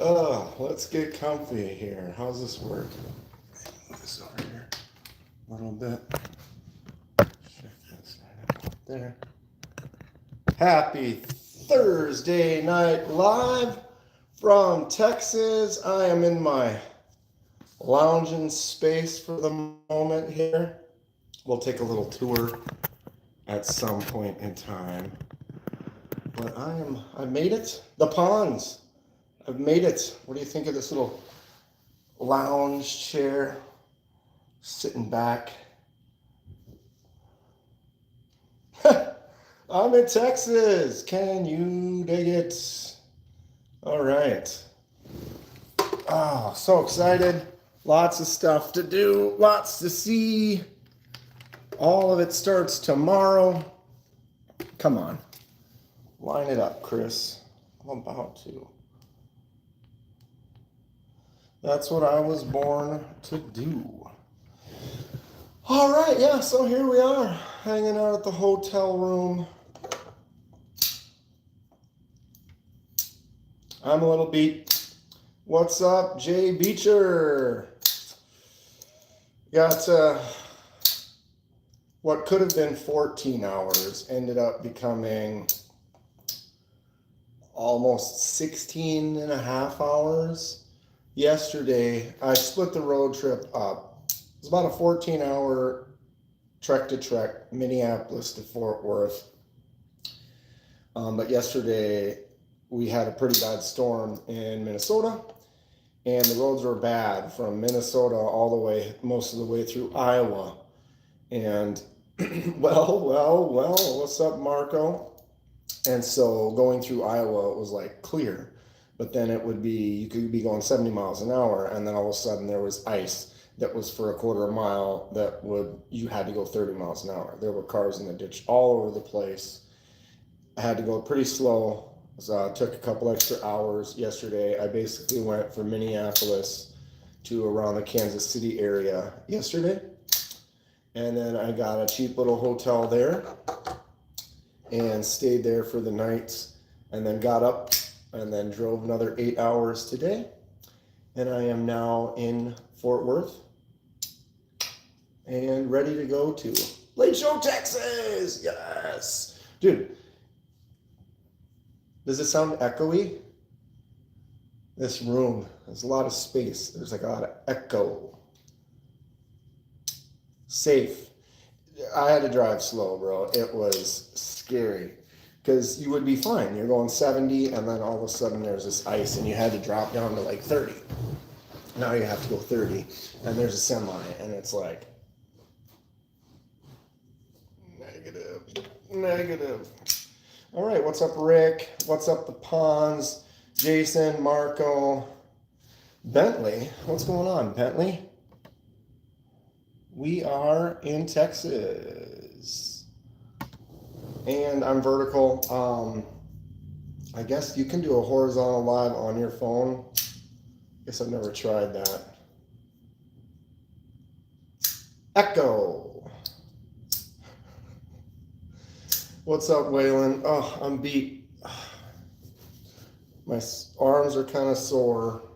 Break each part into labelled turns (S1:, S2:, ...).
S1: Let's get comfy here. How's this work? Move this over here a little bit. Shift this right up there. Happy Thursday night live from Texas. I am in my lounging space for the moment here. We'll take a little tour at some point in time. But I made it. The ponds. I've made it. What do you think of this little lounge chair? Sitting back. I'm in Texas. Can you dig it? All right. Oh, so excited. Lots of stuff to do. Lots to see. All of it starts tomorrow. Come on. Line it up, Chris. I'm about to. That's what I was born to do. All right, yeah, so here we are, hanging out at the hotel room. I'm a little beat. What's up, Jay Beecher? Got what could have been 14 hours ended up becoming almost 16 and a half hours. Yesterday, I split the road trip up. It was about a 14-hour trek, Minneapolis to Fort Worth. But yesterday, we had a pretty bad storm in Minnesota, and the roads were bad from Minnesota all the way, most of the way through Iowa. And, well, what's up, Marco? And so going through Iowa, it was like clear. But then it would be, you could be going 70 miles an hour, and then all of a sudden there was ice that was for a quarter of a mile that you had to go 30 miles an hour. There were cars in the ditch all over the place. I had to go pretty slow. So it took a couple extra hours yesterday. I basically went from Minneapolis to around the Kansas City area yesterday. And then I got a cheap little hotel there and stayed there for the night, and then got up and then drove another 8 hours today. And I am now in Fort Worth and ready to go to Lake Show, Texas. Yes. Dude, does it sound echoey? This room, there's a lot of space. There's like a lot of echo. Safe. I had to drive slow, bro. It was scary. Because you would be fine. You're going 70, and then all of a sudden there's this ice, and you had to drop down to like 30. Now you have to go 30, and there's a semi, and it's like negative. All right, what's up, Rick? What's up, the Ponds? Jason, Marco, Bentley. What's going on, Bentley? We are in Texas. And I'm vertical. I guess you can do a horizontal live on your phone. Guess I've never tried that. Echo. What's up, Waylon? Oh, I'm beat. My arms are kind of sore.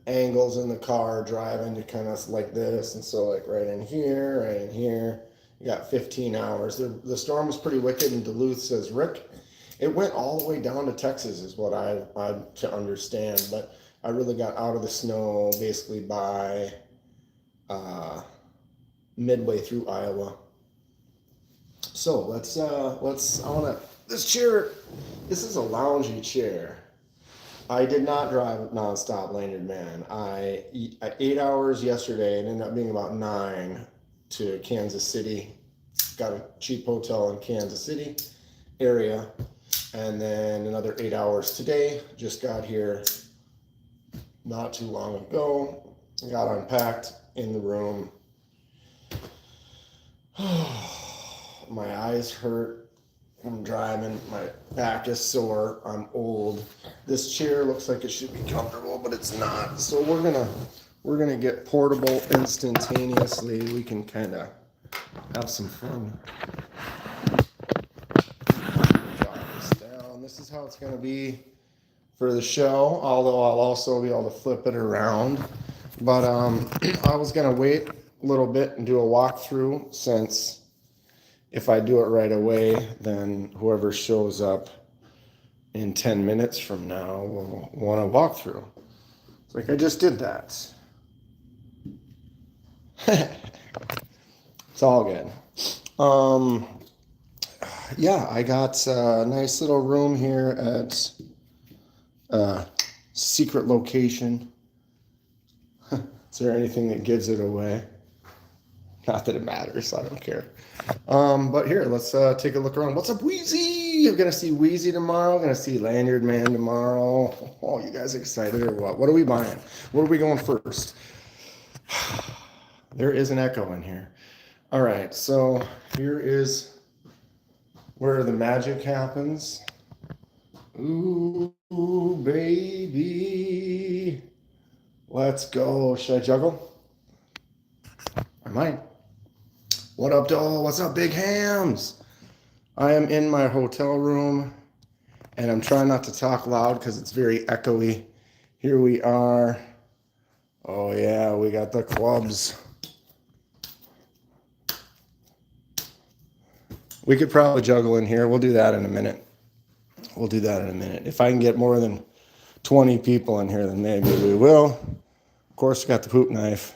S1: Angles in the car driving to kind of like this, and so like right in here. You got 15 hours. The storm was pretty wicked in Duluth, says Rick. It went all the way down to Texas is what I to understand, but I really got out of the snow basically by midway through Iowa. So this chair, this is a loungy chair. I did not drive nonstop, Lanyard Man. 8 hours yesterday, it ended up being about 9 to Kansas City. Got a cheap hotel in Kansas City area. And then another 8 hours today. Just got here not too long ago. Got unpacked in the room. My eyes hurt. I'm driving. My back is sore. I'm old. This chair looks like it should be comfortable, but it's not. So we're gonna get portable instantaneously. We can kind of have some fun. Drop this down. this is how it's going to be for the show, although I'll also be able to flip it around. But I was going to wait a little bit and do a walkthrough, since if I do it right away, then whoever shows up in 10 minutes from now will want to walk through. It's like I just did that. It's all good. Yeah, I got a nice little room here at secret location. Is there anything that gives it away? Not that it matters, I don't care. But here, let's take a look around. What's up, Wheezy? I'm gonna see Wheezy tomorrow. I'm gonna see Lanyard Man tomorrow. Oh, you guys excited or what? What are we buying? Where are we going first? There is an echo in here. All right, so here is where the magic happens. Ooh, baby. Let's go. Should I juggle? I might. What up, doll? What's up, big hams? I am in my hotel room, and I'm trying not to talk loud because it's very echoey. Here we are. Oh, yeah, we got the clubs. We could probably juggle in here. We'll do that in a minute. If I can get more than 20 people in here, then maybe we will. Of course, got the poop knife.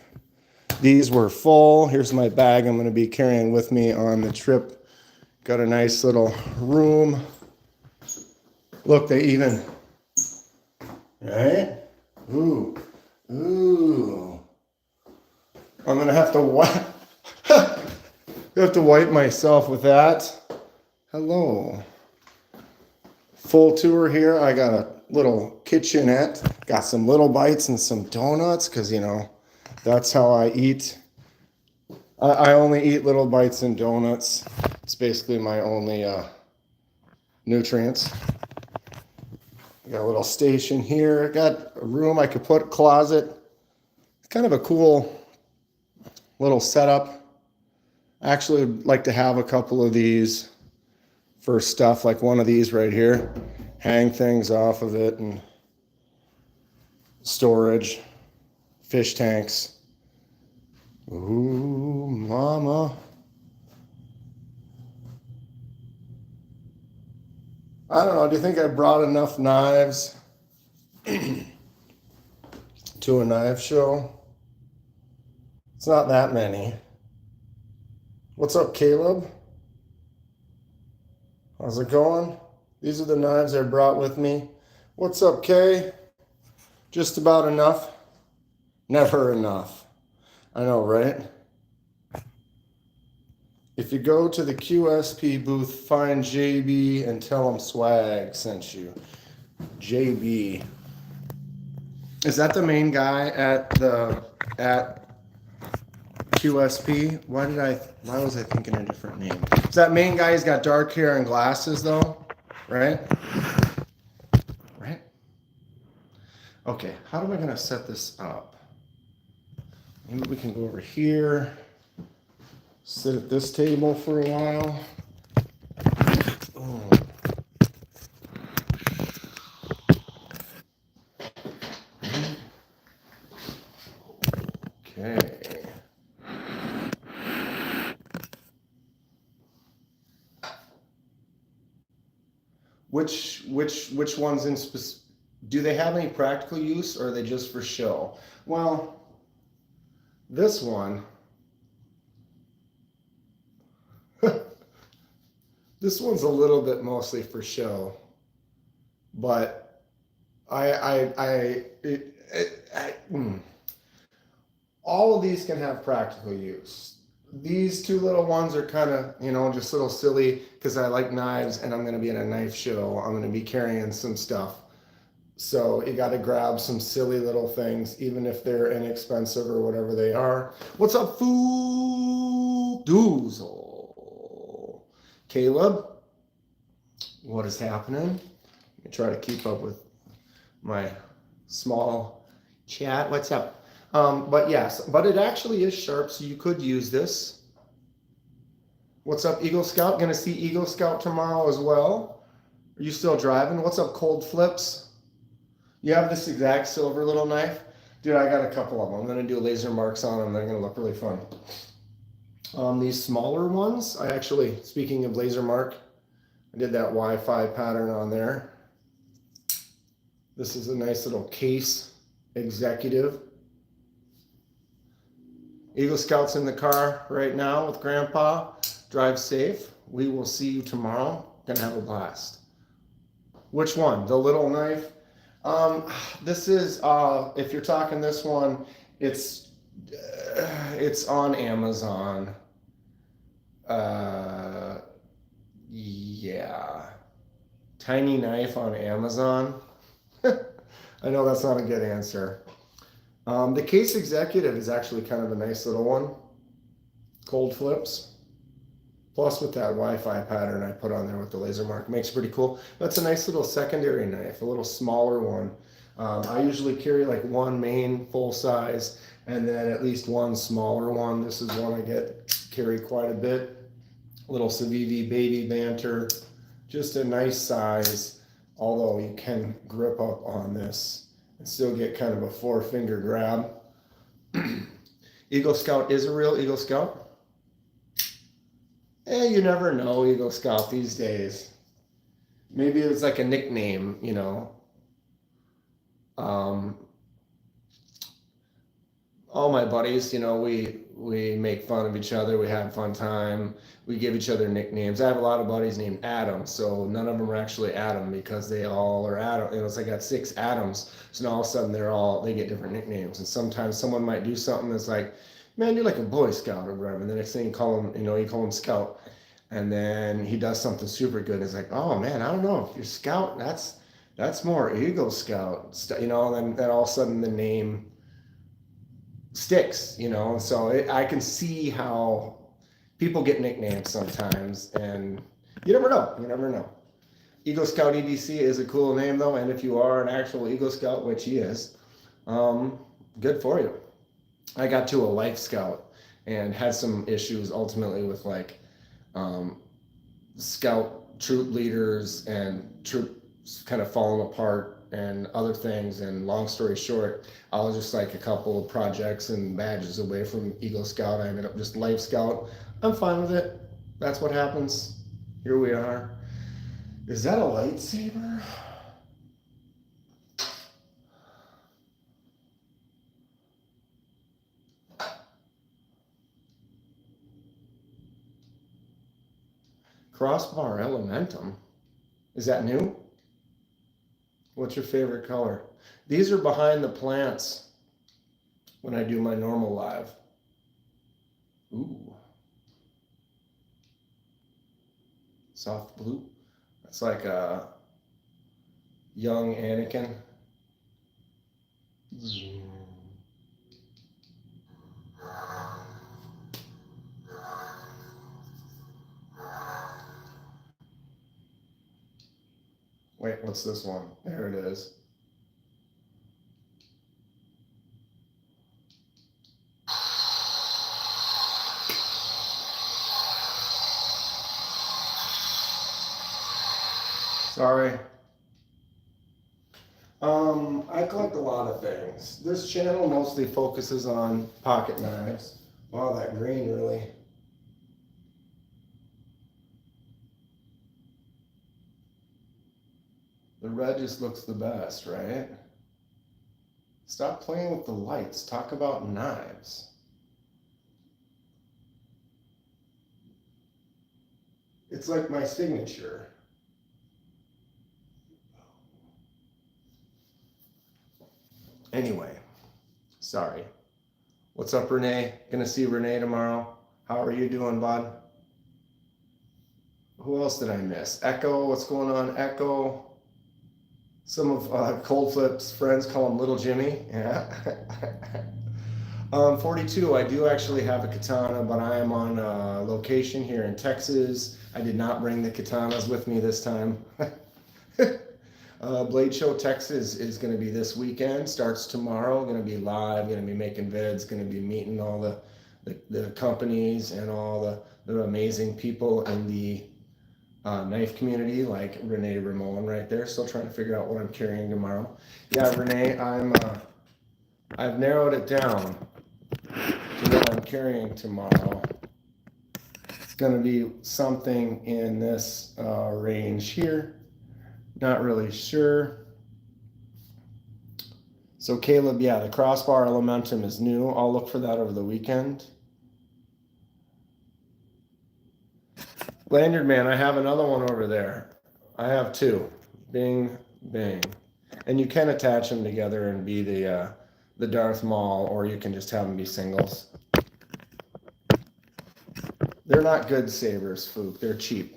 S1: These were full. Here's my bag I'm going to be carrying with me on the trip. Got a nice little room. Look, they even, right? Ooh. I'm going to have to wipe. I have to wipe myself with that. Hello. Full tour here. I got a little kitchenette. Got some little bites and some donuts because, you know, that's how I eat. I only eat little bites and donuts. It's basically my only nutrients. Got a little station here. Got a room I could put a closet. It's kind of a cool little setup. I actually would like to have a couple of these for stuff, like one of these right here. Hang things off of it, and storage, fish tanks. Ooh, mama. I don't know, do you think I brought enough knives to a knife show? It's not that many. What's up, Caleb? How's it going? These are the knives I brought with me. What's up, Kay? Just about enough? Never enough. I know, right? If you go to the QSP booth, find JB and tell him Swag sent you. JB. Is that the main guy at QSP? Why was I thinking a different name? Is that main guy? He's got dark hair and glasses though, right? Right? Okay, how am I gonna set this up? Maybe we can go over here, sit at this table for a while. Oh. Okay. Which ones in specific? Do they have any practical use, or are they just for show? Well, this one, this one's a little bit mostly for show, but all of these can have practical use. These two little ones are kind of, you know, just a little silly because I like knives and I'm going to be in a knife show. I'm going to be carrying some stuff. So you got to grab some silly little things, even if they're inexpensive or whatever they are. What's up, Food Doozle? Caleb, what is happening? Let me try to keep up with my small chat. What's up? But yes, but it actually is sharp, so you could use this. What's up, Eagle Scout? Gonna see Eagle Scout tomorrow as well. Are you still driving? What's up, Cold Flips? You have this exact silver little knife? Dude, I got a couple of them. I'm going to do laser marks on them. They're going to look really fun. These smaller ones, I actually, speaking of laser mark, I did that Wi-Fi pattern on there. This is a nice little case executive. Eagle Scout's in the car right now with Grandpa. Drive safe. We will see you tomorrow. Gonna have a blast. Which one? The little knife? This is, if you're talking this one, it's on Amazon. Yeah. Tiny knife on Amazon. I know that's not a good answer. The Case Executive is actually kind of a nice little one. Cold Flips. Plus with that Wi-Fi pattern I put on there with the laser mark. Makes it pretty cool. That's a nice little secondary knife, a little smaller one. I usually carry like one main full size and then at least one smaller one. This is one I carry quite a bit. Little Civivi Baby Banter. Just a nice size, although you can grip up on this and still get kind of a 4-finger grab. Eagle Scout is a real Eagle Scout. You never know, Eagle Scout these days. Maybe it was like a nickname, you know. All my buddies, you know, we make fun of each other. We have fun time. We give each other nicknames. I have a lot of buddies named Adam, so none of them are actually Adam because they all are Adam. You know, it's like I got 6 Adams, so now all of a sudden they get different nicknames. And sometimes someone might do something that's like, man, you're like a Boy Scout or whatever. And the next thing you call him Scout. And then he does something super good. And it's like, oh man, I don't know. If you're Scout, that's more Eagle Scout. You know, and then all of a sudden the name sticks, you know. So I can see how people get nicknames sometimes. And you never know. You never know. Eagle Scout EDC is a cool name though. And if you are an actual Eagle Scout, which he is, good for you. I got to a Life Scout and had some issues ultimately with like scout troop leaders and troops kind of falling apart and other things. And long story short, I was just like a couple of projects and badges away from Eagle Scout. I ended up just Life Scout. I'm fine with it. That's what happens. Here we are. Is that a lightsaber? Crossbar Elementum. Is that new? What's your favorite color? These are behind the plants when I do my normal live. Ooh. Soft blue. That's like a young Anakin. Wait, what's this one? There it is. Sorry. I collect a lot of things. This channel mostly focuses on pocket knives. Wow, that green really. The red just looks the best, right? Stop playing with the lights. Talk about knives. It's like my signature. Anyway, sorry. What's up, Renee? Gonna see Renee tomorrow. How are you doing, bud? Who else did I miss? Echo, what's going on, Echo? Some of Cold Flip's friends call him Little Jimmy. Yeah. 42, I do actually have a katana, but I am on location here in Texas. I did not bring the katanas with me this time. Blade Show Texas is going to be this weekend. Starts tomorrow. Going to be live. Going to be making vids. Going to be meeting all the companies and all the amazing people in the knife community, like Renee Ramon right there. Still trying to figure out what I'm carrying tomorrow. Yeah, Renee, I've narrowed it down to what I'm carrying tomorrow. It's going to be something in this range here. Not really sure. So Caleb, yeah, the crossbar elementum is new. I'll look for that over the weekend. Lanyard man, I have another one over there. I have two. Bing, bing. And you can attach them together and be the Darth Maul, or you can just have them be singles. They're not good sabers, Fook. They're cheap.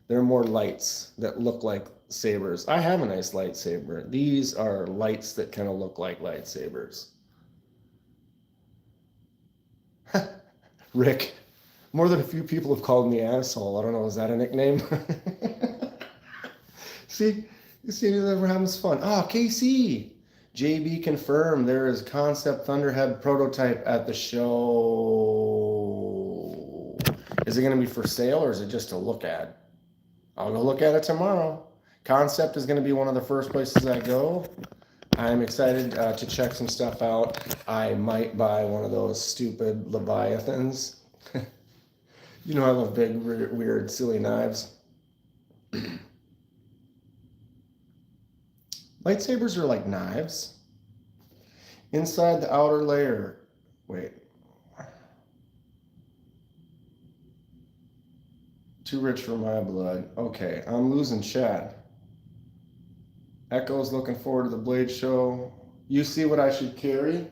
S1: They're more lights that look like sabers. I have a nice lightsaber. These are lights that kind of look like lightsabers. Rick, more than a few people have called me asshole. I don't know, is that a nickname? See, we're having fun. Oh, KC. JB confirmed there is concept Thunderhead prototype at the show. Is it going to be for sale or is it just to look at? I'll go look at it tomorrow. Concept is going to be one of the first places I go. I'm excited to check some stuff out. I might buy one of those stupid Leviathans. You know I love big, weird, silly knives. Lightsabers are like knives. Inside the outer layer. Wait. Too rich for my blood. Okay, I'm losing chat. Echo's looking forward to the Blade Show. You see what I should carry?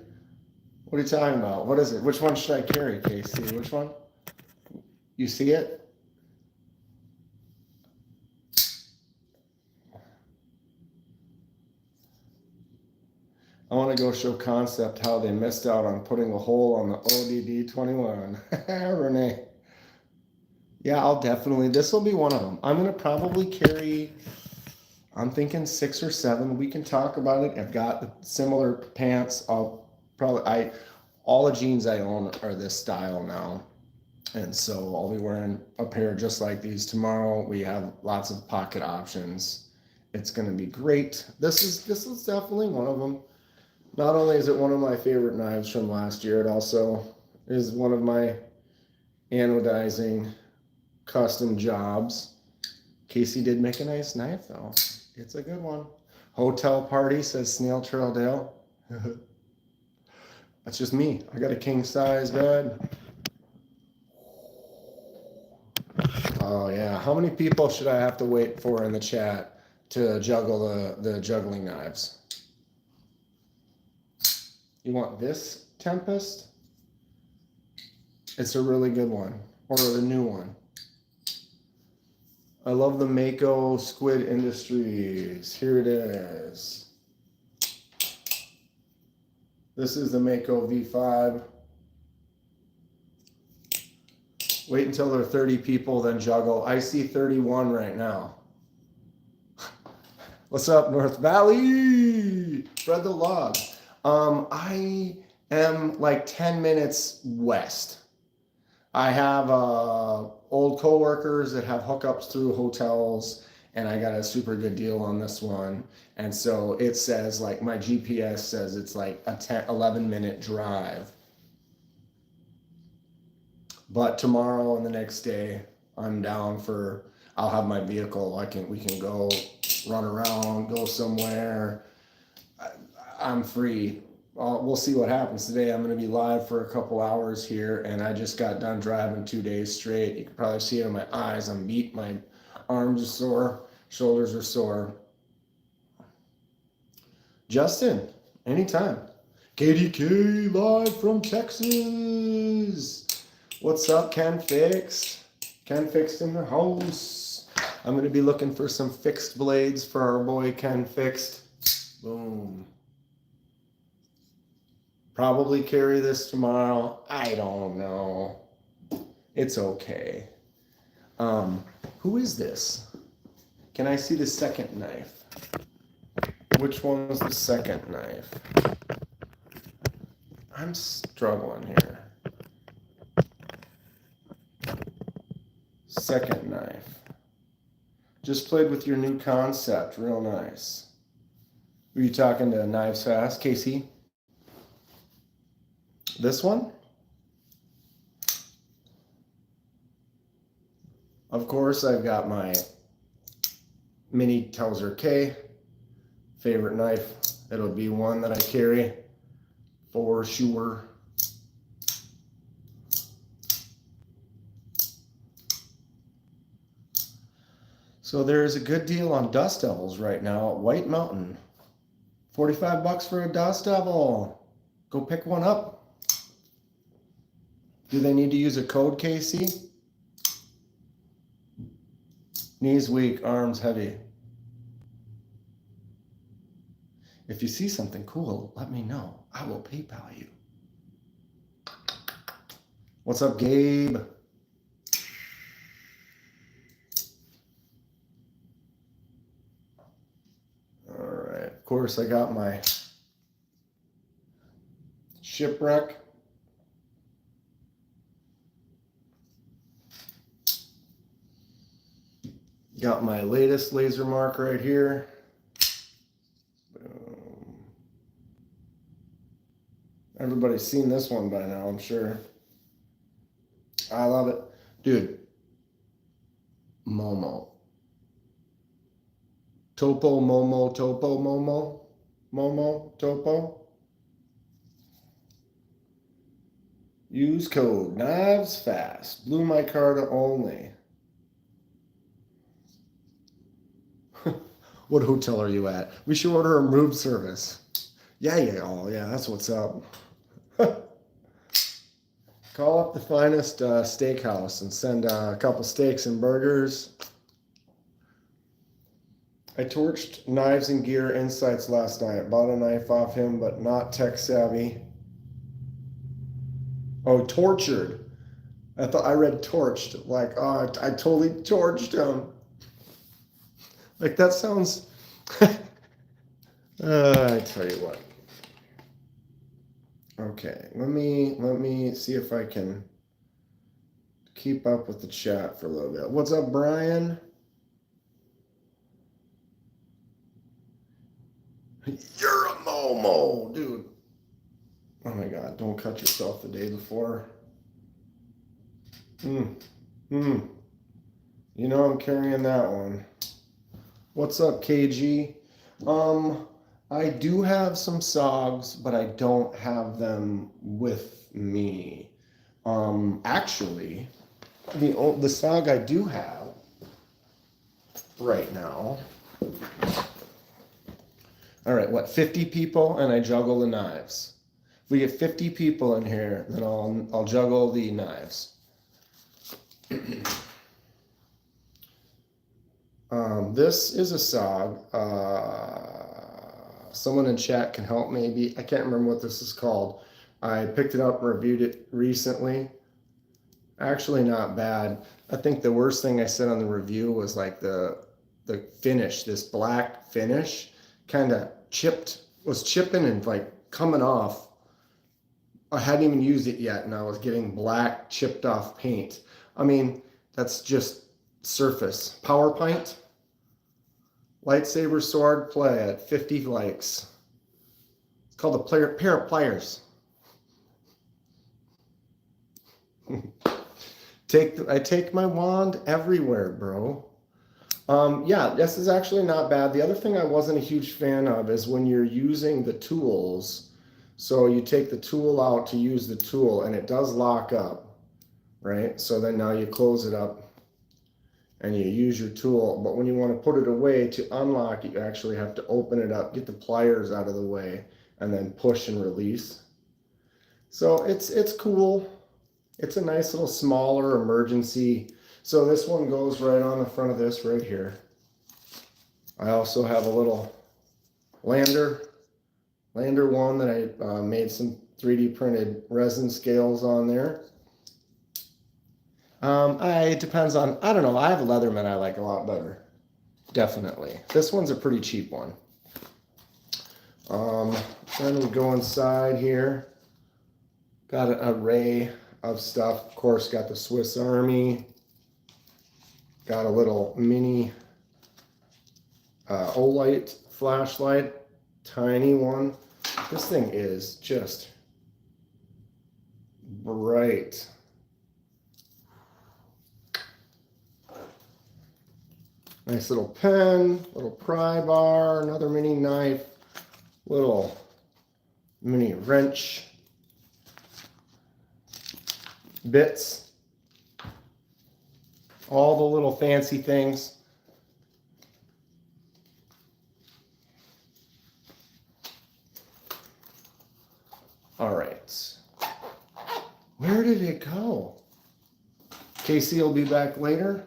S1: What are you talking about? What is it? Which one should I carry, Casey? Which one? You see it? I want to go show Concept how they missed out on putting a hole on the ODD-21. Renee. Yeah, I'll definitely. This will be one of them. I'm going to probably carry, I'm thinking 6 or 7. We can talk about it. I've got the similar pants. All the jeans I own are this style now. And so I'll be wearing a pair just like these tomorrow. We have lots of pocket options. It's going to be great. This is definitely one of them. Not only is it one of my favorite knives from last year, it also is one of my anodizing custom jobs. Casey did make a nice knife though. It's a good one. Hotel party, says Snail Trail Dale. That's just me. I got a king size bed. Oh yeah. How many people should I have to wait for in the chat to juggle the juggling knives? You want this Tempest? It's a really good one. Or the new one. I love the Mako Squid Industries. Here it is. This is the Mako V5. Wait until there are 30 people, then juggle. I see 31 right now. What's up, North Valley? Spread the love. I am like 10 minutes west. I have old coworkers that have hookups through hotels, and I got a super good deal on this one. And so it says, like, my GPS says it's like a 11-minute drive. But tomorrow and the next day, I'm down for, I'll have my vehicle. We can go run around, go somewhere. I'm free. We'll see what happens today. I'm going to be live for a couple hours here, and I just got done driving 2 days straight. You can probably see it in my eyes. I'm beat. My arms are sore. Shoulders are sore. Justin, anytime. KDK live from Texas. What's up, Ken Fixed? Ken Fixed in the house. I'm going to be looking for some fixed blades for our boy Ken Fixed. Boom. Probably carry this tomorrow. I don't know. It's okay. Who is this? Can I see the second knife? Which one was the second knife? I'm struggling here. Second knife. Just played with your new concept. Real nice. Were you talking to Knives Fast, Casey? This one? Of course, I've got my mini Towser K. Favorite knife. It'll be one that I carry for sure. So there's a good deal on Dust Devils right now at White Mountain. 45 bucks for a Dust Devil. Go pick one up. Do they need to use a code, Casey? Knees weak, arms heavy. If you see something cool, let me know. I will PayPal you. What's up, Gabe? All right. Of course, I got my Shipwreck. Got my latest laser mark right here. Boom. Everybody's seen this one by now, I'm sure. I love it. Dude. Momo. Topo, Momo, Topo, Momo. Momo, Topo. Use code Knives Fast. Blue Micarta only. What hotel are you at? We should order a room service. Yeah, that's what's up. Call up the finest steakhouse and send a couple steaks and burgers. I torched Knives and Gear Insights last night. Bought a knife off him, but not tech savvy. Oh, tortured. I thought I read torched. Like, oh, I totally torched him. Like, that sounds... I tell you what. Okay, let me see if I can keep up with the chat for a little bit. What's up, Brian? You're a Momo, dude. Oh my God, don't cut yourself the day before. You know I'm carrying that one. What's up, KG? I do have some SOGs, but I don't have them with me. Actually, the SOG I do have right now. All right, what, 50 people, and I juggle the knives. If we get 50 people in here, then I'll juggle the knives. This is a SOG. Someone in chat can help maybe. I can't remember what this is called. I picked it up and reviewed it recently. Actually, not bad. I think the worst thing I said on the review was like the finish, this black finish, kind of was chipping and like coming off. I hadn't even used it yet, and I was getting black chipped off paint. I mean, that's just surface. Power pint. Lightsaber sword play at 50 likes. It's called a pair of pliers. I take my wand everywhere, bro. Yeah, this is actually not bad. The other thing I wasn't a huge fan of is when you're using the tools. So you take the tool out to use the tool, and it does lock up, right? So then now you close it up and you use your tool, but when you want to put it away to unlock it, you actually have to open it up, get the pliers out of the way, and then push and release. So it's cool. It's a nice little smaller emergency. So this one goes right on the front of this right here. I also have a little lander one that I made some 3D printed resin scales on there. It depends on, I don't know, I have a Leatherman I like a lot better. Definitely. This one's a pretty cheap one. Then we go inside here. Got an array of stuff. Of course, got the Swiss Army. Got a little mini Olight flashlight, tiny one. This thing is just bright. Nice little pen, little pry bar, another mini knife, little mini wrench, bits, all the little fancy things. All right. Where did it go? Casey will be back later.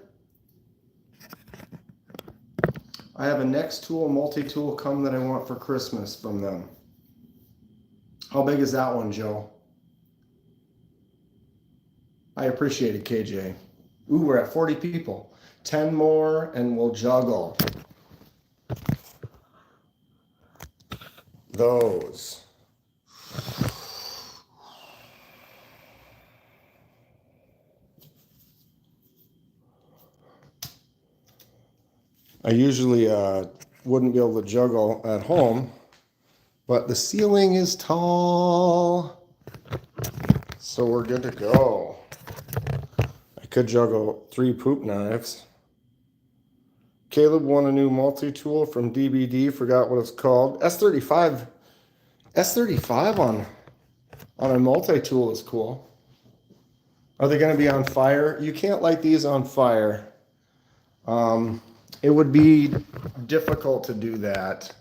S1: I have a next tool, multi-tool come that I want for Christmas from them. How big is that one, Joe? I appreciate it, KJ. Ooh, we're at 40 people. 10 more and we'll juggle. Those. I usually wouldn't be able to juggle at home, but the ceiling is tall, so we're good to go. I could juggle 3 poop knives. Caleb won a new multi-tool from DBD, forgot what it's called. S35 on a multi-tool is cool. Are they going to be on fire? You can't light these on fire. It would be difficult to do that.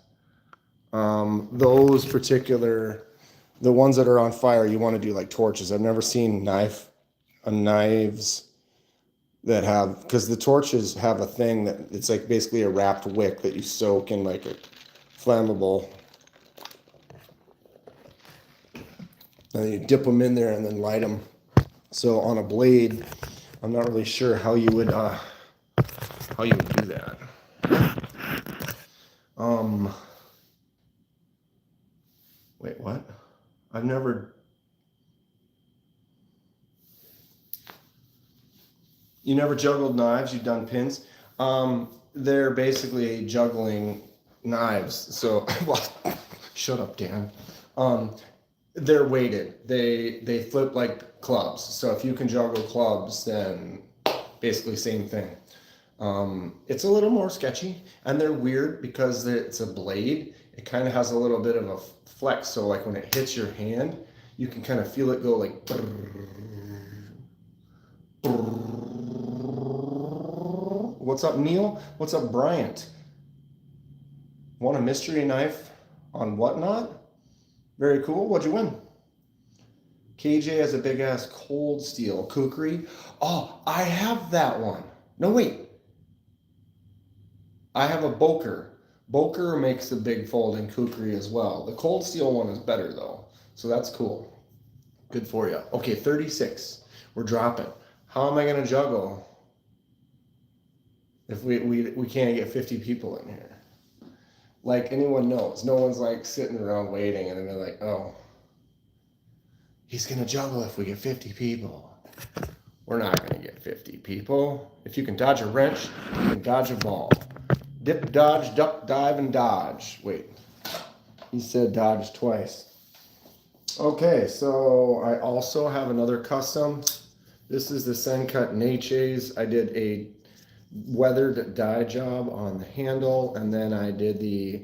S1: Those particular, the ones that are on fire, you want to do like torches. I've never seen knives that have, because the torches have a thing that it's like basically a wrapped wick that you soak in like a flammable. And you dip them in there and then light them. So on a blade, I'm not really sure how you would do that. Wait, what? I've never. You never juggled knives? You've done pins? They're basically juggling knives. So, well, shut up, Dan. They're weighted. They flip like clubs. So if you can juggle clubs, then basically same thing. It's a little more sketchy, and they're weird because it's a blade. It kind of has a little bit of a flex, so like when it hits your hand, you can kind of feel it go like. What's up, Neil? What's up, Bryant? Want a mystery knife on Whatnot? Very cool. What'd you win? KJ has a big ass cold steel kukri. Oh, I have that one. No, wait. I have a Boker. Boker makes the big folding kukri as well. The cold steel one is better though. So that's cool. Good for you. Okay, 36. We're dropping. How am I going to juggle if we can't get 50 people in here? Like anyone knows. No one's like sitting around waiting and they're like, oh, he's going to juggle if we get 50 people. We're not going to get 50 people. If you can dodge a wrench, you can dodge a ball. Dip, dodge, duck, dive, and dodge. Wait, he said dodge twice. Okay, so I also have another custom. This is the Sencut Natchez. I did a weathered dye job on the handle, and then I did the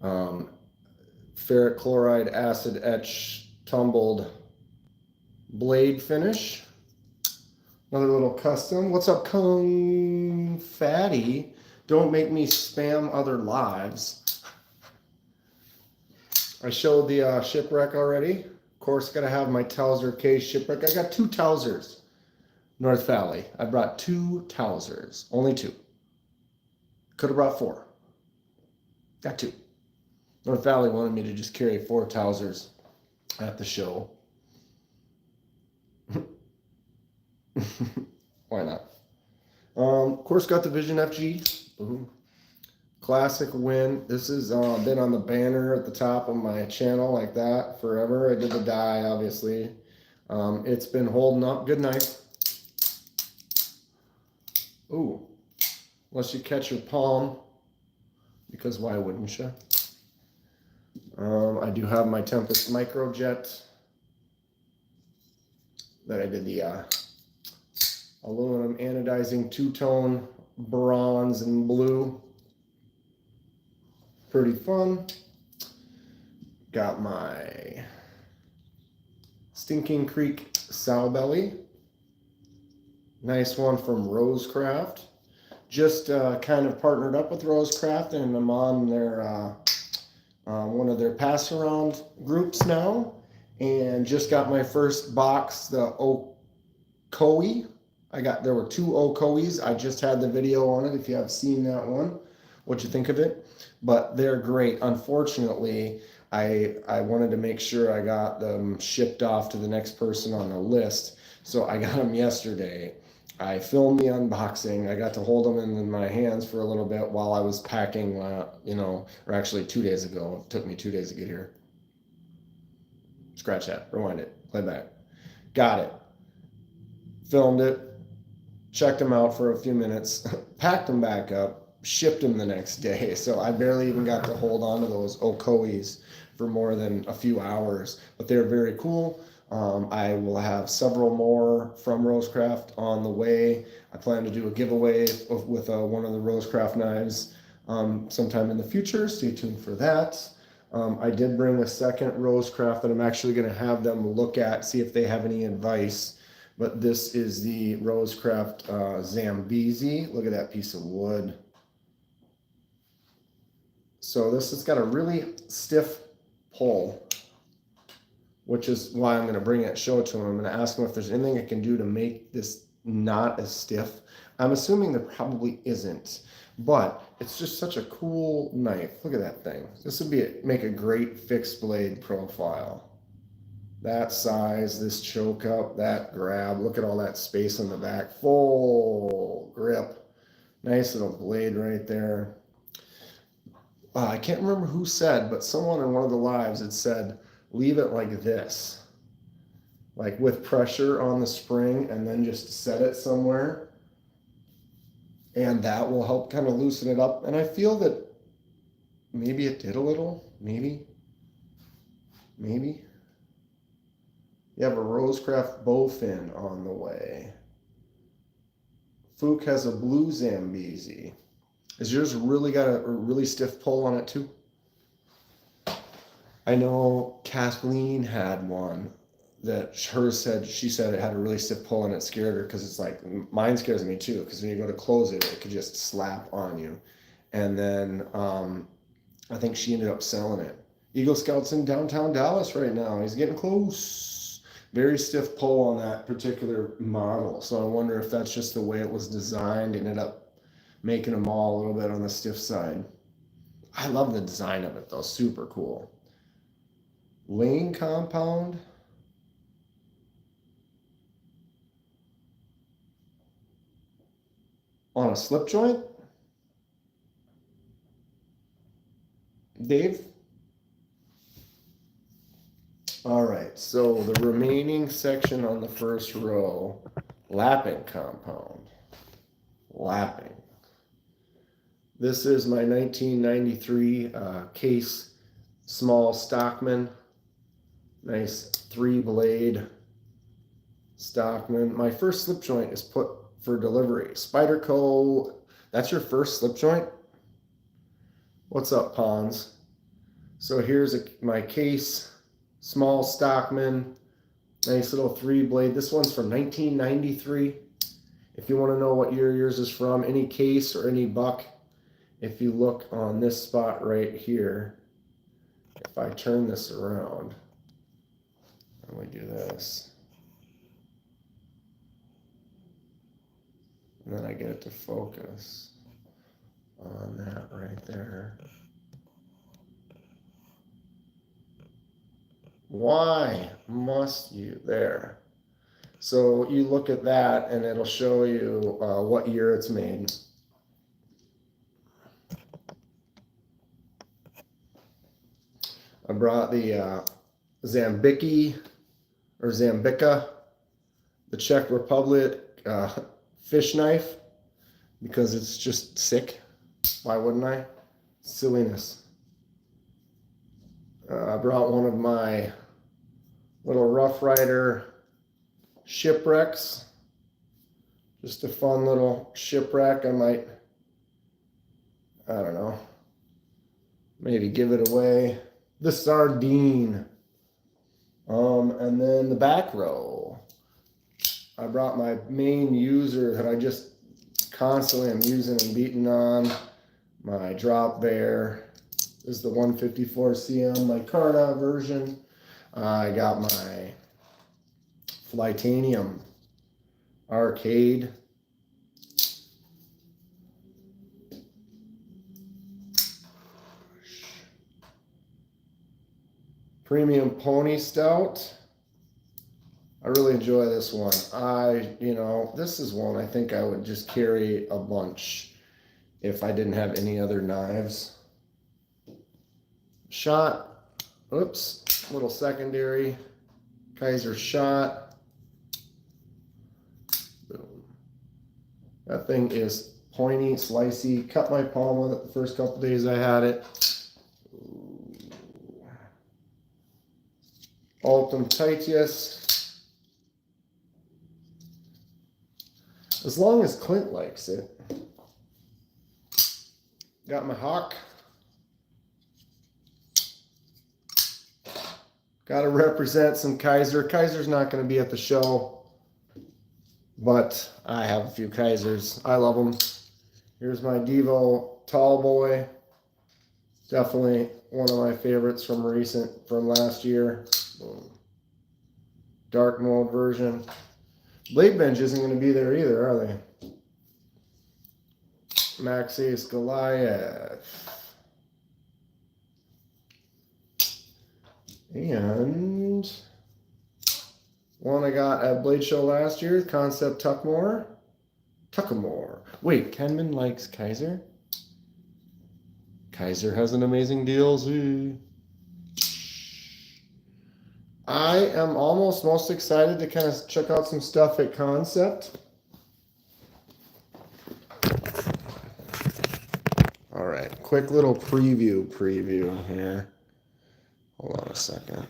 S1: ferric chloride acid etch tumbled blade finish. Another little custom. What's up, Kung Fatty? Don't make me spam other lives. I showed the shipwreck already. Of course, gotta have my Towser case shipwreck. I got 2 Towsers. North Valley. I brought 2 Towsers. Only 2. Could have brought 4. Got 2. North Valley wanted me to just carry 4 Towsers at the show. Why not? Of course, got the Vision FG. Classic win. This has been on the banner at the top of my channel like that forever. I did the die, obviously. It's been holding up. Good knife. Ooh. Unless you catch your palm. because why wouldn't you? I do have my Tempest Microjet that I did the aluminum anodizing two-tone bronze and blue. Pretty fun. Got my Stinking Creek sow belly. Nice one from Rosecraft. Just kind of partnered up with Rosecraft, and I'm on their one of their pass around groups now, and just got my first box, the Okoi. There were 2 Okois. I just had the video on it. If you have seen that one, what you think of it? But they're great. Unfortunately, I wanted to make sure I got them shipped off to the next person on the list, so I got them yesterday. I filmed the unboxing. I got to hold them in my hands for a little bit while I was packing, or actually 2 days ago. It took me 2 days to get here. Scratch that, rewind it, play back. Got it. Filmed it, checked them out for a few minutes, packed them back up, shipped them the next day. So I barely even got to hold on to those Okois for more than a few hours, but they're very cool. I will have several more from Rosecraft on the way. I plan to do a giveaway with one of the Rosecraft knives sometime in the future. Stay tuned for that. I did bring a second Rosecraft that I'm actually going to have them look at, see if they have any advice. But this is the Rosecraft Zambezi. Look at that piece of wood. So this has got a really stiff pull, which is why I'm going to bring it, show it to him. I'm going to ask him if there's anything I can do to make this not as stiff. I'm assuming there probably isn't, but it's just such a cool knife. Look at that thing. This would make a great fixed blade profile. That size, this choke up, that grab. Look at all that space on the back. Full grip. Nice little blade right there. I can't remember who said, but someone in one of the lives had said, leave it like this, like with pressure on the spring, and then just set it somewhere, and that will help kind of loosen it up. And I feel that maybe it did a little, maybe. You have a Rosecraft bowfin on the way. Fook has a blue Zambezi. Has yours really got a really stiff pull on it too? I know Kathleen had one that she said it had a really stiff pull and it scared her, because it's like, mine scares me too, because when you go to close it, it could just slap on you. And then I think she ended up selling it. Eagle Scout's in downtown Dallas right now. He's getting close. Very stiff pull on that particular model. So I wonder if that's just the way it was designed, ended up making them all a little bit on the stiff side. I love the design of it though, super cool. Lane compound. On a slip joint? Dave? All right, so the remaining section on the first row, lapping compound. Lapping. This is my 1993 case small Stockman. Nice 3-blade Stockman. My first slip joint is put for delivery. Spyderco, that's your first slip joint? What's up, Pons? So here's my case, small Stockman, nice little 3-blade. This one's from 1993. If you want to know what year yours is from, any case or any buck, if you look on this spot right here, if I turn this around, and we do this, and then I get it to focus on that right there. Why must you? There. So you look at that and it'll show you what year it's made. I brought the Zambiki or Zambica, the Czech Republic fish knife, because it's just sick. Why wouldn't I? silliness. I brought one of my little Rough Rider shipwrecks. Just a fun little shipwreck. I might, I don't know, maybe give it away. The Sardine. And then the back row. I brought my main user that I just constantly am using and beating on. My drop bear. This is the 154 CM, my Carta version. I got my Flytanium Arcade. Premium Pony Stout. I really enjoy this one. This is one I think I would just carry a bunch if I didn't have any other knives. Shot, oops, little secondary, Kaiser shot. Boom. That thing is pointy, slicey. Cut my palm with it the first couple days I had it. Altum Titius. As long as Clint likes it. Got my Hawk. Got to represent some Kaiser. Kaiser's not going to be at the show, but I have a few Kaisers. I love them. Here's my Devo Tall Boy. Definitely one of my favorites from last year. Boom. Dark mode version. Blade Bench isn't going to be there either, are they? Max Ace Goliath. And one I got at Blade Show last year, Concept Tuckmore. Wait, Kenman likes Kaiser? Kaiser has an amazing DLC. I am almost most excited to kind of check out some stuff at Concept. All right, quick little preview here. Hold on a second.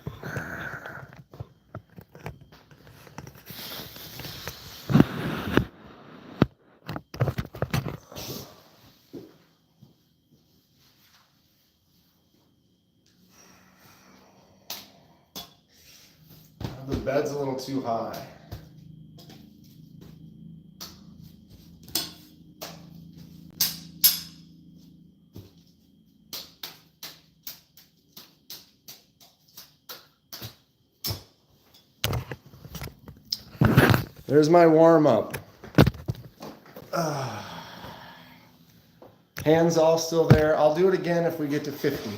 S1: The bed's a little too high. There's my warm-up. Hands all still there. I'll do it again if we get to 50.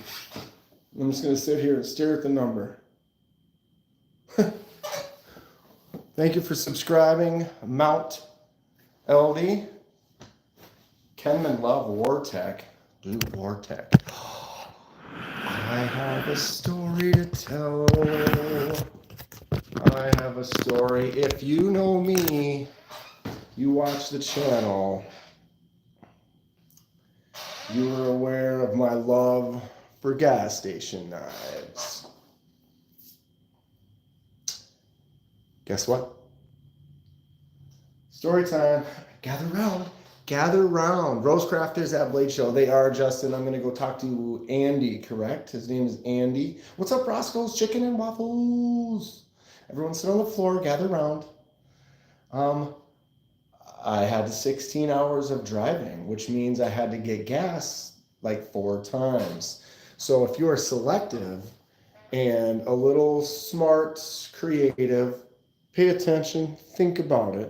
S1: I'm just going to sit here and stare at the number. Thank you for subscribing, Mount LD. Kenman love Wartech. Dude, Wartech. I have a story to tell. I have a story. If you know me, you watch the channel, you are aware of my love for gas station knives. Guess what? Story time. Gather round. Gather round. Rosecraft is at Blade Show. They are, Justin. I'm going to go talk to Andy, correct? His name is Andy. What's up, Roscoe's Chicken and Waffles? Everyone sit on the floor. Gather round. I had 16 hours of driving, which means I had to get gas like 4 times. So if you are selective and a little smart, creative, pay attention, think about it.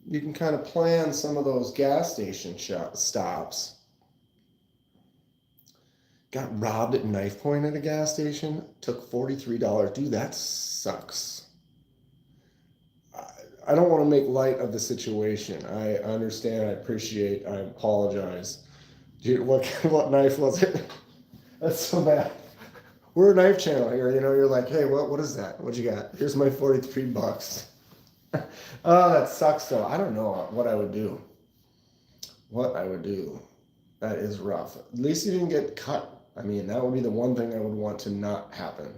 S1: You can kind of plan some of those gas station stops. Got robbed at knife point at a gas station. Took $43. Dude, that sucks. I don't want to make light of the situation. I understand, I appreciate, I apologize. Dude, what knife was it? That's so bad. We're a knife channel here, you're like, hey, what is that? What you got? Here's my $43. Oh, that sucks though. I don't know what I would do. That is rough. At least he didn't get cut. I mean, that would be the one thing I would want to not happen.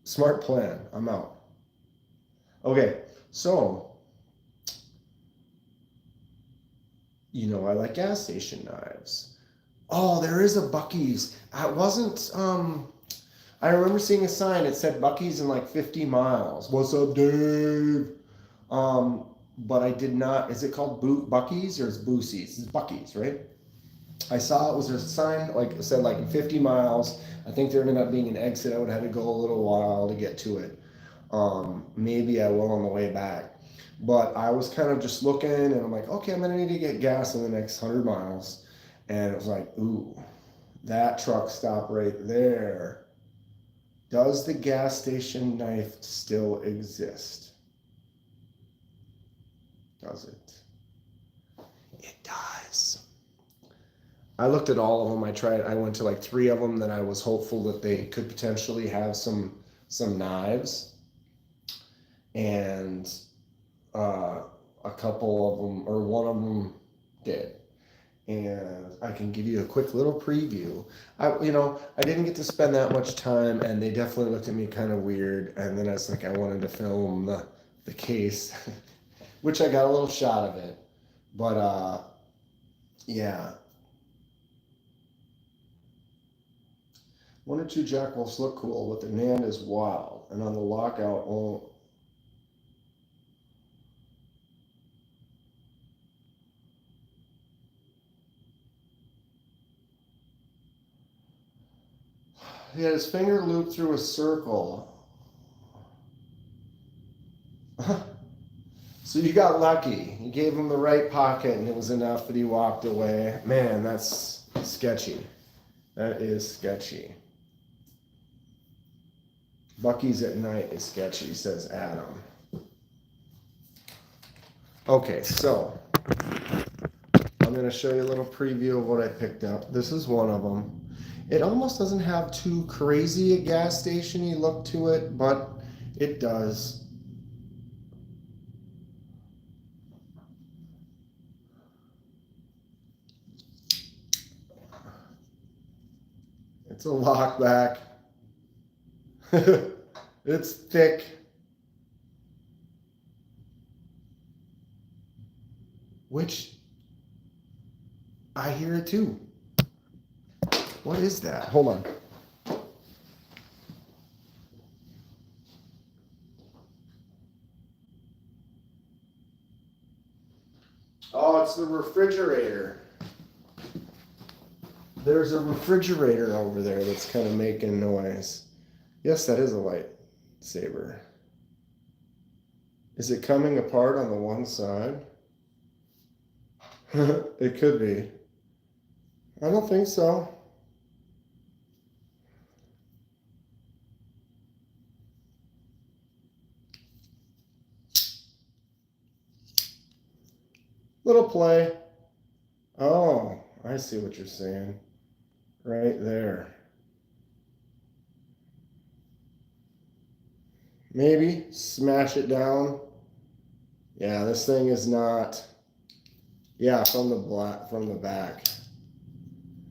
S1: Smart plan. I'm out. Okay, so, you know, I like gas station knives. Oh, there is a Buc-ee's. I wasn't, I remember seeing a sign. It said Buc-ee's in like 50 miles. What's up, Dave? But I did not. Is it called Buc-ee's or is it Boosie's? It's Buc-ee's, right? I saw it was a sign like it said like in 50 miles. I think there ended up being an exit. I would have had to go a little while to get to it. Maybe I will on the way back. But I was kind of just looking, and I'm like, okay, I'm gonna need to get gas in the next 100 miles. And it was like, ooh, that truck stop right there. Does the gas station knife still exist? Does it? It does. I looked at all of them. I went to like 3 of them that I was hopeful that they could potentially have some knives. And a couple of them, or one of them did. And I can give you a quick little preview. I didn't get to spend that much time, and they definitely looked at me kind of weird. And then it's like I wanted to film the case, which I got a little shot of it. But yeah. 1 or 2 Jack Wolfs look cool, but the Nand is wild. And on the lockout, he had his finger looped through a circle. So you got lucky. You gave him the right pocket, and it was enough that he walked away. Man, that's sketchy. That is sketchy. Buc-ee's at night is sketchy, says Adam. Okay, so I'm going to show you a little preview of what I picked up. This is one of them. It almost doesn't have too crazy a gas station-y look to it, but it does. It's a lockback. It's thick. Which I hear it too. What is that? Hold on. Oh, it's the refrigerator. There's a refrigerator over there that's kind of making noise. Yes, that is a lightsaber. Is it coming apart on the one side? It could be. I don't think so. Little play. Oh, I see what you're saying. Right there. Maybe smash it down. Yeah, this thing is not. Yeah, from the back.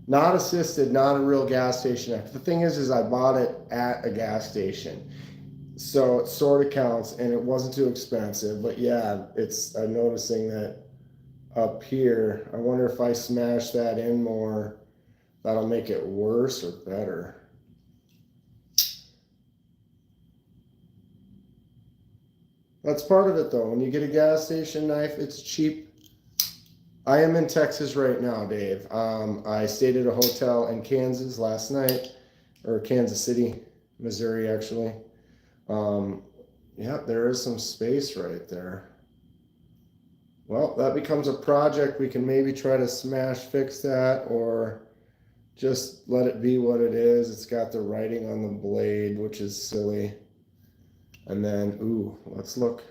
S1: Not assisted, not a real gas station. The thing is I bought it at a gas station. So it sort of counts, and it wasn't too expensive. But yeah, I'm noticing that up here. I wonder if I smash that in more, that'll make it worse or better. That's part of it, though. When you get a gas station knife, it's cheap. I am in Texas right now, Dave. I stayed at a hotel in Kansas last night, or Kansas City, Missouri, actually. Yeah, there is some space right there. Well, that becomes a project. We can maybe try to fix that, or just let it be what it is. It's got the writing on the blade, which is silly. And then, ooh, let's look.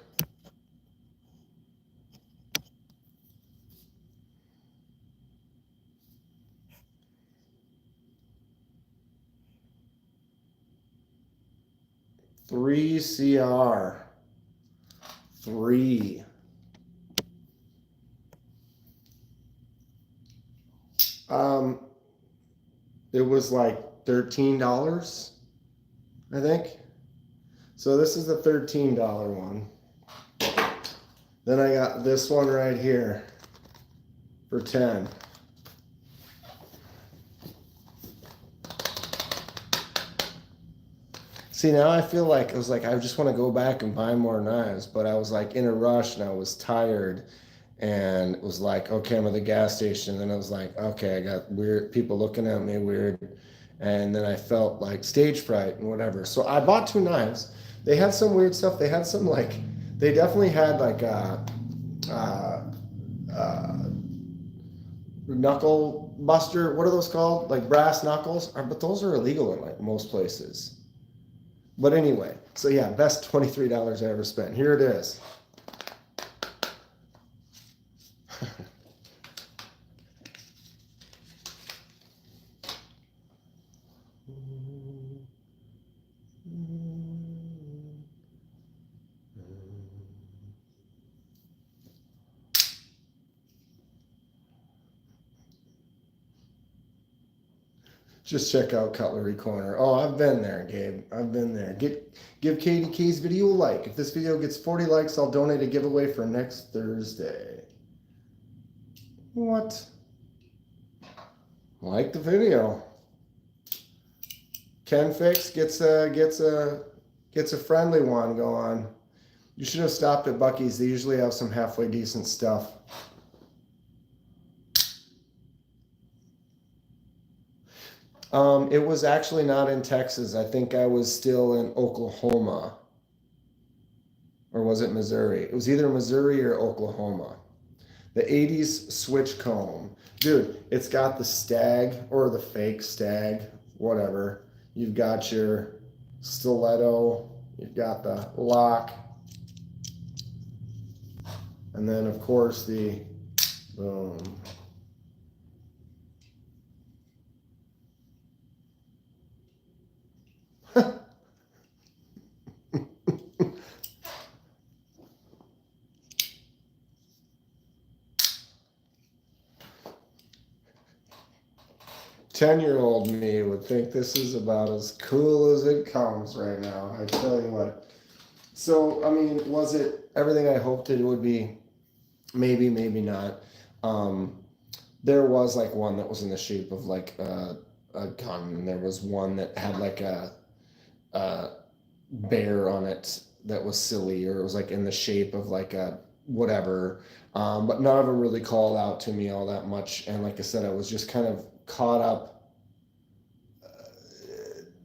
S1: Three CR. 3. Um, it was like $13, I think. So this is the $13 one. Then I got this one right here for 10. See, now I feel like it was like I just want to go back and buy more knives, but I was like in a rush and I was tired, and it was like, okay, I'm at the gas station. And then I was like, okay, I got weird people looking at me weird, and then I felt like stage fright and whatever. So I bought 2 knives. They had some weird stuff. They had some like, they definitely had like uh, uh, knuckle buster. What are those called? Like brass knuckles? But those are illegal in like most places. But anyway, so yeah, best $23 I ever spent. Here it is. Just check out Cutlery Corner. Oh, I've been there, Gabe. I've been there. Give Katie K's video a like. If this video gets 40 likes, I'll donate a giveaway for next Thursday. What? Like the video. Ken Fix gets a friendly one going. You should have stopped at Bucky's. They usually have some halfway decent stuff. It was actually not in Texas. I think I was still in Oklahoma. Or was it Missouri? It was either Missouri or Oklahoma. The 80s switch comb. Dude, it's got the stag or the fake stag, whatever. You've got your stiletto. You've got the lock. And then, of course, the boom. 10-year-old me would think this is about as cool as it comes right now. I tell you what. So, I mean, was it everything I hoped it would be? Maybe, maybe not. There was like one that was in the shape of like a gun, and there was one that had like a bear on it that was silly, or it was like in the shape of like a whatever. But none of them really called out to me all that much. And like I said, I was just kind of caught up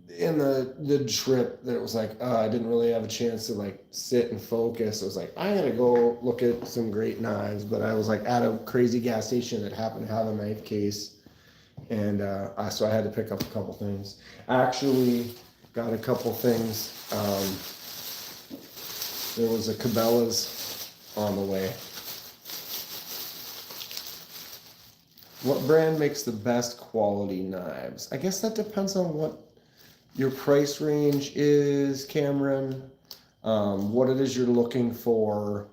S1: in the trip that it was like I didn't really have a chance to like sit and focus. I was like, I gotta go look at some great knives, but I was like at a crazy gas station that happened to have a knife case, and so I had to pick up a couple things. Actually, got a couple things. There was a Cabela's on the way. What brand makes the best quality knives? I guess that depends on what your price range is, Cameron. What it is you're looking for.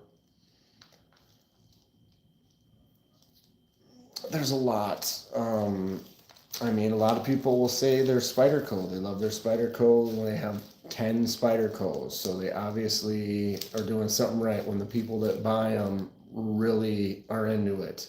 S1: There's a lot. I mean, a lot of people will say their Spyderco. They love their Spyderco when they have 10 Spydercos. So they obviously are doing something right when the people that buy them really are into it.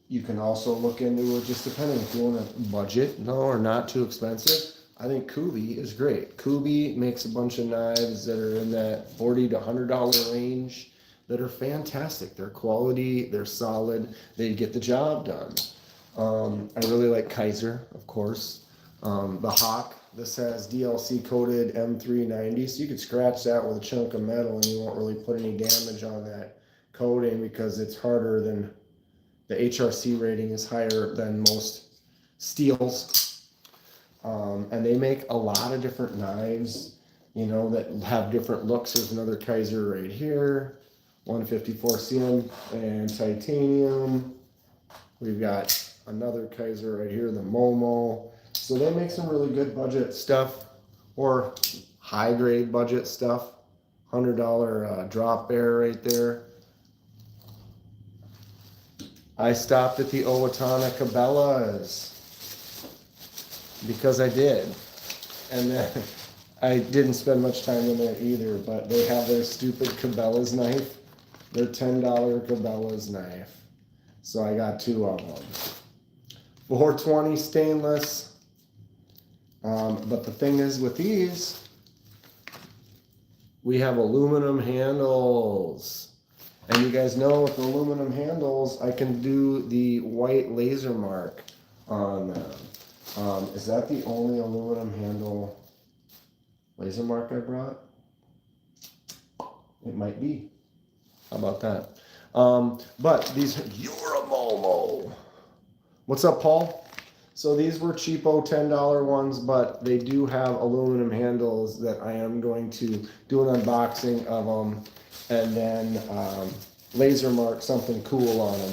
S1: You can also look into it just depending if you want a budget, no, or not too expensive. I think Kubi is great. Kubi makes a bunch of knives that are in that $40 to $100 range that are fantastic. They're quality, they're solid, they get the job done. I really like Kaiser, of course. The Hawk, this has DLC coated M390, so you could scratch that with a chunk of metal and you won't really put any damage on that coating because it's harder than, the HRC rating is higher than most steels. And they make a lot of different knives, you know, that have different looks. There's another Kaiser right here, 154 CM and titanium. We've got another Kaiser right here, the Momo. So they make some really good budget stuff, or high grade budget stuff. $100 drop bear right there. I stopped at the Owatonna Cabela's because I did. And then I didn't spend much time in there either, but they have their stupid Cabela's knife, their $10 Cabela's knife. So I got 2 of them. 420 stainless. But the thing is with these, we have aluminum handles. And you guys know with the aluminum handles, I can do the white laser mark on them. Is that the only aluminum handle laser mark I brought? It might be. How about that? But these, you're a Momo. What's up, Paul? So these were cheapo $10 ones, but they do have aluminum handles that I am going to do an unboxing of them and then laser mark something cool on them.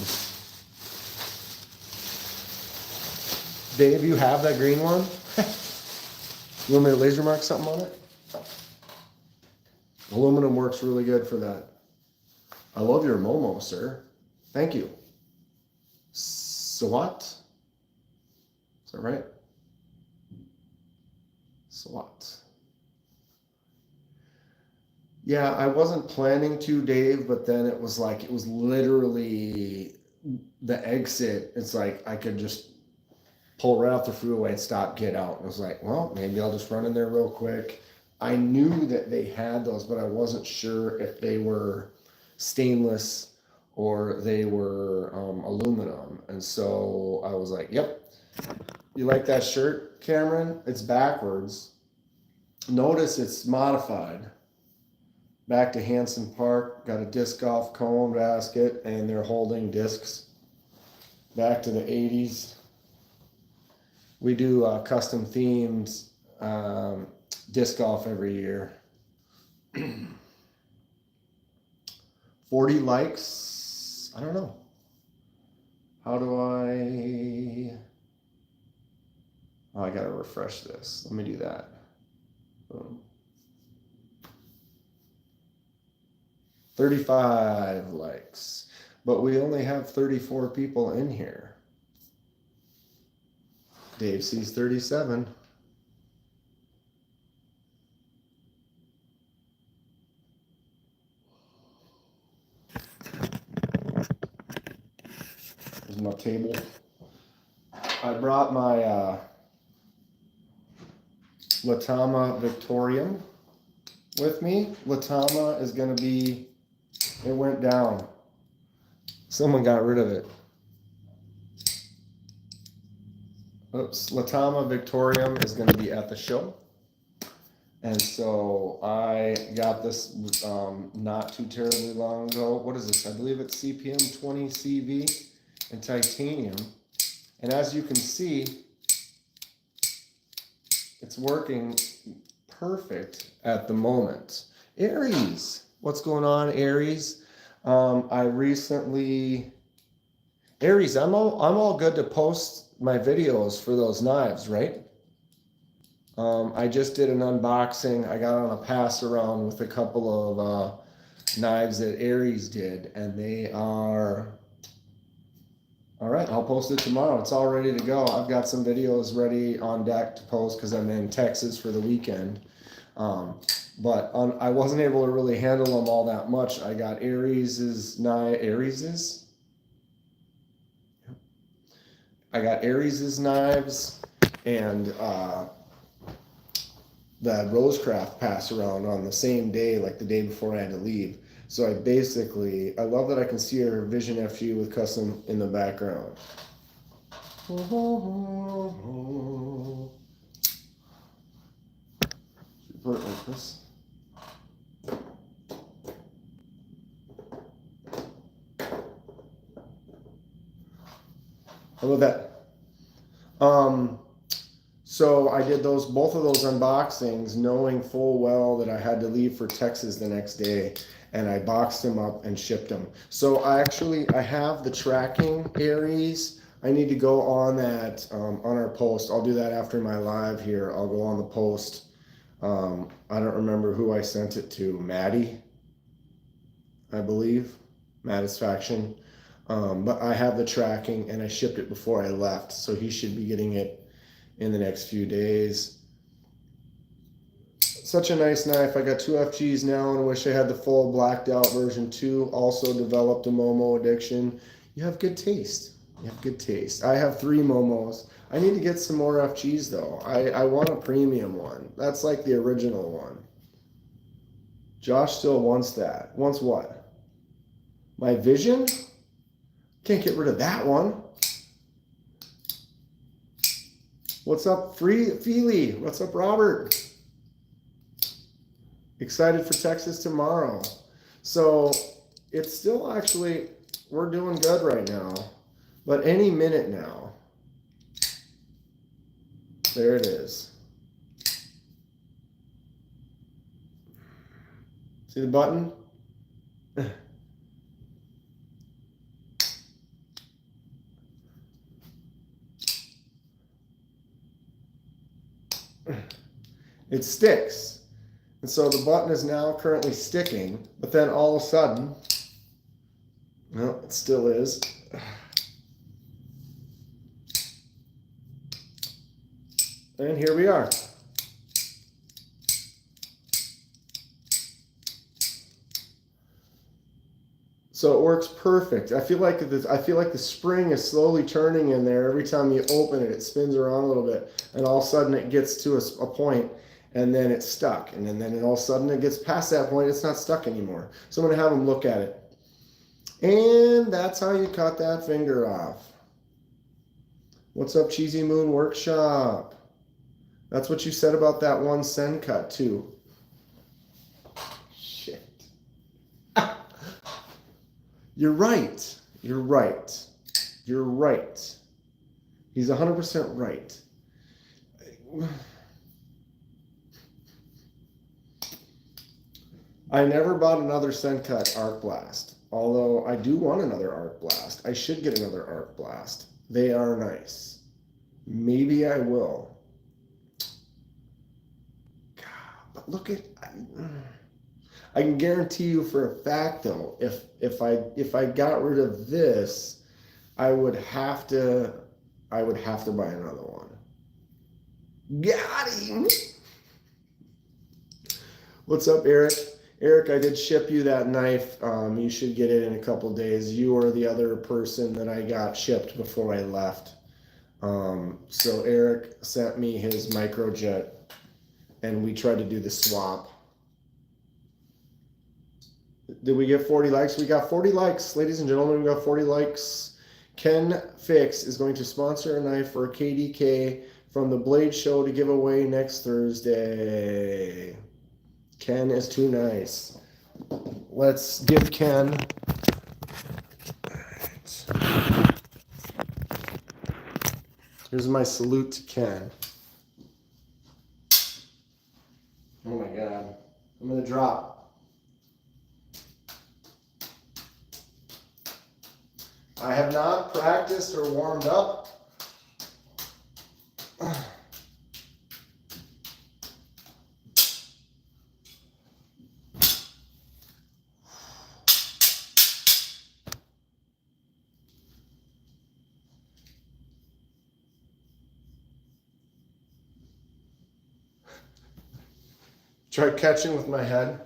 S1: Dave, you have that green one? You want me to laser mark something on it? Aluminum works really good for that. I love your Momo, sir. Thank you. SWAT? Is that right? SWAT. Yeah, I wasn't planning to, Dave, but then it was like, it was literally the exit. It's like I could just pull right off the freeway and stop, get out. And I was like, well, maybe I'll just run in there real quick. I knew that they had those, but I wasn't sure if they were stainless or they were aluminum. And so I was like, yep. You like that shirt, Cameron? It's backwards. Notice it's modified. Back to Hanson Park, got a disc golf cone basket, and they're holding discs. Back to the 80s. We do custom themes disc golf every year. 40 likes. I don't know. How do I... Oh, I gotta refresh this. Let me do that. Boom. 35 likes. But we only have 34 people in here. Dave sees 37. There's my table. I brought my Latama Victorium with me. Latama is going to be, it went down. Someone got rid of it. Oops, Latama Victorium is going to be at the show. And so I got this not too terribly long ago. What is this? I believe it's CPM 20 CV in titanium. And as you can see, it's working perfect at the moment. Aries, what's going on, Aries? I recently, Aries, I'm all good to post my videos for those knives, right? I just did an unboxing. I got on a pass around with a couple of knives that Aries did, and they are all right. I'll post it tomorrow. It's all ready to go. I've got some videos ready on deck to post because I'm in Texas for the weekend. But I wasn't able to really handle them all that much. I got Aries's knife. Aries's? I got Aries's knives and the Rosecraft pass around on the same day, like the day before I had to leave. So I basically, I love that I can see her Vision FG with custom in the background. Should put it like this. How about that? So I did both of those unboxings knowing full well that I had to leave for Texas the next day, and I boxed them up and shipped them. So I have the tracking Aries. I need to go on that on our post. I'll do that after my live here. I'll go on the post. I don't remember who I sent it to. Maddie, I believe. Mattisfaction. But I have the tracking and I shipped it before I left, so he should be getting it in the next few days. Such a nice knife. I got 2 FGs now and I wish I had the full blacked out version too. Also developed a Momo addiction. You have good taste. You have good taste. I have 3 Momos. I need to get some more FGs though. I want a premium one. That's like the original one. Josh still wants that. Wants what? My Vision? Can't get rid of that one. What's up, Feely? What's up, Robert? Excited for Texas tomorrow. So it's still actually, we're doing good right now. But any minute now. There it is. See the button? It sticks. And so the button is now currently sticking, but then all of a sudden, no, it still is. And here we are. So it works perfect. I feel like the spring is slowly turning in there. Every time you open it, it spins around a little bit, and all of a sudden it gets to a point, and then it's stuck, and then all of a sudden it gets past that point, it's not stuck anymore. So I'm going to have them look at it. And that's how you cut that finger off. What's up, Cheesy Moon Workshop? That's what you said about that one send cut too. Shit. You're right. You're right. You're right. He's 100% right. I never bought another Sencut Arc Blast, although I do want another Arc Blast. I should get another Arc Blast. They are nice. Maybe I will. God, but look at, I can guarantee you for a fact though, if I got rid of this, I would have to buy another one. Got him. What's up, Eric? Eric, I did ship you that knife. You should get it in a couple days. You are the other person that I got shipped before I left. So Eric sent me his microjet, and we tried to do the swap. Did we get 40 likes? We got 40 likes, ladies and gentlemen. We got 40 likes. Ken Fix is going to sponsor a knife for KDK from the Blade Show to give away next Thursday. Ken is too nice. Let's give Ken. Here's my salute to Ken. Oh my God. I'm going to drop. I have not practiced or warmed up. Try catching with my head.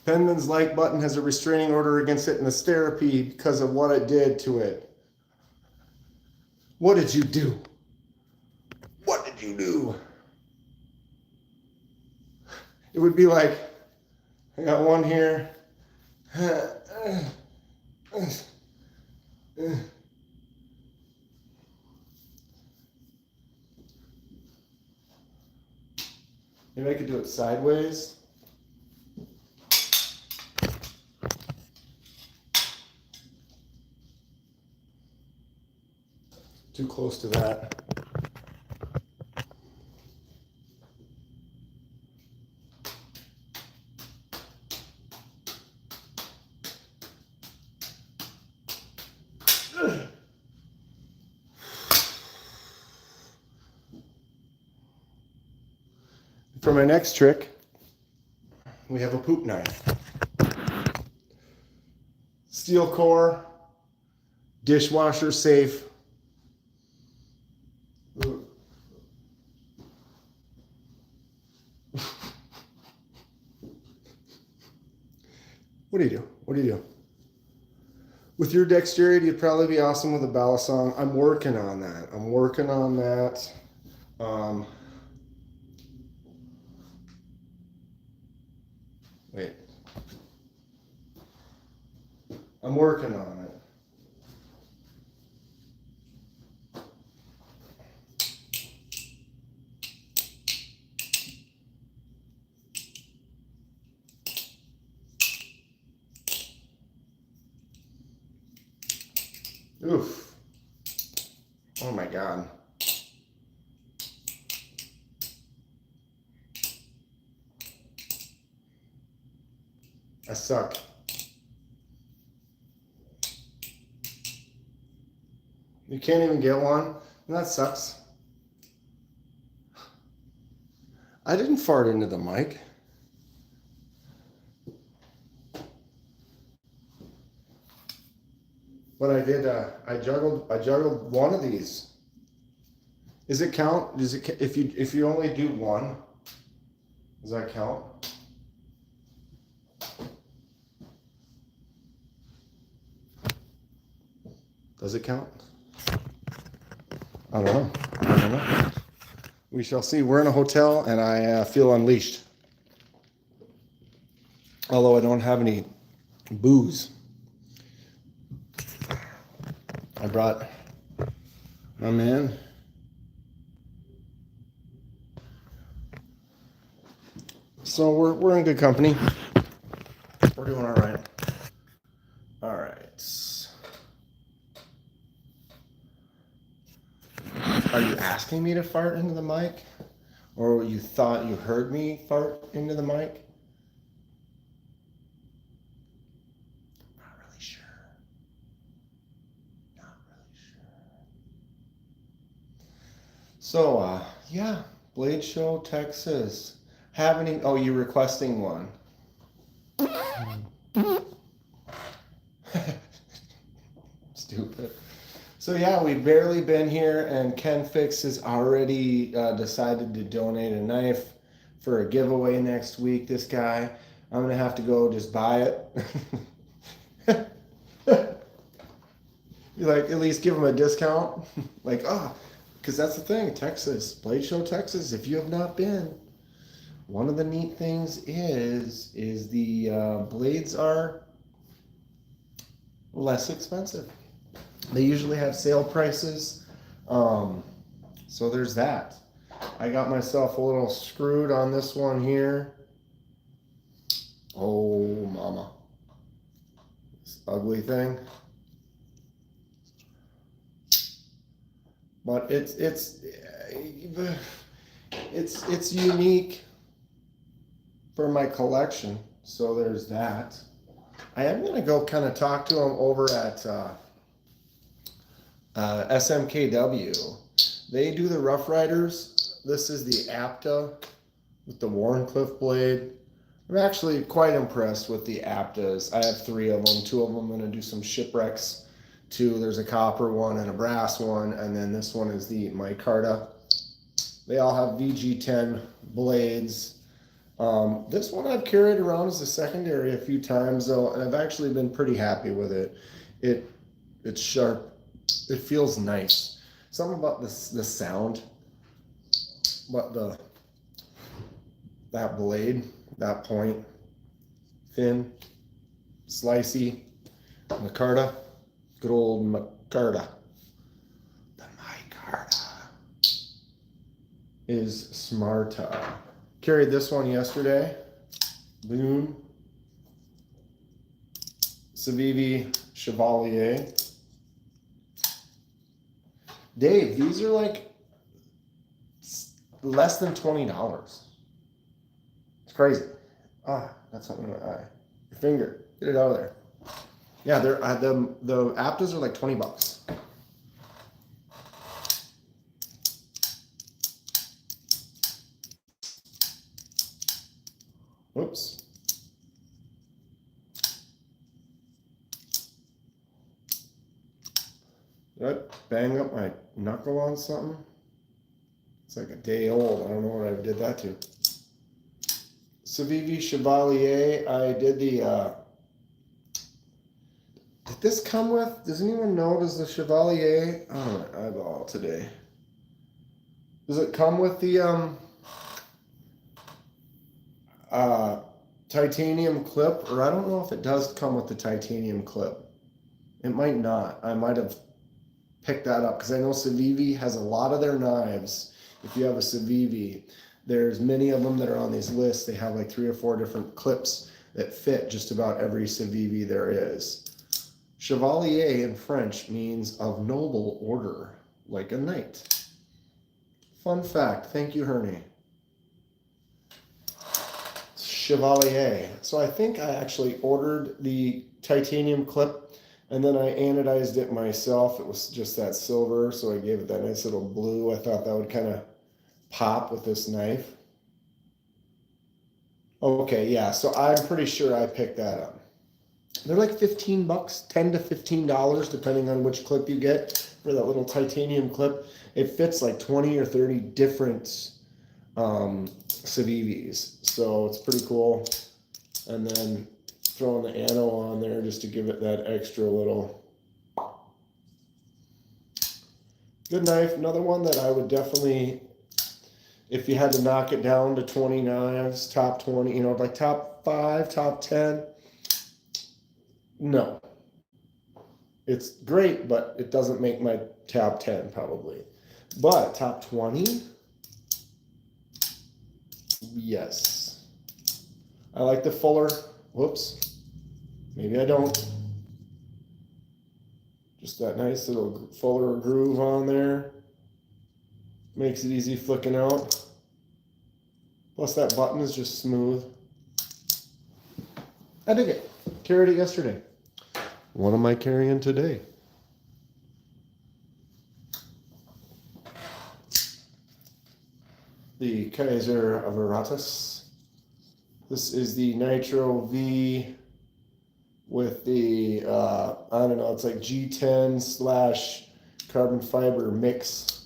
S1: Penman's like button has a restraining order against it in this therapy because of what it did to it. What did you do? What did you do? It would be like, I got one here. Maybe I could do it sideways. Too close to that. For my next trick, we have a poop knife. Steel core, dishwasher safe. What do you do? What do you do? With your dexterity, you'd probably be awesome with a balisong. I'm working on that. Wait. I'm working on it. Oof. Oh my God. I suck. You can't even get one? And that sucks. I didn't fart into the mic. But I did, I juggled one of these. Does it count? Does it, if you only do one, does that count? Does it count? I don't know. We shall see. We're in a hotel and I feel unleashed. Although I don't have any booze. I brought my man. So we're in good company. We're doing all right. All right. Are you asking me to fart into the mic? Or you thought you heard me fart into the mic? Not really sure. So, yeah, Blade Show, Texas. Oh, you're requesting one. Stupid. So yeah, we've barely been here, and Ken Fix has already decided to donate a knife for a giveaway next week. This guy, I'm gonna have to go just buy it. You like at least give him a discount, like because that's the thing, Texas, Blade Show, Texas. If you have not been, one of the neat things is the blades are less expensive. They usually have sale prices, so there's that. I got myself a little screwed on this one here. Oh, mama. This ugly thing. But it's unique for my collection, so there's that. I am gonna go kind of talk to him over at SMKW. They do the Rough Riders. This is the Apta with the Warncliffe blade. I'm actually quite impressed with the Aptas. I have 3 of them. 2 of them I'm going to do some shipwrecks. 2, there's a copper one and a brass one, and then this one is the micarta. They all have VG10 blades. This one I've carried around as a secondary a few times though, and I've actually been pretty happy with it. It's sharp. It feels nice. Something about the sound, but that blade, that point, thin, slicey, micarta, good old micarta. The micarta is smarta. Carried this one yesterday. Boom. Civivi Chevalier. Dave, these are like less than $20. It's crazy. That's something in my eye. Your finger. Get it out of there. Yeah, they're the Aptas are like $20. Whoops. Did I bang up my knuckle on something? It's like a day old. I don't know what I did that to. Civivi Chevalier. I did the. Did this come with? Does anyone know? Does the Chevalier? Oh, my eyeball today. Does it come with the titanium clip? Or I don't know if it does come with the titanium clip. It might not. I might have picked that up because I know Civivi has a lot of their knives. If you have a Civivi, there's many of them that are on these lists. They have like 3 or 4 different clips that fit just about every Civivi there is. Chevalier in French means of noble order, like a knight. Fun fact. Thank you, Hernie. Chevalier. So I think I actually ordered the titanium clip and then I anodized it myself. It was just that silver, so I gave it that nice little blue. I thought that would kind of pop with this knife. Okay, yeah, so I'm pretty sure I picked that up. They're like $15, $10 to $15, depending on which clip you get for that little titanium clip. It fits like 20 or 30 different Civivis, so it's pretty cool. And then throwing the ano on there just to give it that extra little. Good knife. Another one that I would definitely, if you had to knock it down to 20 knives, top 20, you know, like top 5, top 10. No. It's great, but it doesn't make my top 10 probably. But top 20? Yes. I like the Fuller. Whoops. Maybe I don't. Just that nice little Fuller groove on there. Makes it easy flicking out. Plus that button is just smooth. I dig it. Carried it yesterday. What am I carrying today? The Kaiser of Aratus. This is the Nitro V with the, I don't know, it's like G10 / carbon fiber mix.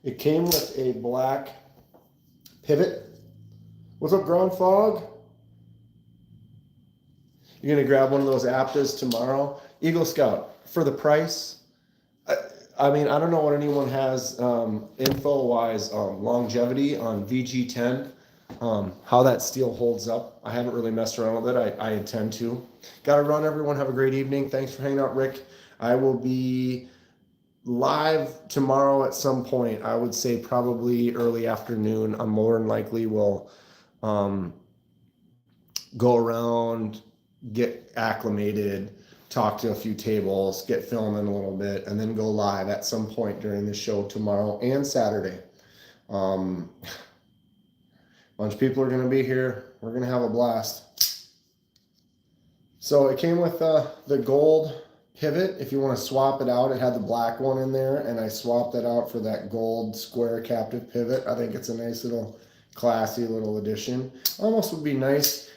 S1: It came with a black pivot. What's up, Ground Fog? You're going to grab one of those Aptas tomorrow. Eagle Scout, for the price, I mean, I don't know what anyone has info-wise longevity on VG10, how that steel holds up. I haven't really messed around with it. I intend to. Got to run, everyone. Have a great evening. Thanks for hanging out, Rick. I will be live tomorrow at some point. I would say probably early afternoon. I'm more than likely will go around, get acclimated, talk to a few tables, get filming a little bit, and then go live at some point during the show tomorrow and Saturday. Bunch of people are going to be here. We're going to have a blast. So it came with the gold pivot. If you want to swap it out, it had the black one in there, and I swapped it out for that gold square captive pivot. I think it's a nice little classy little addition. Almost would be nice.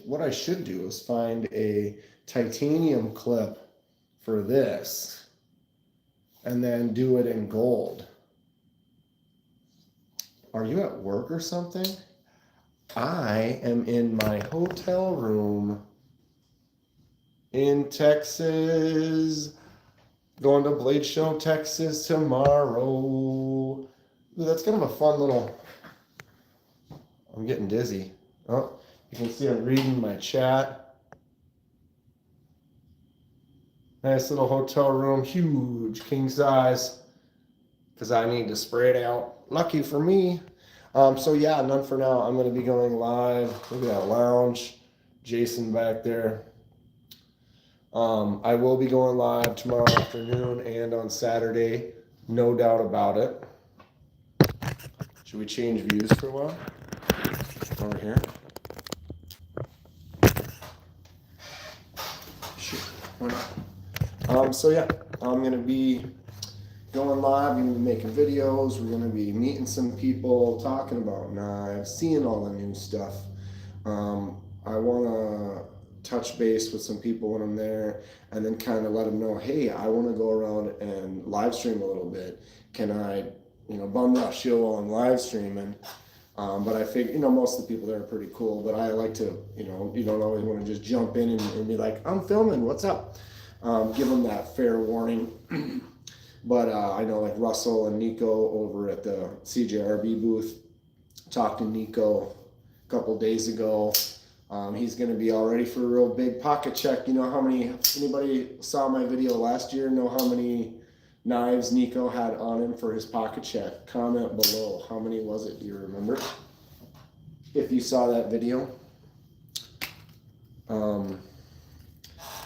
S1: What I should do is find a titanium clip for this and then do it in gold. Are you at work or something? I am in my hotel room in Texas. Going to Blade Show, Texas tomorrow. Ooh, that's kind of a fun little... I'm getting dizzy. Oh, you can see I'm reading my chat. Nice little hotel room, huge, king size, because I need to spread out. Lucky for me. So yeah, none for now. I'm going to be going live. Look at that lounge. Jason back there. I will be going live tomorrow afternoon and on Saturday. No doubt about it. Should we change views for a while? Over here. Shoot, why not? So yeah, I'm going to be going live. We're going to be making videos. We're going to be meeting some people, talking about knives, seeing all the new stuff. I want to touch base with some people when I'm there, and then kind of let them know, hey, I want to go around and live stream a little bit. Can I, bum rush you while I'm live streaming? But I figure, most of the people there are pretty cool, but I like to, you don't always want to just jump in and be like, I'm filming, what's up? Give them that fair warning. But I know like Russell and Nico over at the CJRB booth, talked to Nico a couple days ago. He's going to be all ready for a real big pocket check. Anybody saw my video last year, know how many knives Nico had on him for his pocket check? Comment below. How many was it? Do you remember? If you saw that video.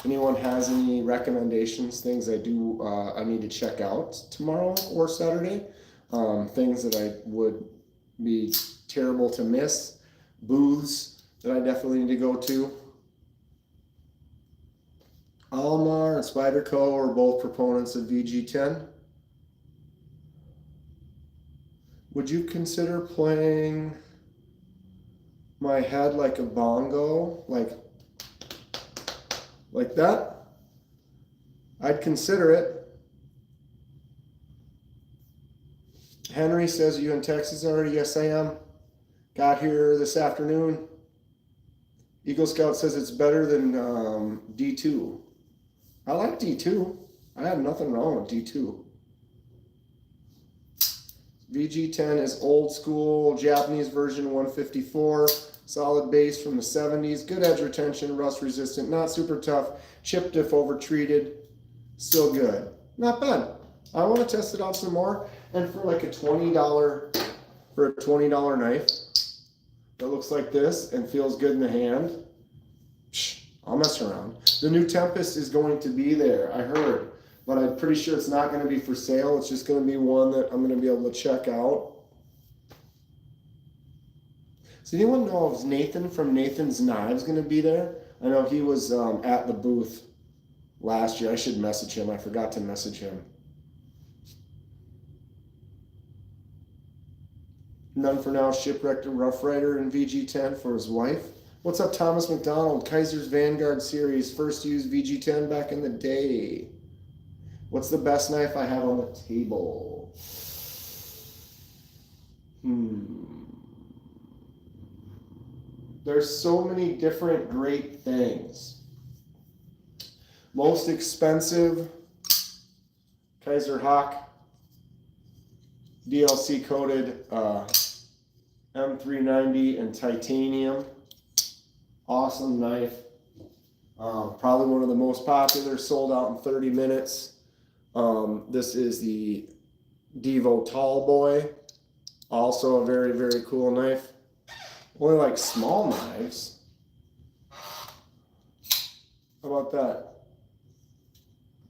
S1: Anyone has any recommendations, things I need to check out tomorrow or Saturday? Things that I would be terrible to miss? Booths that I definitely need to go to? Almar and Spyderco are both proponents of VG10. Would you consider playing my head like a bongo? Like that? I'd consider it. Henry says, are you in Texas already? Yes, I am. Got here this afternoon. Eagle Scout says it's better than D2. I like D2. I have nothing wrong with D2. VG10 is old school, Japanese version 154. Solid base from the 70s. Good edge retention, rust resistant, not super tough. Chipped if over treated. Still good. Not bad. I want to test it out some more. And for like a $20 knife that looks like this and feels good in the hand, I'll mess around. The new Tempest is going to be there, I heard, but I'm pretty sure it's not going to be for sale. It's just going to be one that I'm going to be able to check out. Does anyone know if Nathan from Nathan's Knives going to be there? I know he was at the booth last year. I should message him. I forgot to message him. None for now. Shipwrecked Rough Rider in VG10 for his wife. What's up, Thomas McDonald? Kaiser's Vanguard series. First used VG10 back in the day. What's the best knife I have on the table? There's so many different great things. Most expensive, Kaiser Hawk, DLC coated M390 and titanium. Awesome knife. Probably one of the most popular, sold out in 30 minutes. This is the Devo Tall Boy. Also a very, very cool knife. Only like small knives. How about that?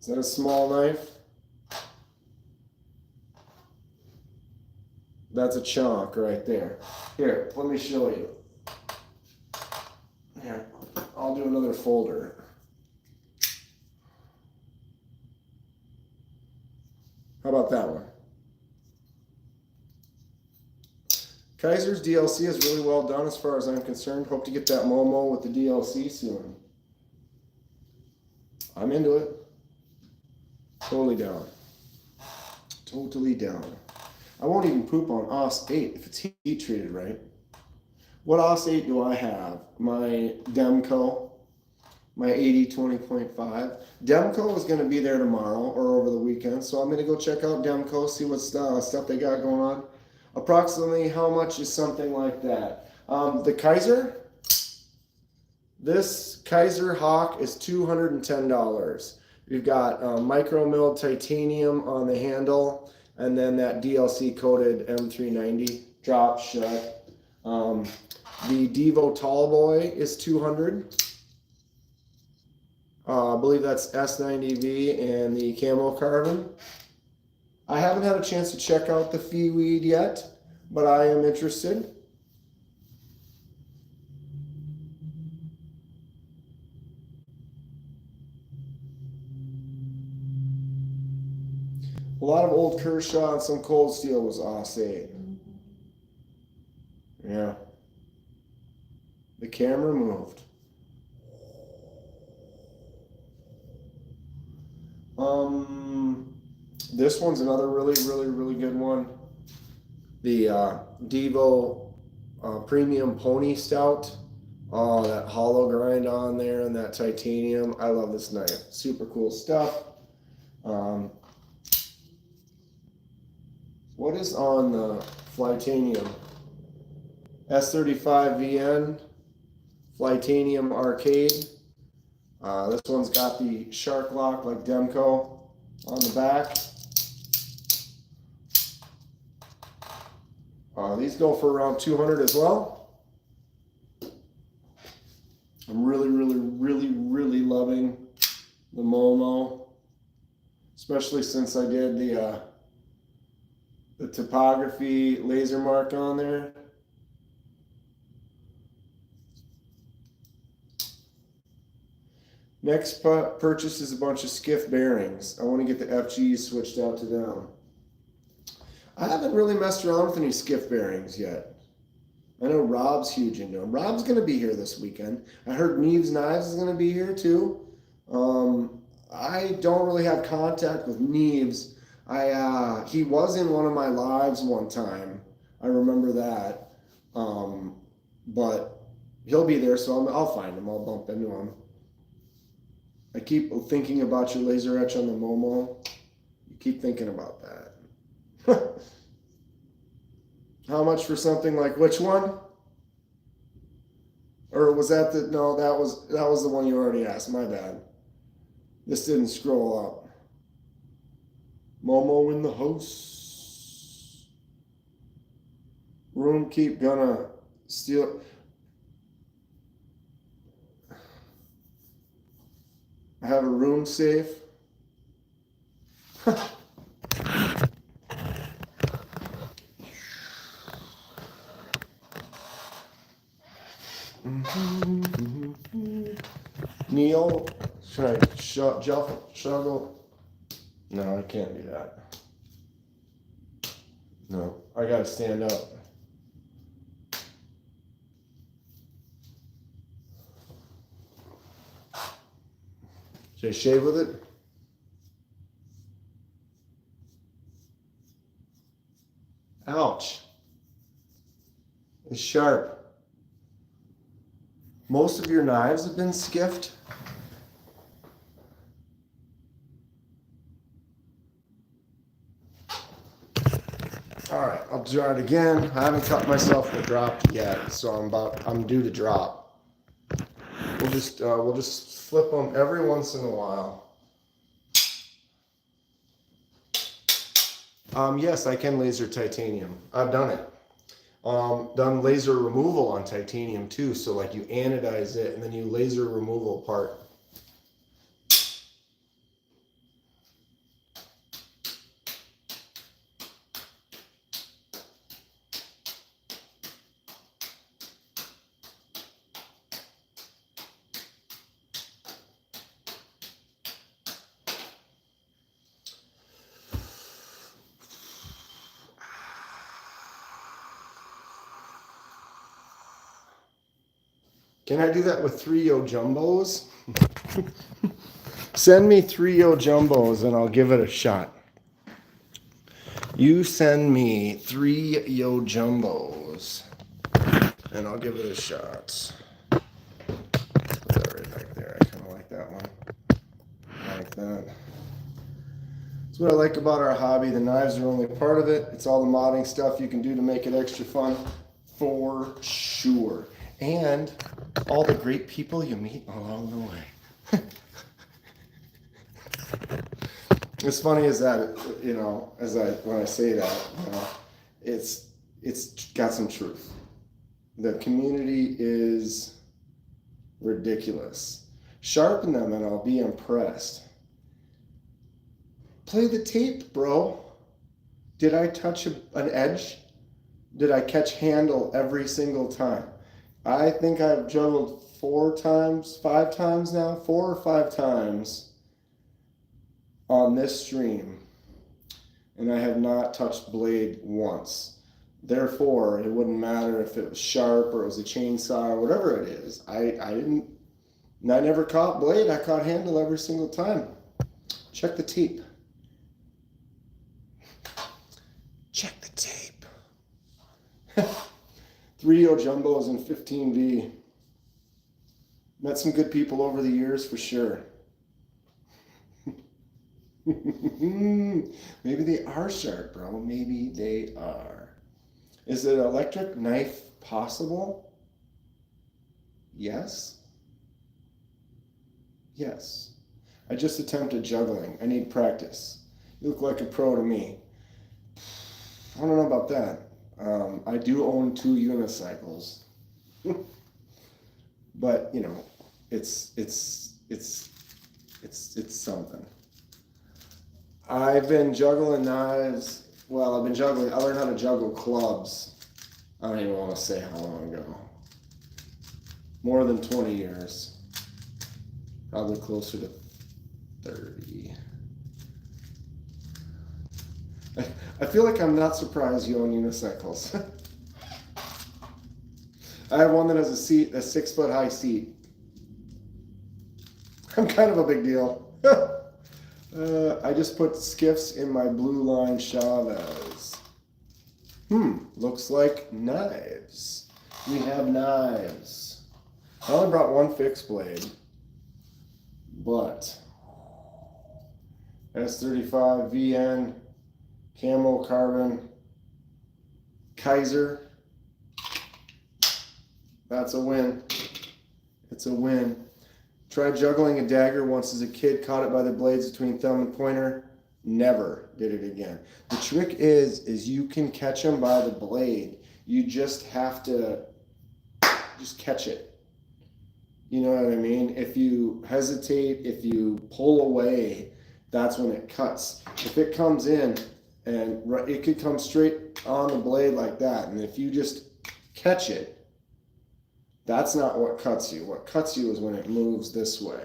S1: Is that a small knife? That's a chunk right there. Here, let me show you. Here, I'll do another folder. How about that one? Kaiser's DLC is really well done as far as I'm concerned. Hope to get that Momo with the DLC soon. I'm into it. Totally down. Totally down. I won't even poop on OS 8 if it's heat treated right. What OS 8 do I have? My Demco, my 80-20.5. Demco is going to be there tomorrow or over the weekend, so I'm going to go check out Demco, see what stuff they got going on. Approximately how much is something like that? The Kaiser, this Kaiser Hawk is $210. We've got micro milled titanium on the handle, and then that DLC coated M390 drop shut. The Devo Tall Boy is $200. I believe that's S90V and the camo carbon. I haven't had a chance to check out the Feeweed yet, but I am interested. A lot of old Kershaw and some Cold Steel was OS 8. Yeah. The camera moved. This one's another really, really, really good one. The Devo Premium Pony Stout. Oh, that hollow grind on there and that titanium. I love this knife. Super cool stuff. What is on the Flytanium? S35VN Flytanium Arcade. This one's got the shark lock like Demco on the back. These go for around 200 as well. I'm really, really, really, really loving the Momo, especially since I did the topography laser mark on there. Next purchase is a bunch of skiff bearings. I want to get the FGs switched out to them. I haven't really messed around with any skiff bearings yet. I know Rob's huge into them. Rob's going to be here this weekend. I heard Neves Knives is going to be here too. I don't really have contact with Neves. He was in one of my lives one time. I remember that. But he'll be there, so I'll find him. I'll bump into him. I keep thinking about your laser etch on the Momo. You keep thinking about that. How much for something like which one? Or was that the no? That was the one you already asked. My bad. This didn't scroll up. Momo in the house. Room keep gonna steal. I have a room safe. Neil, should I juggle? No, I can't do that. No, I gotta stand up. Should I shave with it? Ouch. It's sharp. Most of your knives have been skiffed. All right, I'll try it again. I haven't cut myself the drop yet, so I'm due to drop. We'll just flip them every once in a while. Yes, I can laser titanium. I've done it. Done laser removal on titanium too. So like you anodize it and then you laser removal part. Can I do that with 3 Yo Jumbos? Send me 3 Yo Jumbos and I'll give it a shot. You send me 3 Yo Jumbos and I'll give it a shot. Put that right back there. I kind of like that one. I like that. That's what I like about our hobby. The knives are only part of it. It's all the modding stuff you can do to make it extra fun, for sure. And all the great people you meet along the way. As funny as that, you know, when I say that, you know, it's got some truth. The community is ridiculous. Sharpen them and I'll be impressed. Play the tape, bro. Did I touch an edge? Did I catch handle every single time? I think I've juggled 4 or 5 times on this stream, and I have not touched blade once. Therefore, it wouldn't matter if it was sharp or it was a chainsaw or whatever it is. I never caught blade. I caught handle every single time. Check the tape. Check the tape. 3-0 jumbos and 15V. Met some good people over the years for sure. Maybe they are sharp, bro. Maybe they are. Is an electric knife possible? Yes. Yes. I just attempted juggling. I need practice. You look like a pro to me. I don't know about that. I do own 2 unicycles. But, you know, it's something. I've been juggling knives. Well, I've been juggling. I learned how to juggle clubs. I don't even want to say how long ago. More than 20 years. Probably closer to 30. I feel like I'm not surprised you own unicycles. I have one that has a seat, a 6-foot high seat. I'm kind of a big deal. I just put skiffs in my blue line Chavez. Looks like knives. We have knives. I only brought 1 fixed blade, but S35 VN, camo carbon, Kaiser. That's a win. It's a win. Tried juggling a dagger once as a kid, caught it by the blades between thumb and pointer. Never did it again. The trick is you can catch them by the blade. You just have to just catch it. You know what I mean? If you hesitate, if you pull away, that's when it cuts. If it comes in, and it could come straight on the blade like that, and if you just catch it, that's not what cuts you. What cuts you is when it moves this way.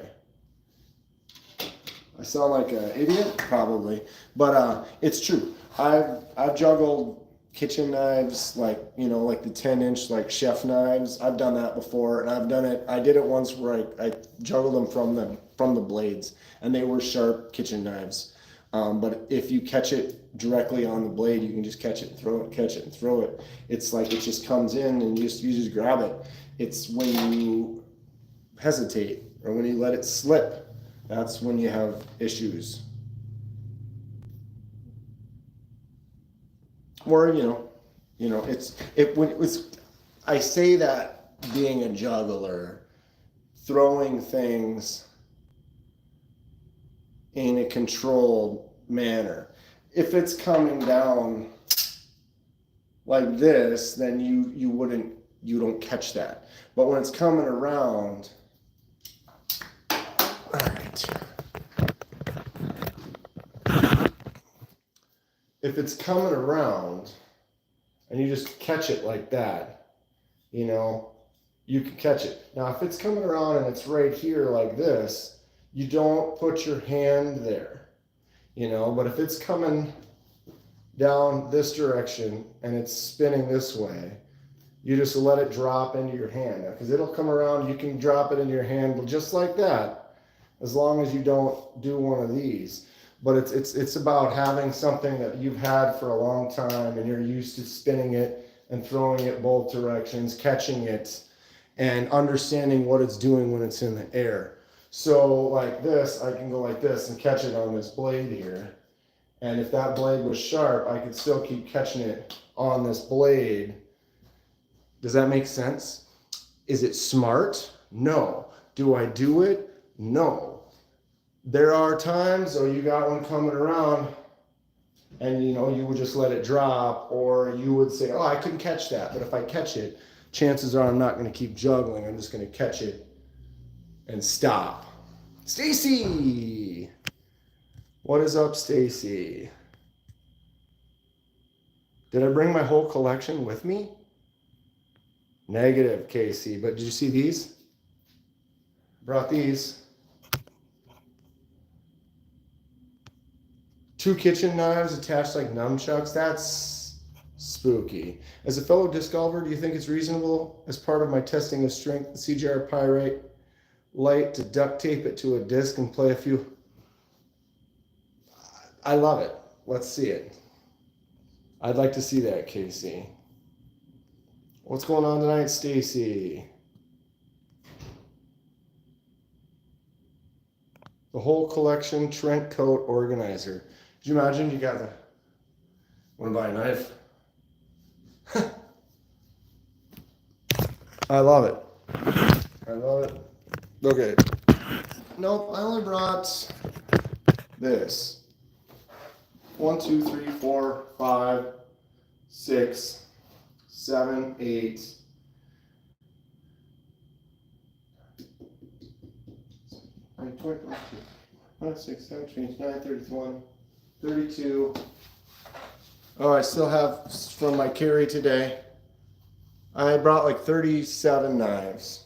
S1: I sound like an idiot, probably, but it's true. I've juggled kitchen knives, like, you know, like the 10-inch like chef knives. I've done that before, and I did it once where I juggled them from the blades, and they were sharp kitchen knives. But if you catch it directly on the blade, you can just catch it and throw it, catch it and throw it. It's like it just comes in and you just grab it. It's when you hesitate or when you let it slip, that's when you have issues. Or, I say that being a juggler, throwing things in a controlled manner. If it's coming down like this, then you don't catch that. But when it's coming around, all right. If it's coming around and you just catch it like that, you can catch it. Now, if it's coming around and it's right here like this, you don't put your hand there, but if it's coming down this direction and it's spinning this way, you just let it drop into your hand, because it'll come around. You can drop it into your hand just like that, as long as you don't do one of these. But it's about having something that you've had for a long time and you're used to spinning it and throwing it both directions, catching it, and understanding what it's doing when it's in the air. So like this, I can go like this and catch it on this blade here. And if that blade was sharp, I could still keep catching it on this blade. Does that make sense? Is it smart? No. Do I do it? No. There are times, you got one coming around and you would just let it drop, or you would say, I couldn't catch that. But if I catch it, chances are I'm not going to keep juggling. I'm just going to catch it and stop. Stacy! What is up, Stacy? Did I bring my whole collection with me? Negative, Casey. But did you see these? Brought these. 2 kitchen knives attached like nunchucks. That's spooky. As a fellow disc golfer, do you think it's reasonable, as part of my testing of strength, the CJR Pyrite light, to duct tape it to a disc and play a few? I love it. Let's see it. I'd like to see that, Casey. What's going on tonight, Stacy? The whole collection, Trent Coat Organizer. Could you imagine you got the... Want to buy a knife? I love it. I love it. Okay. Nope, I only brought this. 1, 2, 3, 4, 5, 6, 7, 8. 5, 6, 7, 8, 9, 31, 32. Oh, I still have from my carry today. I brought like 37 knives.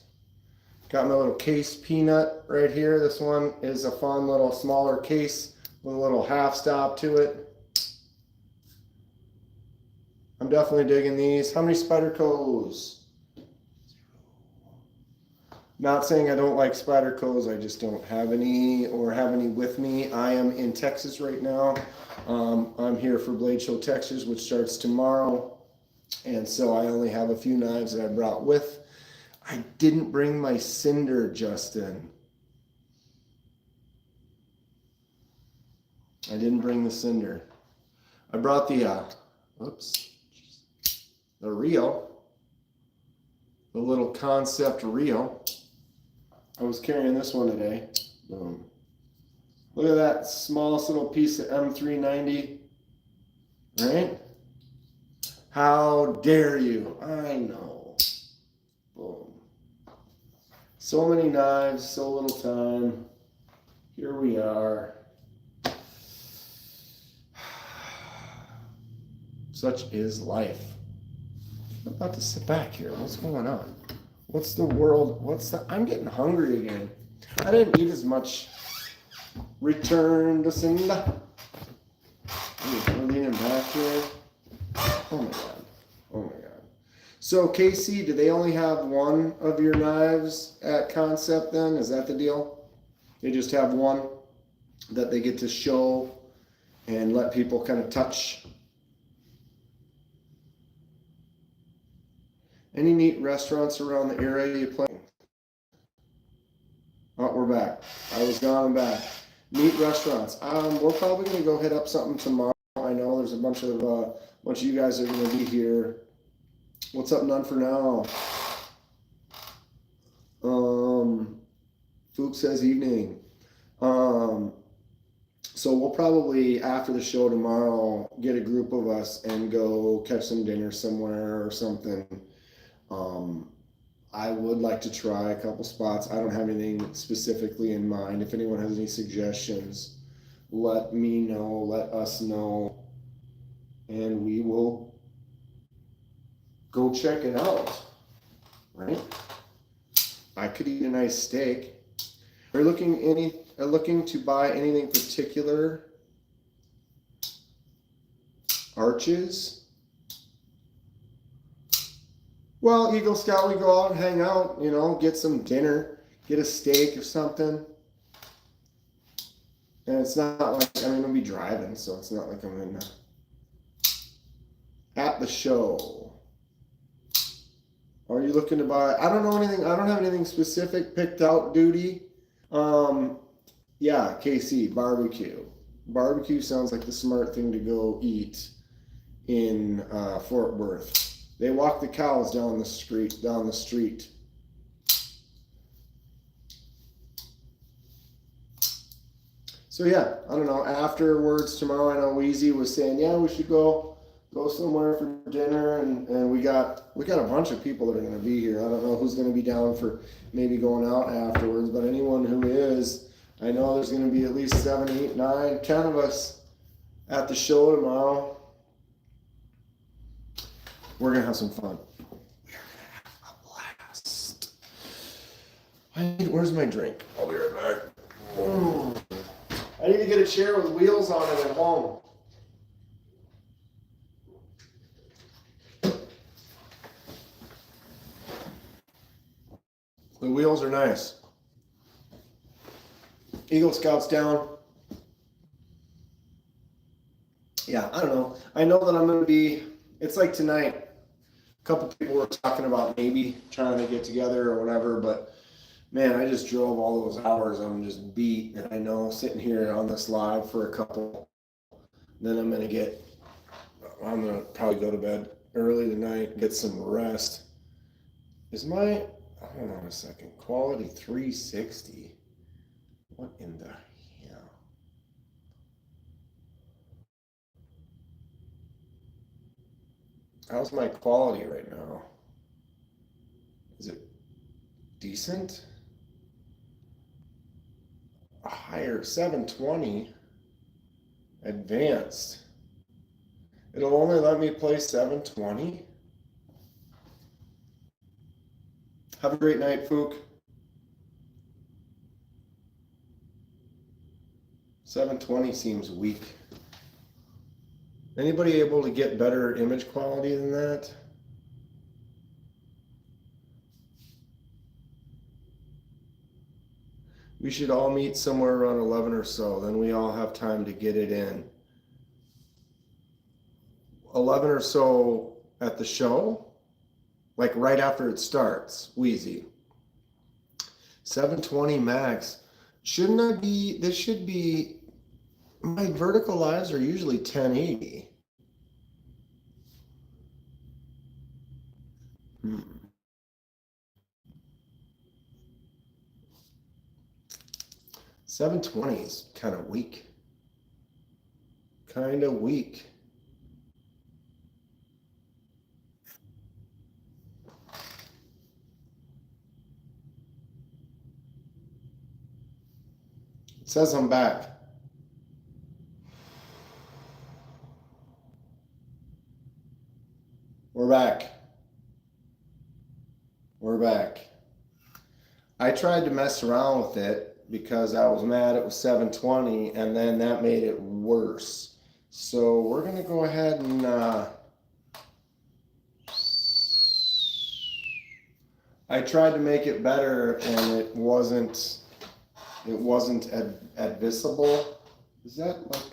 S1: Got my little case peanut right here. This one is a fun little smaller case with a little half stop to it. I'm definitely digging these. How many Spydercos? Not saying I don't like Spydercos, I just don't have any or have any with me. I am in Texas right now. I'm here for Blade Show Texas, which starts tomorrow. And so I only have a few knives that I brought with. I didn't bring my cinder, Justin. I didn't bring the cinder. I brought the, the reel. The little concept reel. I was carrying this one today. Boom. Look at that smallest little piece of M390. Right? How dare you? I know. Boom. So many knives, so little time. Here we are. Such is life. I'm about to sit back here. What's going on? What's the world? I'm getting hungry again. I didn't eat as much. Return to sender. We're leaning back here. Oh my God. Oh my God. So KC, do they only have one of your knives at Concept then? Is that the deal? They just have one that they get to show and let people kind of touch? Any neat restaurants around the area you play? Oh, we're back. I was gone and back. Neat restaurants. We're probably going to go hit up something tomorrow. I know there's a bunch of you guys are going to be here. What's up, None for Now? Fook says evening. So we'll probably, after the show tomorrow, get a group of us and go catch some dinner somewhere or something. I would like to try a couple spots. I don't have anything specifically in mind. If anyone has any suggestions, let me know, let us know, and we will go check it out, right? I could eat a nice steak. Are you looking to buy anything particular? Arches? Well, Eagle Scout, we go out and hang out, you know, get some dinner, get a steak or something. And it's not like, we'll be driving, so it's not like I'm at the show. Are you looking to buy? I don't know anything. I don't have anything specific picked out, Duty. Yeah, KC, barbecue. Barbecue sounds like the smart thing to go eat in Fort Worth. They walk the cows down the street. So yeah, I don't know. Afterwards tomorrow, I know Wheezy was saying, yeah, we should go somewhere for dinner, and we got a bunch of people that are going to be here. I don't know who's going to be down for maybe going out afterwards, but anyone who is, I know there's going to be at least 7, 8, 9, 10 of us at the show tomorrow. We're going to have some fun. We're going to have a blast. Where's my drink? I'll be right back. I need to get a chair with wheels on it at home. The wheels are nice. Eagle Scout's down. yeah, I don't know. I know that I'm going to be, it's like tonight, a couple people were talking about maybe trying to get together or whatever, but man, I just drove all those hours. I'm just beat. And I know sitting here on this live for a couple, then I'm going to probably go to bed early tonight, get some rest. Hold on a second, quality 360. What in the hell? How's my quality right now? Is it decent? A higher 720 advanced. It'll only let me play 720. Have a great night, Fook. 720 seems weak. Anybody able to get better image quality than that? We should all meet somewhere around 11 or so. Then we all have time to get it in. 11 or so at the show? Like right after it starts. Wheezy. 720 max. Shouldn't I be, this should be, my vertical lives are usually 1080. 720 is kind of weak. Kind of weak. It says I'm back. We're back. We're back. I tried to mess around with it because I was mad it was 720 and then that made it worse. So we're going to go ahead and I tried to make it better and it wasn't admissible. Is that like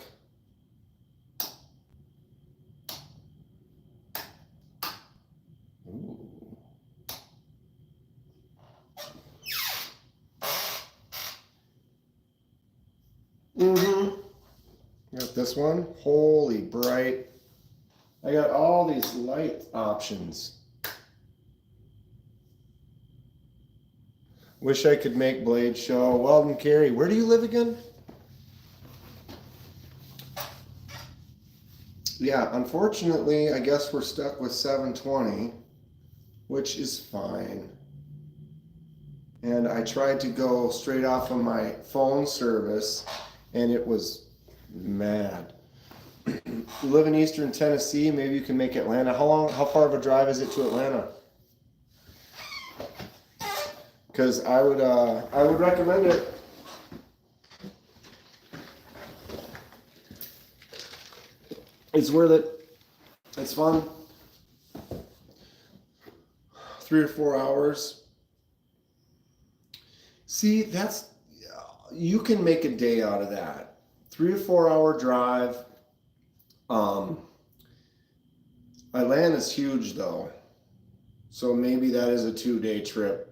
S1: got this one. Holy bright. I got all these light options. Wish I could make Blade show. Weldon Carey, where do you live again? Yeah, unfortunately, I guess we're stuck with 720, which is fine. And I tried to go straight off of my phone service, and it was mad. You live in Eastern Tennessee, maybe you can make Atlanta. How far of a drive is it to Atlanta? Because I would recommend it. It's worth it. It's fun. 3 or 4 hours. See, you can make a day out of that. 3 or 4 hour drive. Atlanta's huge though. So maybe that is a 2-day trip.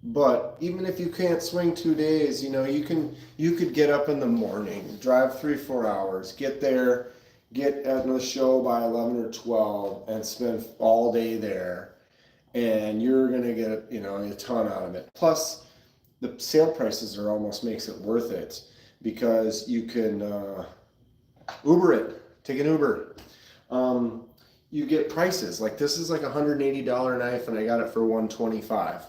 S1: But even if you can't swing 2 days, you could get up in the morning, drive 3-4 hours, get there, get at the show by 11 or 12 and spend all day there. And you're going to get, a ton out of it. Plus the sale prices almost makes it worth it because you can Uber it, take an Uber. You get prices like this is like $180 knife and I got it for $125.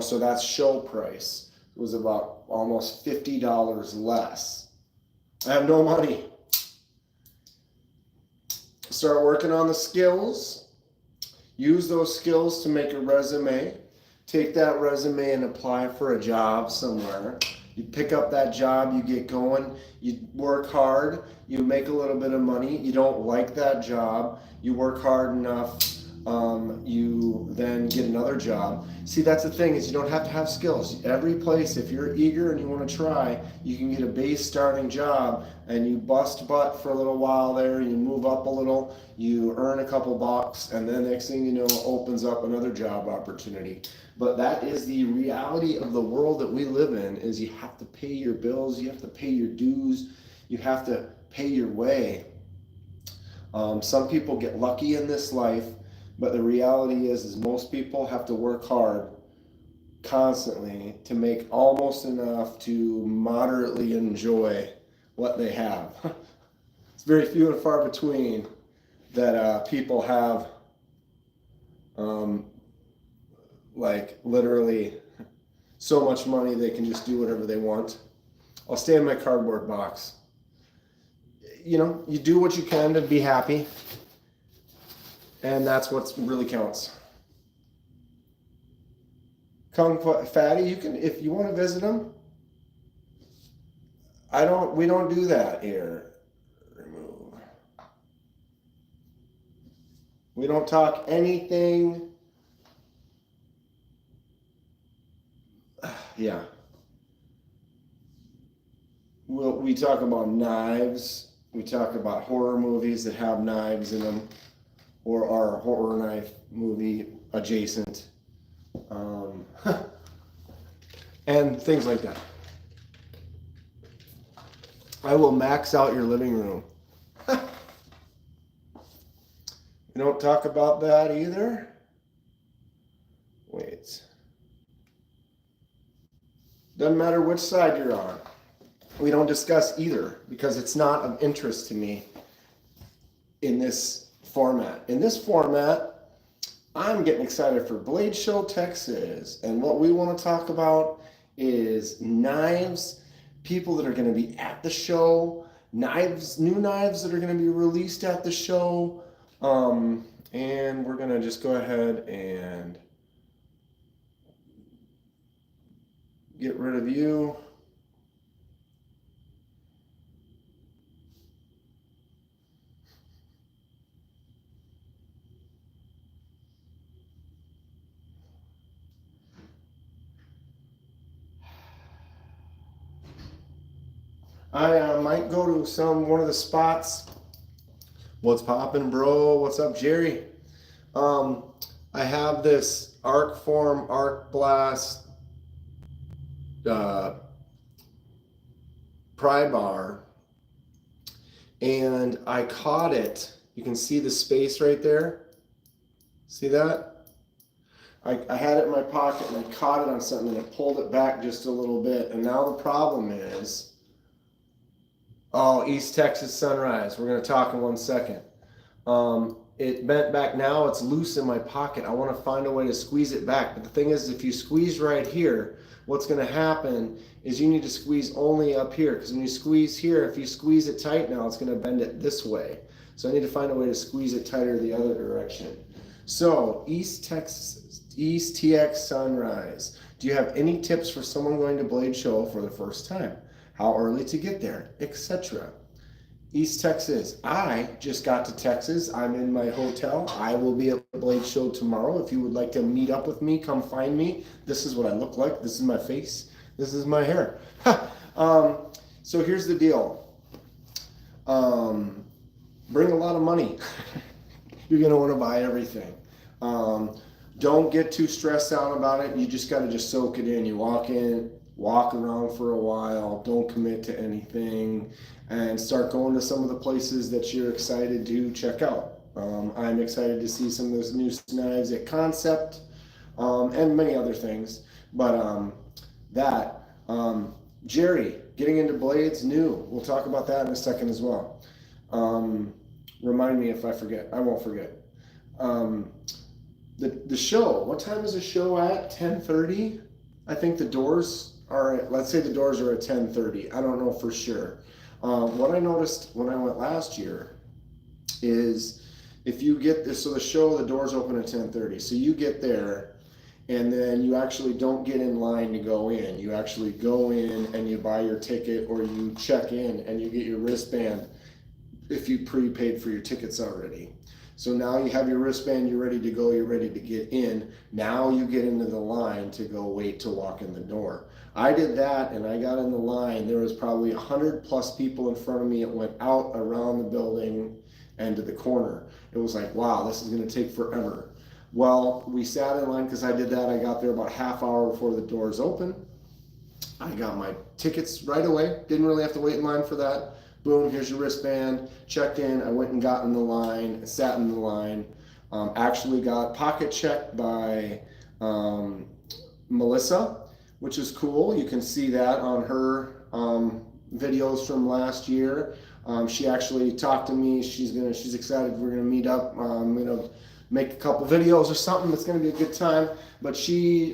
S1: So that's show price. It was about almost $50 less. I have no money. Start working on the skills. Use those skills to make a resume. Take that resume and apply for a job somewhere. You pick up that job, you get going, you work hard, you make a little bit of money. You don't like that job, you work hard enough You then get another job. See, that's the thing, is you don't have to have skills. Every place, if you're eager and you want to try, you can get a base starting job and you bust butt for a little while there, you move up a little, you earn a couple bucks, and then next thing you know, it opens up another job opportunity. But that is the reality of the world that we live in, is you have to pay your bills, you have to pay your dues, you have to pay your way. Some people get lucky in this life, but the reality is most people have to work hard constantly to make almost enough to moderately enjoy what they have. It's very few and far between that people have like literally so much money they can just do whatever they want. I'll stay in my cardboard box. You know, you do what you can to be happy, and that's what really counts. Kung Fatty, you can, if you want to visit him. We don't do that here. Remove. We don't talk anything. Yeah. We talk about knives. We talk about horror movies that have knives in them, or are horror knife movie adjacent, and things like that. I will max out your living room. We don't talk about that either. Wait. Doesn't matter which side you're on. We don't discuss either, because it's not of interest to me in this format. In this format, I'm getting excited for Blade Show Texas, and what we want to talk about is knives, people that are going to be at the show, knives, new knives that are going to be released at the show, and we're going to just go ahead and get rid of you. I might go to one of the spots. What's poppin', bro? What's up, Jerry? I have this Arcform Arc Blast pry bar, and I caught it. You can see the space right there. See that? I had it in my pocket and I caught it on something and I pulled it back just a little bit. And now the problem is, oh, East Texas Sunrise. We're going to talk in 1 second. It bent back now. It's loose in my pocket. I want to find a way to squeeze it back. But the thing is, if you squeeze right here, what's going to happen is you need to squeeze only up here. Because when you squeeze here, if you squeeze it tight now, it's going to bend it this way. So I need to find a way to squeeze it tighter the other direction. So East TX Sunrise. Do you have any tips for someone going to Blade Show for the first time? How early to get there, etc. East Texas. I just got to Texas. I'm in my hotel. I will be at the Blade Show tomorrow. If you would like to meet up with me, come find me. This is what I look like. This is my face. This is my hair. So here's the deal. Bring a lot of money. You're going to want to buy everything. Don't get too stressed out about it. You just got to just soak it in. You walk in, walk around for a while, don't commit to anything, and start going to some of the places that you're excited to check out. I'm excited to see some of those new knives at Concept, and many other things. But Jerry, getting into blades new. We'll talk about that in a second as well. Remind me if I forget. I won't forget. The show, what time is the show at? 10:30? I think the doors are at, let's say the doors are at 10:30. I don't know for sure. What I noticed when I went last year is if you get this, so the show, the doors open at 10:30. So you get there and then you actually don't get in line to go in. You actually go in and you buy your ticket, or you check in and you get your wristband if you prepaid for your tickets already. So now you have your wristband, you're ready to go, you're ready to get in. Now you get into the line to go wait to walk in the door. I did that and I got in the line. There was probably 100 plus people in front of me. It went out around the building and to the corner. It was like, wow, this is gonna take forever. Well, we sat in line because I did that. I got there about half hour before the doors open. I got my tickets right away. Didn't really have to wait in line for that. Boom, here's your wristband. Checked in. I went and got in the line, sat in the line. Actually got pocket checked by Melissa, which is cool. You can see that on her videos from last year. She actually talked to me. She's excited. We're gonna meet up. I'm gonna make a couple videos or something. It's gonna be a good time. But she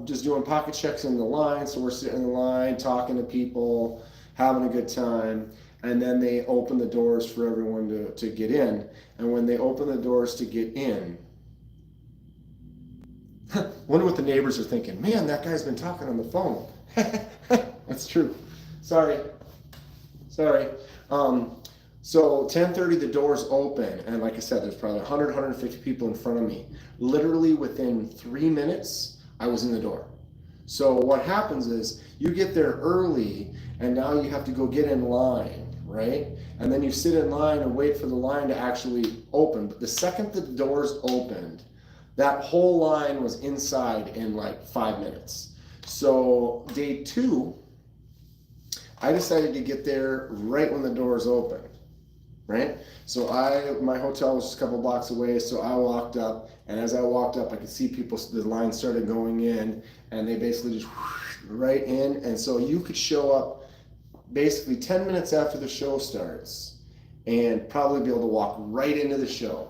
S1: just doing pocket checks in the line. So we're sitting in the line, talking to people, having a good time. And then they open the doors for everyone to get in. And when they open the doors to get in, wonder what the neighbors are thinking. Man, that guy's been talking on the phone. That's true. Sorry. So 10:30, the doors open. And like I said, there's probably 100, 150 people in front of me. Literally within 3 minutes, I was in the door. So what happens is you get there early and now you have to go get in line, right? And then you sit in line and wait for the line to actually open. But the second the doors opened, that whole line was inside in like 5 minutes. So day 2, I decided to get there right when the doors opened, right? So my hotel was just a couple blocks away, so I walked up, and as I walked up, I could see people, the line started going in, and they basically just right in, and so you could show up basically 10 minutes after the show starts and probably be able to walk right into the show.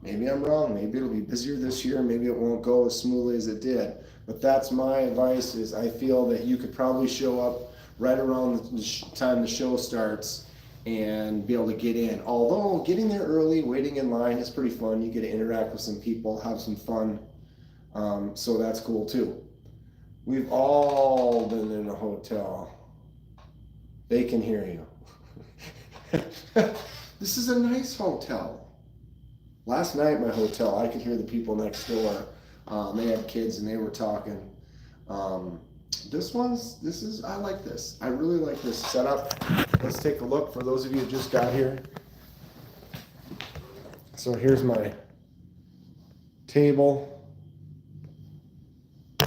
S1: Maybe I'm wrong, maybe it'll be busier this year, maybe it won't go as smoothly as it did, but that's my advice. Is I feel that you could probably show up right around the time the show starts and be able to get in. Although getting there early, waiting in line is pretty fun. You get to interact with some people, have some fun. So that's cool too. We've all been in a hotel. They can hear you. This is a nice hotel. Last night, my hotel, I could hear the people next door. They had kids and they were talking. I like this. I really like this setup. Let's take a look for those of you who just got here. So here's my table.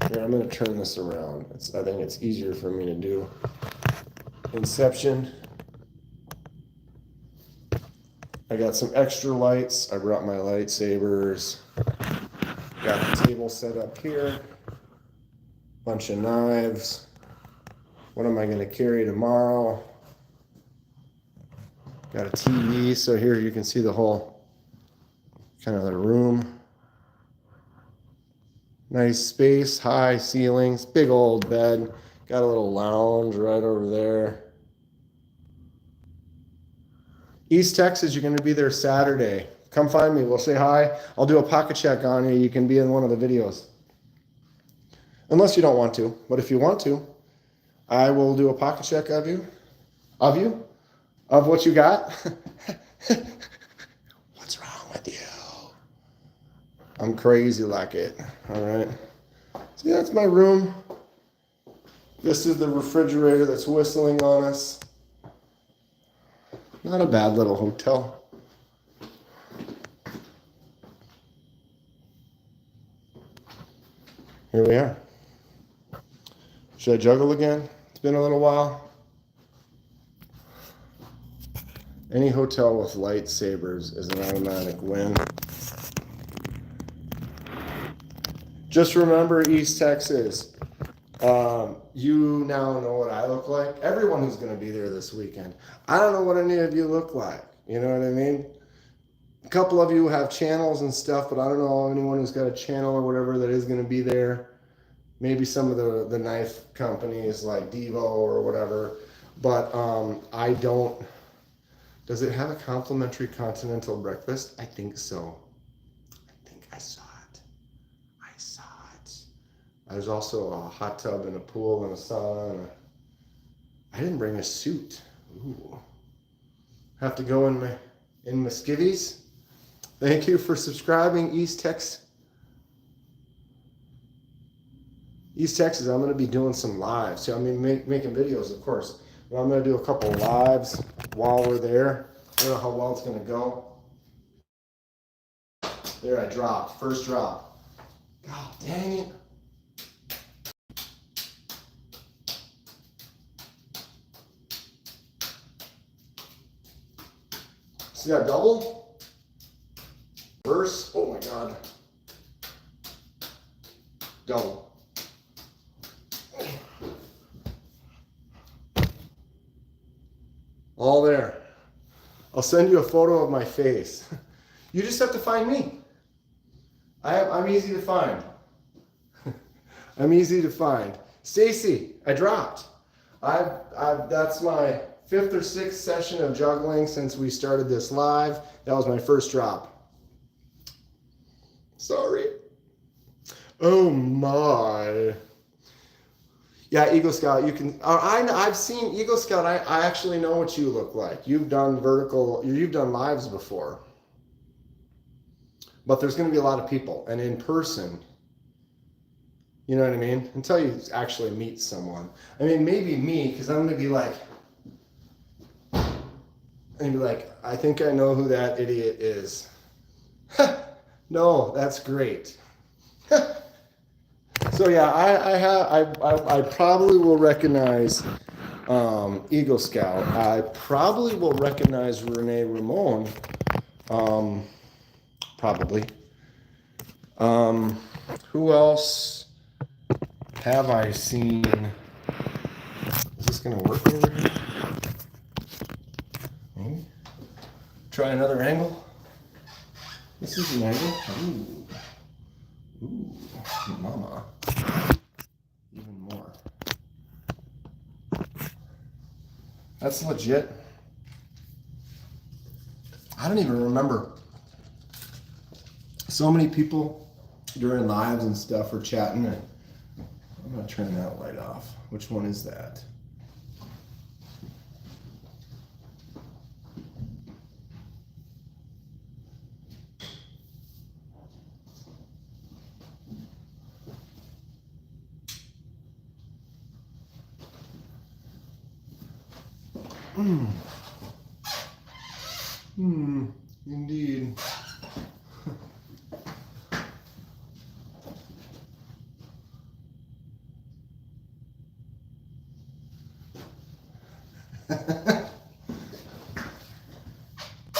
S1: Here, I'm going to turn this around. I think it's easier for me to do. Inception. I got some extra lights. I brought my lightsabers. Got the table set up here. Bunch of knives. What am I going to carry tomorrow? Got a TV, so here you can see the whole kind of the room. Nice space, high ceilings, big old bed. Got a little lounge right over there. East Texas, you're going to be there Saturday. Come find me. We'll say hi. I'll do a pocket check on you. You can be in one of the videos. Unless you don't want to. But if you want to, I will do a pocket check of you. Of what you got. What's wrong with you? I'm crazy like it. All right. See, that's my room. This is the refrigerator that's whistling on us. Not a bad little hotel. Here we are. Should I juggle again? It's been a little while. Any hotel with lightsabers is an automatic win. Just remember, East Texas, you now know what I look like. Everyone who's going to be there this weekend. I don't know what any of you look like. You know what I mean? A couple of you have channels and stuff, but I don't know anyone who's got a channel or whatever that is going to be there. Maybe some of the knife companies like Devo or whatever. But I don't. Does it have a complimentary continental breakfast? I think so. I think I saw it. There's also a hot tub and a pool and a sauna. I didn't bring a suit. Ooh. Have to go in my skivvies. Thank you for subscribing, East Texas. East Texas, I'm going to be doing some lives. So, I mean, making videos, of course. But I'm going to do a couple lives while we're there. I don't know how well it's going to go. There, I dropped. First drop. God dang it. See that double? Verse. Oh my God. Double. All there. I'll send you a photo of my face. You just have to find me. I'm easy to find. I'm easy to find. Stacy, I dropped. That's my 5th or 6th session of juggling since we started this live. That was my first drop. Sorry. Oh my. Yeah, Eagle Scout, you can, I've seen Eagle Scout, I actually know what you look like. You've done lives before. But there's going to be a lot of people, and in person, you know what I mean? Until you actually meet someone. I mean, maybe me, because I'm going to be like, I think I know who that idiot is. No, that's great. So yeah, I probably will recognize Eagle Scout. I probably will recognize Renee Ramon. Probably. Who else have I seen? Is this gonna work over here? Maybe. Try another angle. This is an angle. Ooh. Ooh, mama. Even more. That's legit. I don't even remember. So many people during lives and stuff are chatting. And I'm gonna turn that light off. Which one is that? Indeed.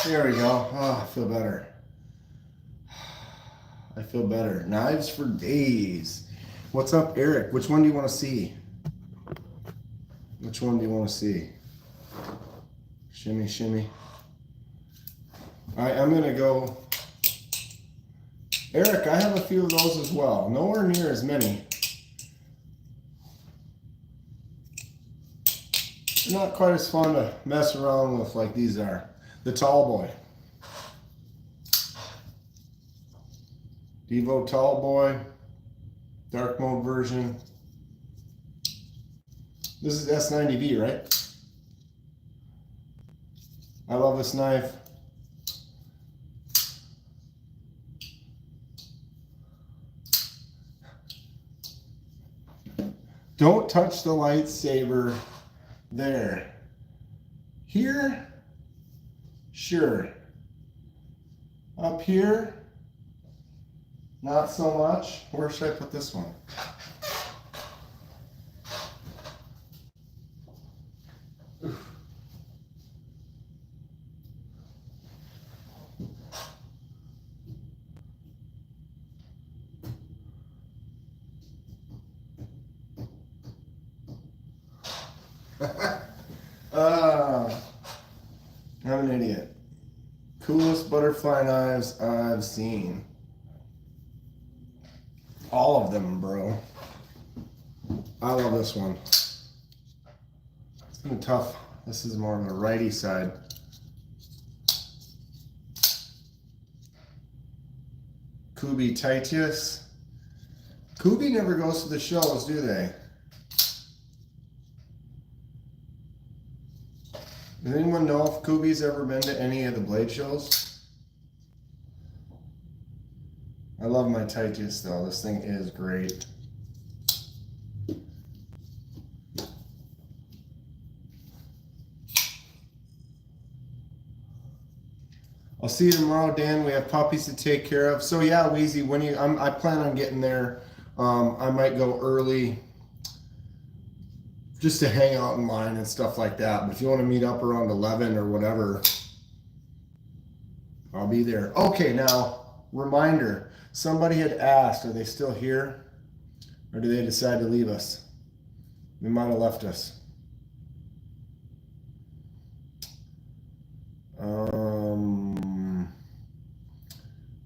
S1: There we go. Oh, I feel better. I feel better. Knives for days. What's up, Eric? Which one do you want to see? Which one do you want to see? Shimmy, shimmy. All right, I'm going to go. Eric, I have a few of those as well. Nowhere near as many. They're not quite as fun to mess around with like these are. The Tall Boy. Devo Tall Boy. Dark mode version. This is S90V, right? I love this knife. Don't touch the lightsaber there. Here? Sure. Up here? Not so much. Where should I put this one? I'm an idiot. Coolest butterfly knives I've seen. All of them, bro. I love this one. It's been tough. This is more on the righty side. Kubi Titus. Kubi never goes to the shows, do they? Does anyone know if Kubi's ever been to any of the blade shows? I love my Titus though. This thing is great. I'll see you tomorrow, Dan. We have puppies to take care of. So yeah, Weezy, when I plan on getting there. I might go early just to hang out in line and stuff like that. But if you want to meet up around 11 or whatever, I'll be there. Okay, now, reminder. Somebody had asked, are they still here? Or do they decide to leave us? They might have left us.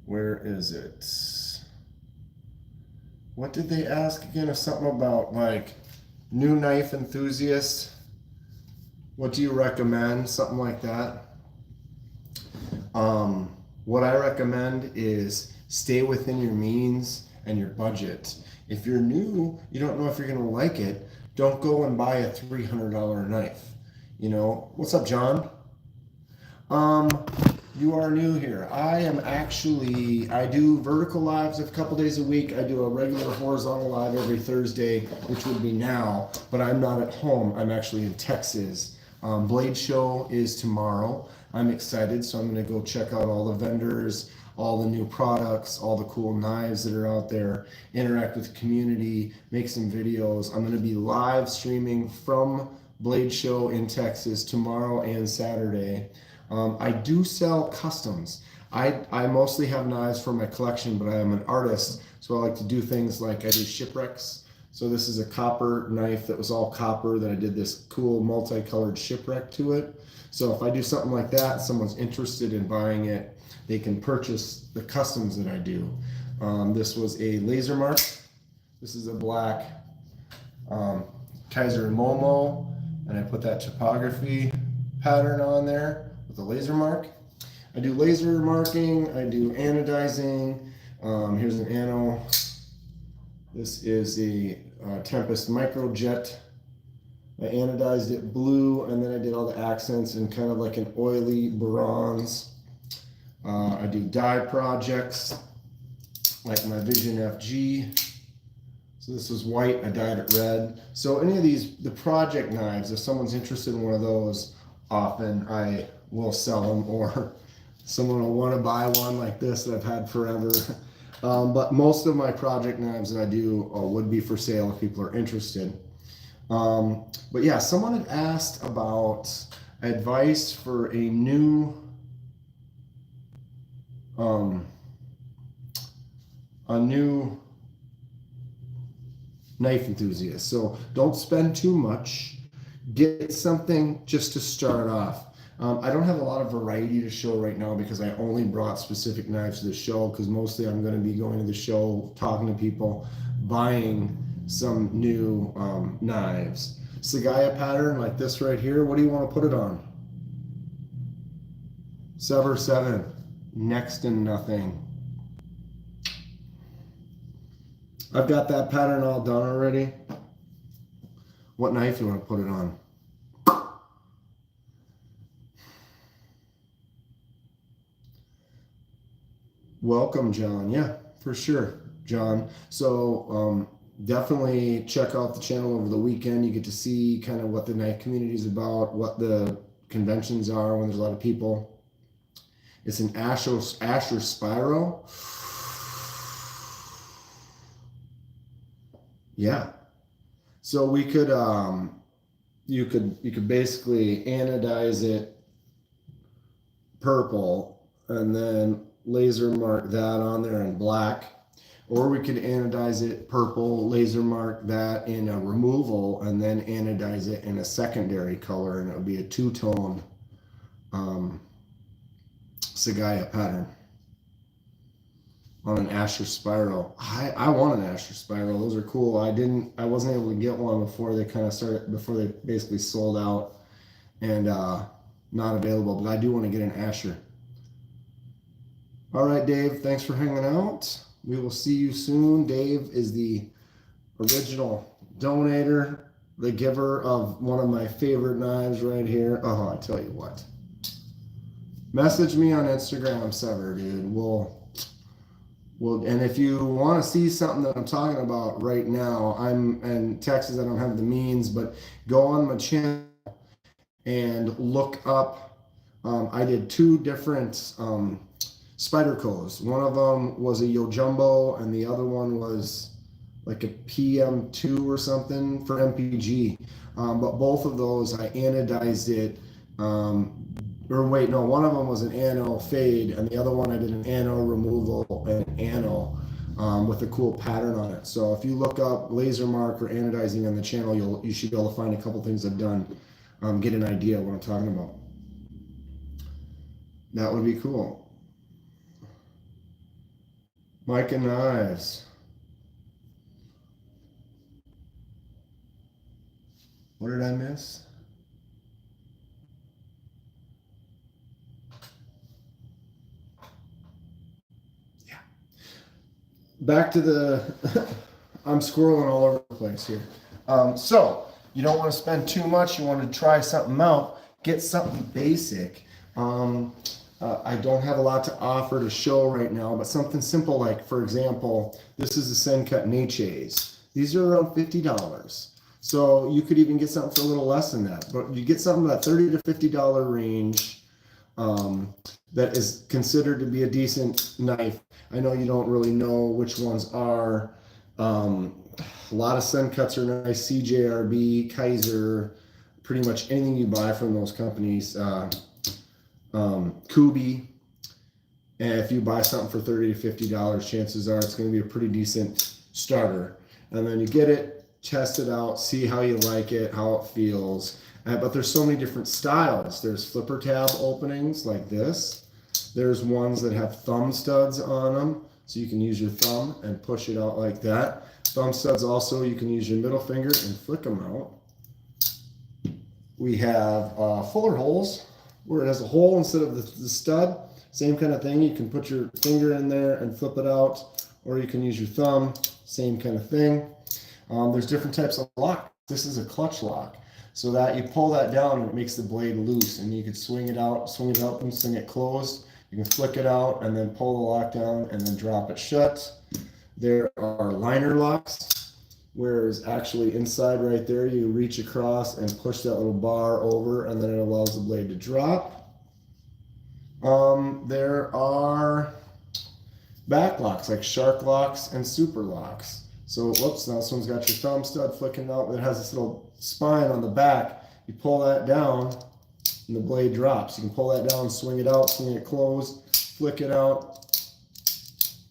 S1: Where is it? What did they ask again? Or something about like new knife enthusiast? What do you recommend? Something like that. What I recommend is stay within your means and your budget. If you're new, you don't know if you're gonna like it, don't go and buy a $300 knife. You know, what's up, John? You are new here. I do vertical lives a couple days a week. I do a regular horizontal live every Thursday, which would be now, but I'm not at home. I'm actually in Texas. Blade Show is tomorrow. I'm excited, so I'm going to go check out all the vendors, all the new products, all the cool knives that are out there, interact with the community, make some videos. I'm going to be live streaming from Blade Show in Texas tomorrow and Saturday. I do sell customs. I mostly have knives for my collection, but I am an artist, so I like to do things like I do shipwrecks. So this is a copper knife that was all copper that I did this cool multicolored shipwreck to it. So if I do something like that, someone's interested in buying it, they can purchase the customs that I do. This was a laser mark. This is a black Kaiser Momo, and I put that typography pattern on there with a laser mark. I do laser marking, I do anodizing. Here's an ano. This is a Tempest Microjet. I anodized it blue, and then I did all the accents in kind of like an oily bronze. I do dye projects, like my Vision FG. So this was white, I dyed it red. So any of these, the project knives, if someone's interested in one of those, often I will sell them, or someone will want to buy one like this that I've had forever. But most of my project knives that I do would be for sale if people are interested. But yeah, someone had asked about advice for a new knife enthusiast. So don't spend too much. Get something just to start off. I don't have a lot of variety to show right now because I only brought specific knives to the show, because mostly I'm going to be going to the show, talking to people, buying some new knives. Sagaya pattern like this right here. What do you want to put it on? Sever 7. Next to nothing. I've got that pattern all done already. What knife do you want to put it on? Welcome, John. Yeah, for sure, John. So definitely check out the channel over the weekend. You get to see kind of what the knife community is about, what the conventions are when there's a lot of people. It's an Asher Spyro. Yeah. So we could you could basically anodize it purple and then laser mark that on there in black, or we could anodize it purple, laser mark that in a removal, and then anodize it in a secondary color, and it would be a two-tone Sagaya pattern on an Asher Spyro. I want an Asher Spyro. Those are cool. I wasn't able to get one before they basically sold out and not available, but I do want to get an Asher. All right, Dave, thanks for hanging out. We will see you soon. Dave is the original donator, the giver of one of my favorite knives right here. Oh, I tell you what. Message me on Instagram, Sever, dude. Well, and if you want to see something that I'm talking about right now, I'm in Texas. I don't have the means, but go on my channel and look up. I did two different spider coves. One of them was a Yojumbo, and the other one was like a PM2 or something for MPG. But both of those, I anodized it. Or wait, no, one of them was an ano fade, and the other one I did an ano removal and ano with a cool pattern on it. So if you look up laser mark or anodizing on the channel, you should be able to find a couple things I've done, get an idea of what I'm talking about. That would be cool. Mike and Knives. What did I miss? Yeah. Back to the, I'm squirreling all over the place here. So you don't want to spend too much. You want to try something out. Get something basic. I don't have a lot to offer to show right now, but something simple like, for example, this is a Sen Cut Neches. These are around $50. So you could even get something for a little less than that. But you get something that $30 to $50 range that is considered to be a decent knife. I know you don't really know which ones are. A lot of Sen Cuts are nice. CJRB, Kaiser, pretty much anything you buy from those companies. Kubi. And if you buy something for $30 to $50, chances are it's going to be a pretty decent starter. And then you get it, test it out, see how you like it, how it feels. But there's so many different styles. There's flipper tab openings like this. There's ones that have thumb studs on them, so you can use your thumb and push it out like that. Thumb studs also, you can use your middle finger and flick them out. We have fuller holes, where it has a hole instead of the stud. Same kind of thing. You can put your finger in there and flip it out, or you can use your thumb. Same kind of thing. There's different types of lock. This is a clutch lock, so that you pull that down and it makes the blade loose, and you can swing it out, swing it up, and swing it closed. You can flick it out and then pull the lock down and then drop it shut. There are liner locks, whereas actually inside right there, you reach across and push that little bar over, and then it allows the blade to drop. There are back locks like shark locks and super locks. So, whoops, now this one's got your thumb stud flicking out. It has this little spine on the back. You pull that down and the blade drops. You can pull that down, swing it out, swing it closed, flick it out.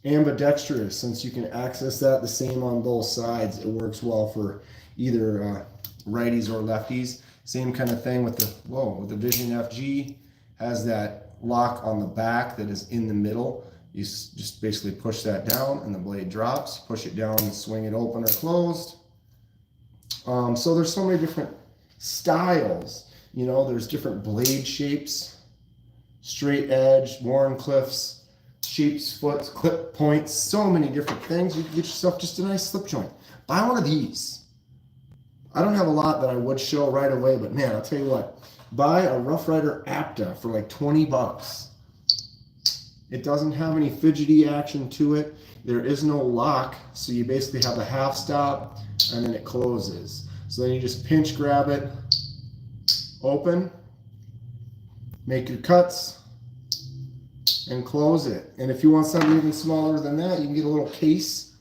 S1: Ambidextrous, since you can access that the same on both sides. It works well for either righties or lefties. Same kind of thing with the Vision FG. Has that lock on the back that is in the middle. You just basically push that down and the blade drops. Push it down and swing it open or closed. So there's so many different styles. You know, there's different blade shapes, straight edge, Warrencliffs, sheep's foot, clip points, so many different things. You can get yourself just a nice slip joint. Buy one of these. I don't have a lot that I would show right away, but man, I'll tell you what. Buy a Rough Rider Apta for like $20. It doesn't have any fidgety action to it. There is no lock, so you basically have a half stop and then it closes. So then you just pinch grab it, open, make your cuts, and close it. And if you want something even smaller than that, you can get a little case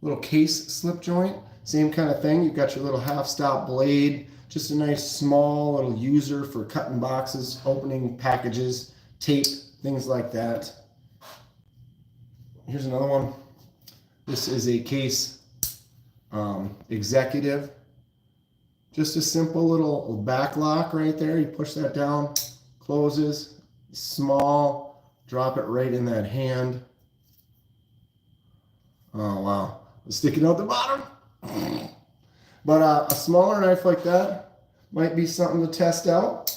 S1: slip joint. Same kind of thing. You've got your little half stop blade, just a nice small little user for cutting boxes, opening packages, tape, things like that. Here's another one. This is a case executive. Just a simple little back lock right there. You push that down, closes, small, drop it right in that hand. Oh, wow. It's sticking out the bottom. But a smaller knife like that might be something to test out.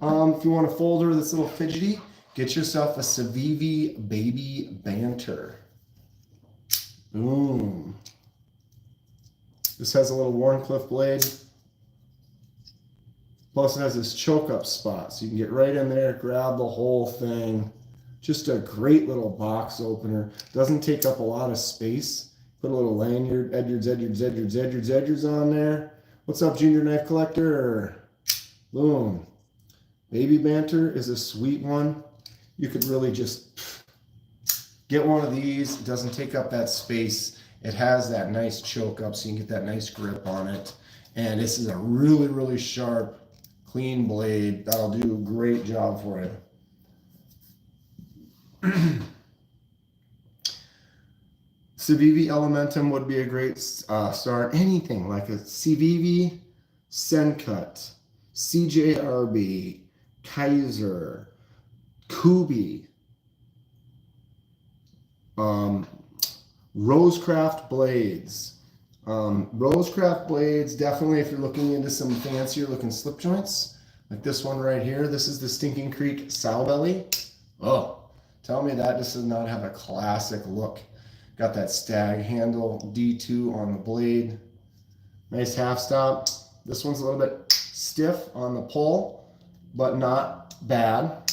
S1: If you want a folder that's a little fidgety, get yourself a Civivi Baby Banter. Boom. This has a little Warrencliff blade. Plus it has this choke up spot, so you can get right in there, grab the whole thing. Just a great little box opener. Doesn't take up a lot of space. Put a little lanyard, Edwards on there. What's up, Junior Knife Collector? Boom. Baby Banter is a sweet one. You could really just get one of these. It doesn't take up that space. It has that nice choke up so you can get that nice grip on it. And this is a really, really sharp, clean blade. That'll do a great job for you. Civivi Elementum would be a great start. Anything like a Civivi, Sencut, CJRB, Kaiser, Kubi, Rosecraft blades. Rosecraft blades, definitely if you're looking into some fancier looking slip joints, like this one right here. This is the Stinking Creek Sow Belly. Oh, tell me that this does not have a classic look. Got that stag handle D2 on the blade. Nice half stop. This one's a little bit stiff on the pull, but not bad.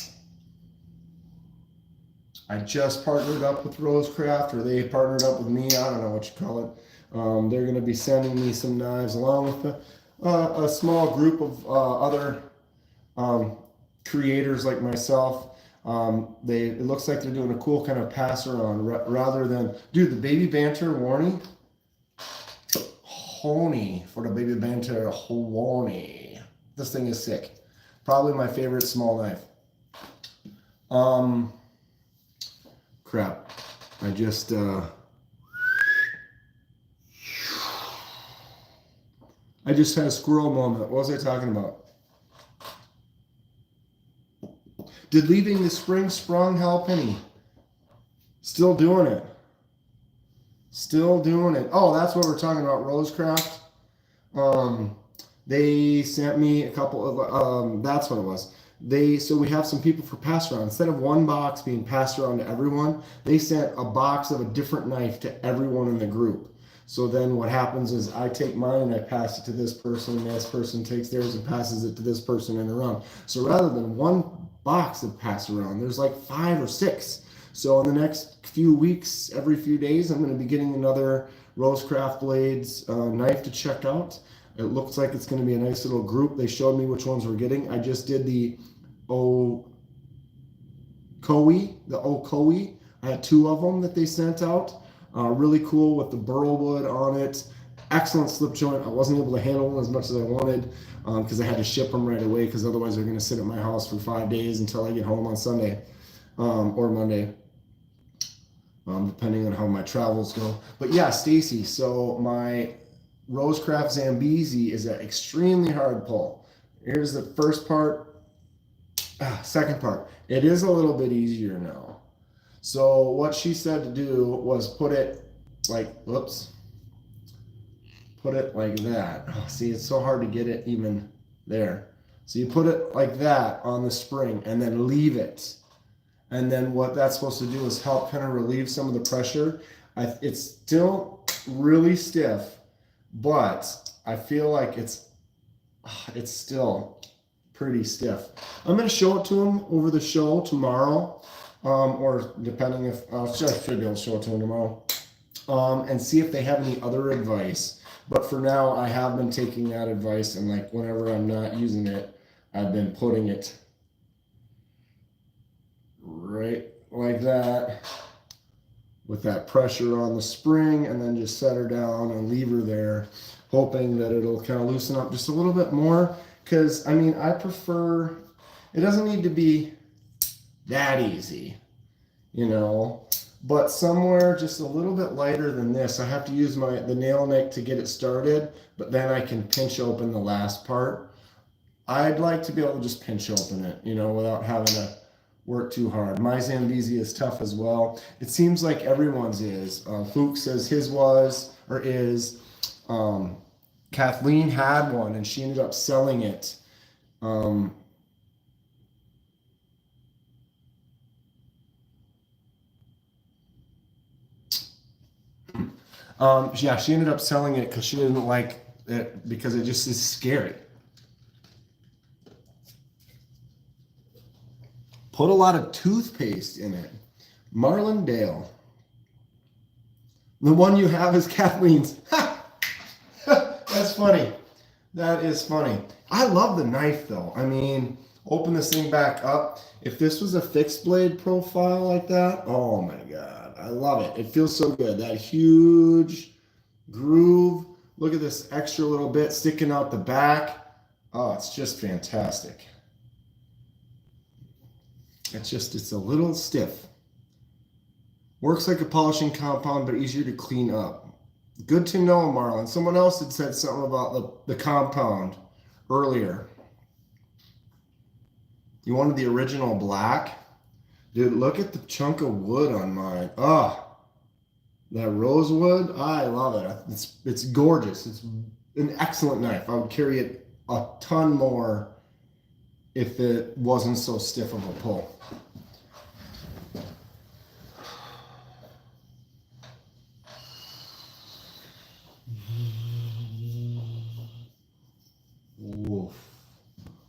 S1: I just partnered up with Rosecraft, or they partnered up with me. I don't know what you call it. They're going to be sending me some knives along with a small group of other creators like myself. It looks like they're doing a cool kind of pass around rather than, dude, the Baby Banter Warney. Honey for the Baby Banter Warney. This thing is sick. Probably my favorite small knife. Crap. I just, had a squirrel moment. What was I talking about? Did leaving the spring sprung help any? Still doing it. Still doing it. Oh, that's what we're talking about, Rosecraft. They sent me a couple of, that's what it was. So we have some people for pass around. Instead of one box being passed around to everyone, they sent a box of a different knife to everyone in the group. So then what happens is I take mine and I pass it to this person takes theirs and passes it to this person and around. So rather than one box to pass around, there's like 5 or 6. So in the next few weeks, every few days, I'm going to be getting another Rosecraft Blades knife to check out. It looks like it's going to be a nice little group. They showed me which ones we're getting. I just did the Okoe. I had 2 of them that they sent out. Really cool with the burl wood on it. Excellent slip joint. I wasn't able to handle them as much as I wanted because I had to ship them right away because otherwise they're going to sit at my house for 5 days until I get home on Sunday or Monday, depending on how my travels go. But yeah, Stacy, so my Rosecraft Zambezi is an extremely hard pull. Here's the first part. Second part. It is a little bit easier now. So what she said to do was put it like, put it like that. Oh, see, it's so hard to get it even there. So you put it like that on the spring and then leave it. And then what that's supposed to do is help kind of relieve some of the pressure. It's still really stiff, but I feel like it's still pretty stiff. I'm going to show it to him over the show tomorrow. Or depending if I should be able to show it to them tomorrow, and see if they have any other advice. But for now, I have been taking that advice, and like whenever I'm not using it, I've been putting it right like that with that pressure on the spring, and then just set her down and leave her there, hoping that it'll kind of loosen up just a little bit more. Because I mean, I prefer, it doesn't need to be that easy, you know, but somewhere just a little bit lighter than this. I have to use the nail nick to get it started, but then I can pinch open the last part. I'd like to be able to just pinch open it, you know, without having to work too hard. My Zambezi is tough as well. It seems like everyone's is. Fuchs says his was, or is. Kathleen had one and she ended up selling it. Yeah, she ended up selling it because she didn't like it because it just is scary. Put a lot of toothpaste in it. Marlindale. The one you have is Kathleen's. That's funny. That is funny. I love the knife though. I mean, open this thing back up. If this was a fixed blade profile like that, oh my God, I love it. It feels so good. That huge groove. Look at this extra little bit sticking out the back. Oh, it's just fantastic. It's a little stiff. Works like a polishing compound, but easier to clean up. Good to know, Marlon. Someone else had said something about the compound earlier. You wanted the original black? Dude, look at the chunk of wood on mine. Oh, that rosewood, I love it. It's gorgeous. It's an excellent knife. I would carry it a ton more if it wasn't so stiff of a pull. Woof.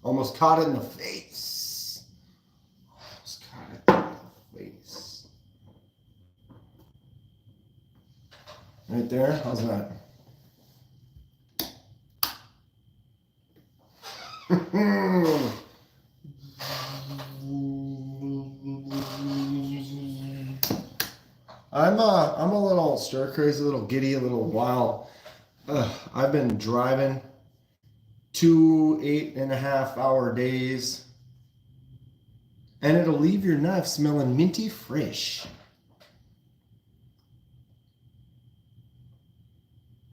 S1: Almost caught it in the face. Almost caught it in the face. Right there? How's that? I'm a little stir crazy, a little giddy, a little wild. I've been driving 2 8.5-hour days, and it'll leave your knife smelling minty fresh.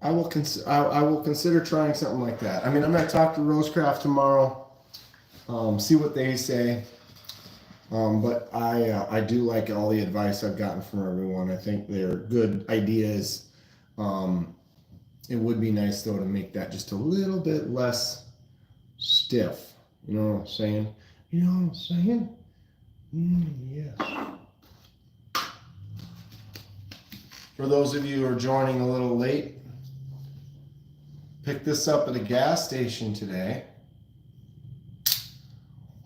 S1: I will consider trying something like that. I mean, I'm going to talk to Rosecraft tomorrow, see what they say. But I do like all the advice I've gotten from everyone. I think they're good ideas. It would be nice though to make that just a little bit less stiff. You know what I'm saying? You know what I'm saying? Yes. For those of you who are joining a little late, picked this up at a gas station today.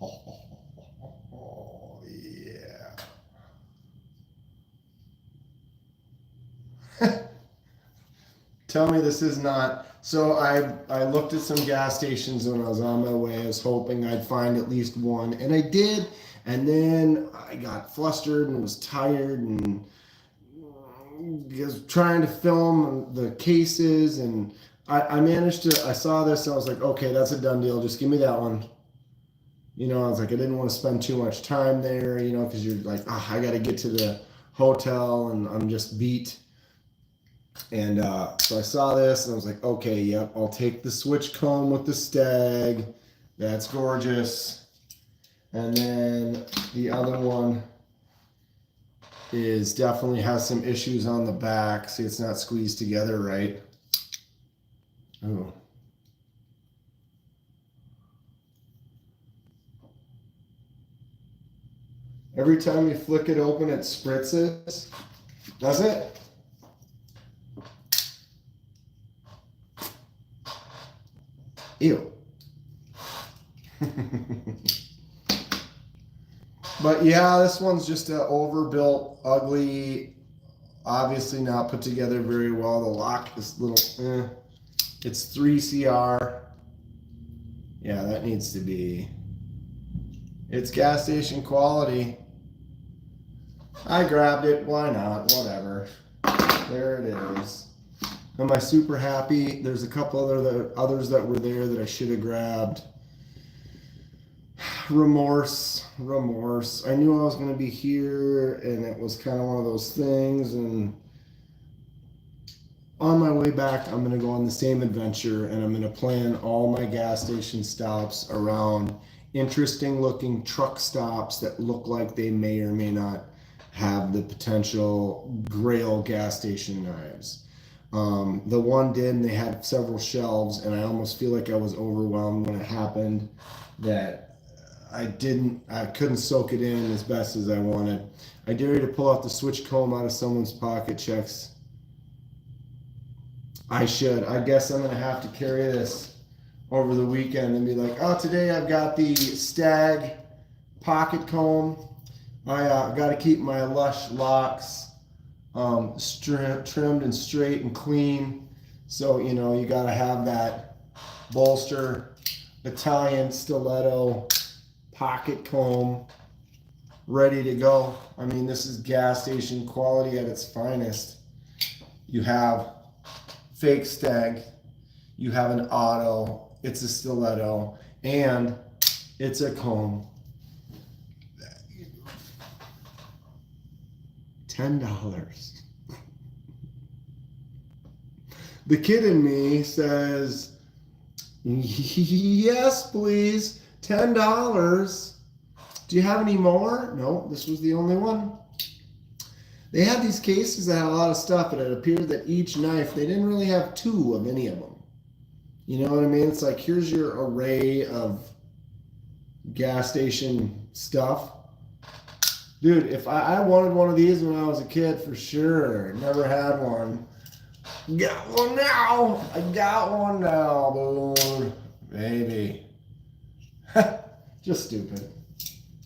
S1: Oh yeah. Tell me this is not. So I looked at some gas stations when I was on my way. I was hoping I'd find at least one, and I did. And then I got flustered and was tired and was trying to film the cases, and I managed to. I saw this and I was like, okay, that's a done deal. Just give me that one. You know, I was like, I didn't want to spend too much time there, you know, because you're like, I got to get to the hotel and I'm just beat. And so I saw this and I was like, okay, yep, I'll take the switch comb with the stag. That's gorgeous. And then the other one is definitely has some issues on the back. See, it's not squeezed together right. Ooh. Every time you flick it open, it spritzes. Does it? Ew. But yeah, this one's just an overbuilt, ugly, obviously not put together very well. The lock is little, It's 3CR. Yeah, that needs to be. It's gas station quality. I grabbed it. Why not? Whatever. There it is. Am I super happy? There's a couple others that were there that I should have grabbed. Remorse. I knew I was going to be here, and it was kind of one of those things. And on my way back, I'm going to go on the same adventure, and I'm going to plan all my gas station stops around interesting looking truck stops that look like they may or may not have the potential Grail gas station knives. The one did, and they had several shelves, and I almost feel like I was overwhelmed when it happened, that I couldn't soak it in as best as I wanted. I dare you to pull out the switch comb out of someone's pocket checks. I should. I guess I'm gonna have to carry this over the weekend and be like, oh, today I've got the Stag pocket comb. I got to keep my lush locks trimmed and straight and clean. So, you know, you got to have that bolster, Italian stiletto, pocket comb ready to go. I mean, this is gas station quality at its finest. You have fake stag, you have an auto, it's a stiletto, and it's a comb. $10. The kid in me says, yes, please, $10. Do you have any more? No, this was the only one. They had these cases that had a lot of stuff, and it appeared that each knife, they didn't really have two of any of them. You know what I mean? It's like, here's your array of gas station stuff. Dude, if I wanted one of these when I was a kid, for sure. Never had one. Got one now. I got one now, dude. Baby. Just stupid.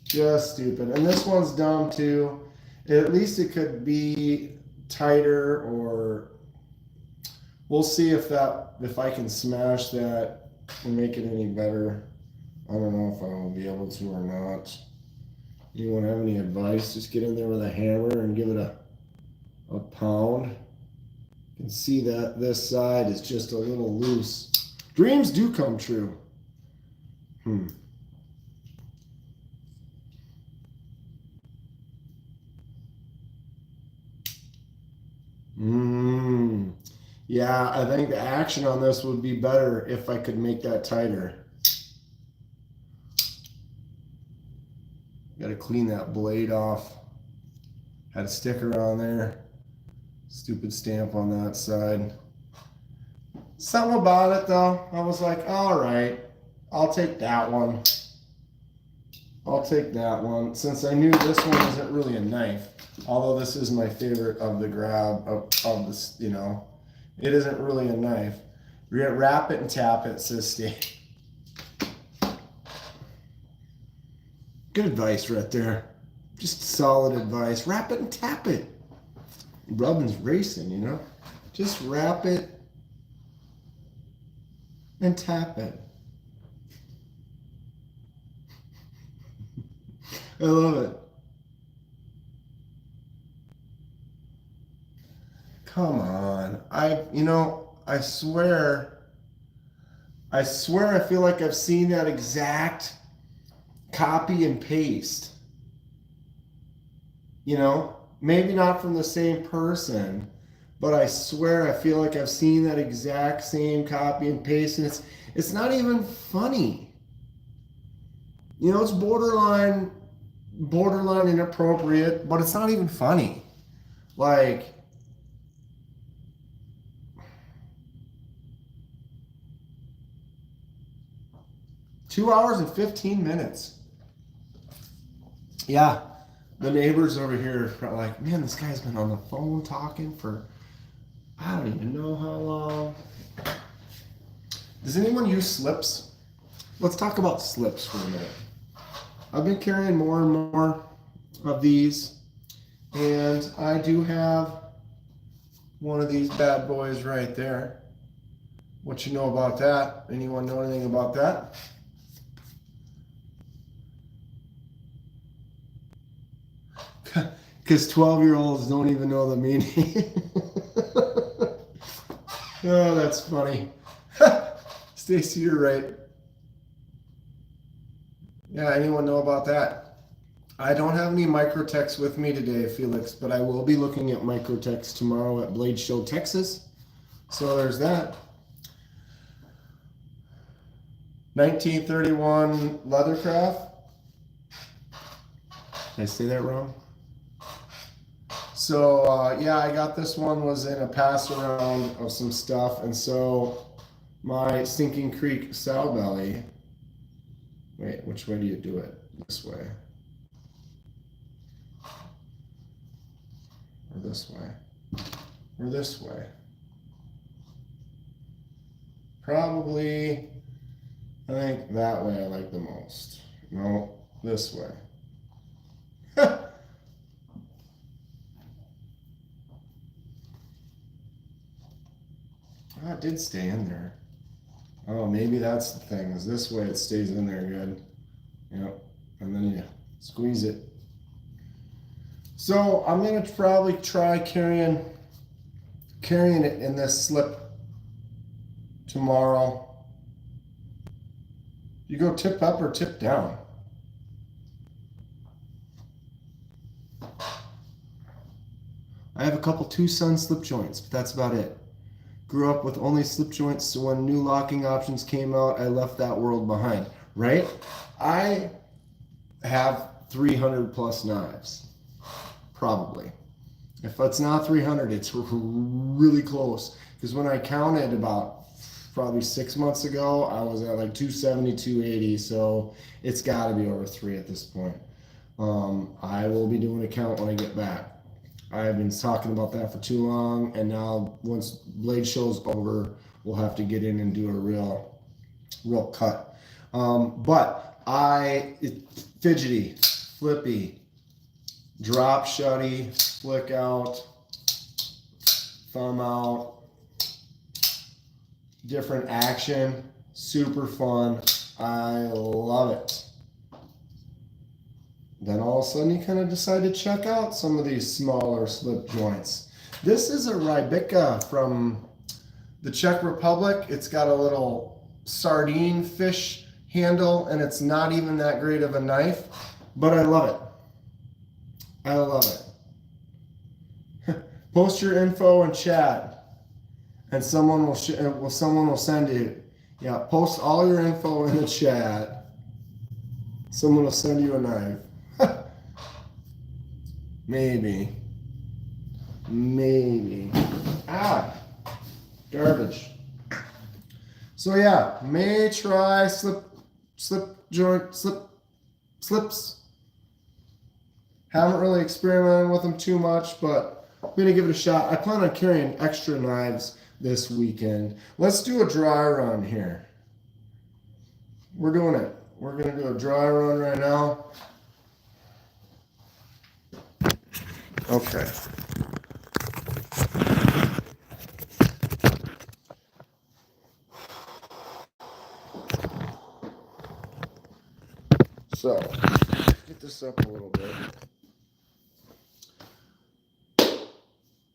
S1: Just stupid. And this one's dumb too. At least it could be tighter, or we'll see if I can smash that and make it any better. I don't know if I will be able to or not. Anyone have any advice? Just get in there with a hammer and give it a pound. You can see that this side is just a little loose. Dreams do come true. Yeah, I think the action on this would be better if I could make that tighter. Got to clean that blade off. Had a sticker on there. Stupid stamp on that side. Something about it though, I was like, all right, I'll take that one. I'll take that one, since I knew this one isn't really a knife. Although this is my favorite of the grab of this, you know, it isn't really a knife. Wrap it and tap it, says Steve. Good advice right there. Just solid advice. Wrap it and tap it. Rubbin's racing, you know. Just wrap it and tap it. I love it. Come on. I swear I feel like I've seen that exact copy and paste. You know, maybe not from the same person, but I swear I feel like I've seen that exact same copy and paste, and it's not even funny. You know, it's borderline inappropriate, but it's not even funny. Like, two hours and 15 minutes. Yeah, the neighbors over here are like, man, this guy's been on the phone talking for, I don't even know how long. Does anyone use slips? Let's talk about slips for a minute. I've been carrying more and more of these, and I do have one of these bad boys right there. What you know about that? Anyone know anything about that? Because 12-year-olds don't even know the meaning. Oh, that's funny. Stacy, you're right. Yeah, anyone know about that? I don't have any Microtex with me today, Felix, but I will be looking at Microtex tomorrow at Blade Show, Texas. So there's that. 1931 Leathercraft. Did I say that wrong? So, yeah, I got this one, was in a pass around of some stuff, and so my Sinking Creek sow belly. Wait, which way do you do it? This way. Or this way. Or this way. Probably, I think that way I like the most. No, this way. Oh, it did stay in there. Oh, maybe that's the thing, is this way it stays in there good. Yep. And then you squeeze it. So I'm gonna probably try carrying it in this slip tomorrow. You go tip up or tip down? I have a couple two-son slip joints, but that's about it. Grew up with only slip joints, so when new locking options came out, I left that world behind, right? I have 300 plus knives, probably. If it's not 300, it's really close. Because when I counted about probably 6 months ago, I was at like 270, 280, so it's got to be over 3 at this point. I will be doing a count when I get back. I've been talking about that for too long, and now once Blade Show's over, we'll have to get in and do a real cut. But fidgety, flippy, drop shutty, flick out, thumb out, different action, super fun. I love it. Then all of a sudden you kind of decide to check out some of these smaller slip joints. This is a Rybika from the Czech Republic. It's got a little sardine fish handle, and it's not even that great of a knife, but I love it. I love it. Post your info in chat, and someone will send you. Yeah, post all your info in the chat. Someone will send you a knife. Maybe. Garbage. So yeah, may try slips. Haven't really experimented with them too much, but I'm gonna give it a shot. I plan on carrying extra knives this weekend. Let's do a dry run here. We're doing it. We're gonna do a dry run right now. Okay. So, get this up a little bit.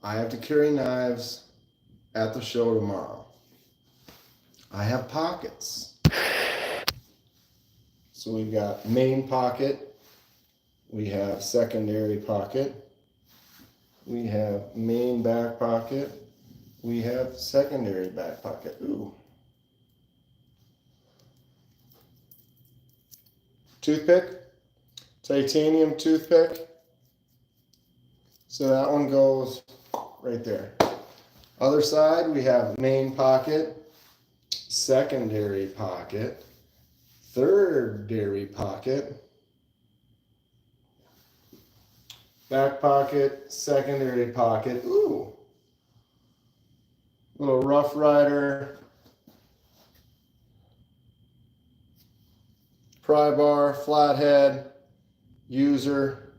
S1: I have to carry knives at the show tomorrow. I have pockets. So we've got main pocket, we have secondary pocket, we have main back pocket, we have secondary back pocket. Ooh. Toothpick, titanium toothpick. So that one goes right there. Other side, we have main pocket, secondary pocket, thirdary pocket, back pocket, secondary pocket. Ooh. Little Rough Rider, pry bar, flathead, user.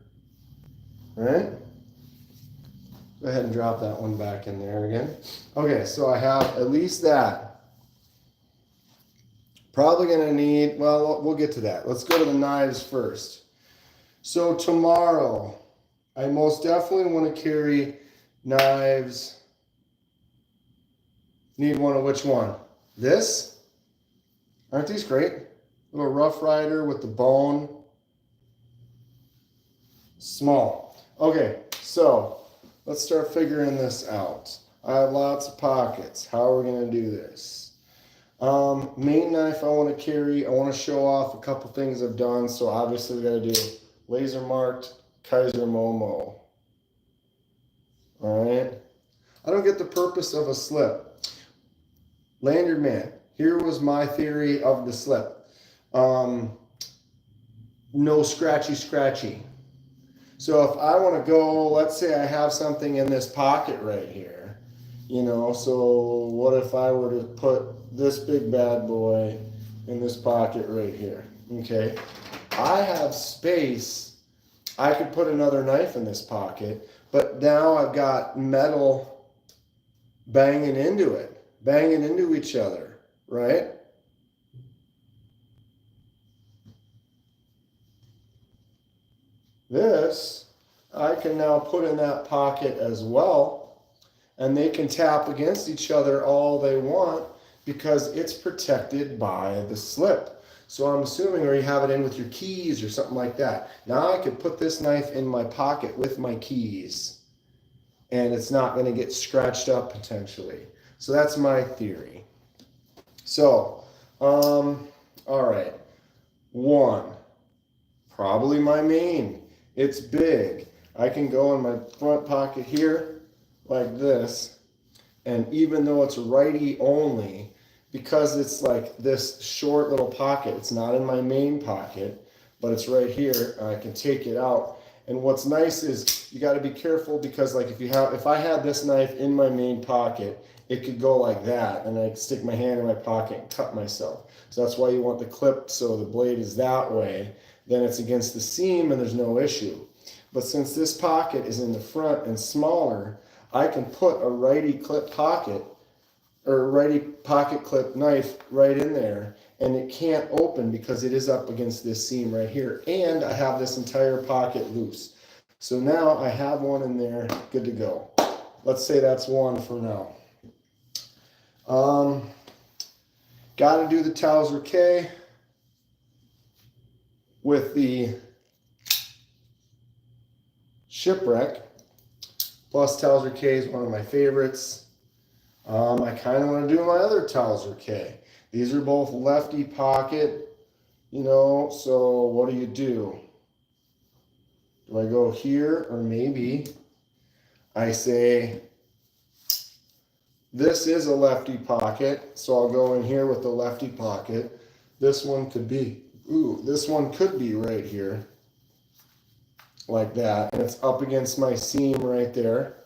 S1: All right. Go ahead and drop that one back in there again. Okay, so I have at least that. Probably gonna need, well, we'll get to that. Let's go to the knives first. So tomorrow, I most definitely want to carry knives. Need one of which one? This? Aren't these great? Little Rough Rider with the bone. Small. Okay, so let's start figuring this out. I have lots of pockets. How are we going to do this? Main knife I want to carry. I want to show off a couple things I've done. So obviously we got to do laser marked Kaiser Momo. All right. I don't get the purpose of a slip. Lanyard man. Here was my theory of the slip. No scratchy. So if I want to go, let's say I have something in this pocket right here, you know, so what if I were to put this big bad boy in this pocket right here? Okay. I have space. I could put another knife in this pocket, but now I've got metal banging into it. banging into each other, right? This, I can now put in that pocket as well, and they can tap against each other all they want because it's protected by the slip. So I'm assuming, or you have it in with your keys or something like that. Now I could put this knife in my pocket with my keys, and it's not going to get scratched up potentially. So that's my theory. So, all right. One, probably my main. It's big. I can go in my front pocket here like this, and even though it's righty only, because it's like this short little pocket, it's not in my main pocket, but it's right here, and I can take it out. And what's nice is you got to be careful, because like if I had this knife in my main pocket, it could go like that, and I could stick my hand in my pocket and cut myself. So that's why you want the clip so the blade is that way. Then it's against the seam and there's no issue. But since this pocket is in the front and smaller, I can put a righty clip pocket or a righty pocket clip knife right in there, and it can't open because it is up against this seam right here. And I have this entire pocket loose. So now I have one in there, good to go. Let's say that's one for now. Got to do the Towser K with the Shipwreck. Plus Towser K is one of my favorites. I kind of want to do my other Towser K. These are both lefty pocket, you know, so what do? Do I go here, or maybe I say this is a lefty pocket, so I'll go in here with the lefty pocket. This one could be, this one could be right here, like that, and it's up against my seam right there.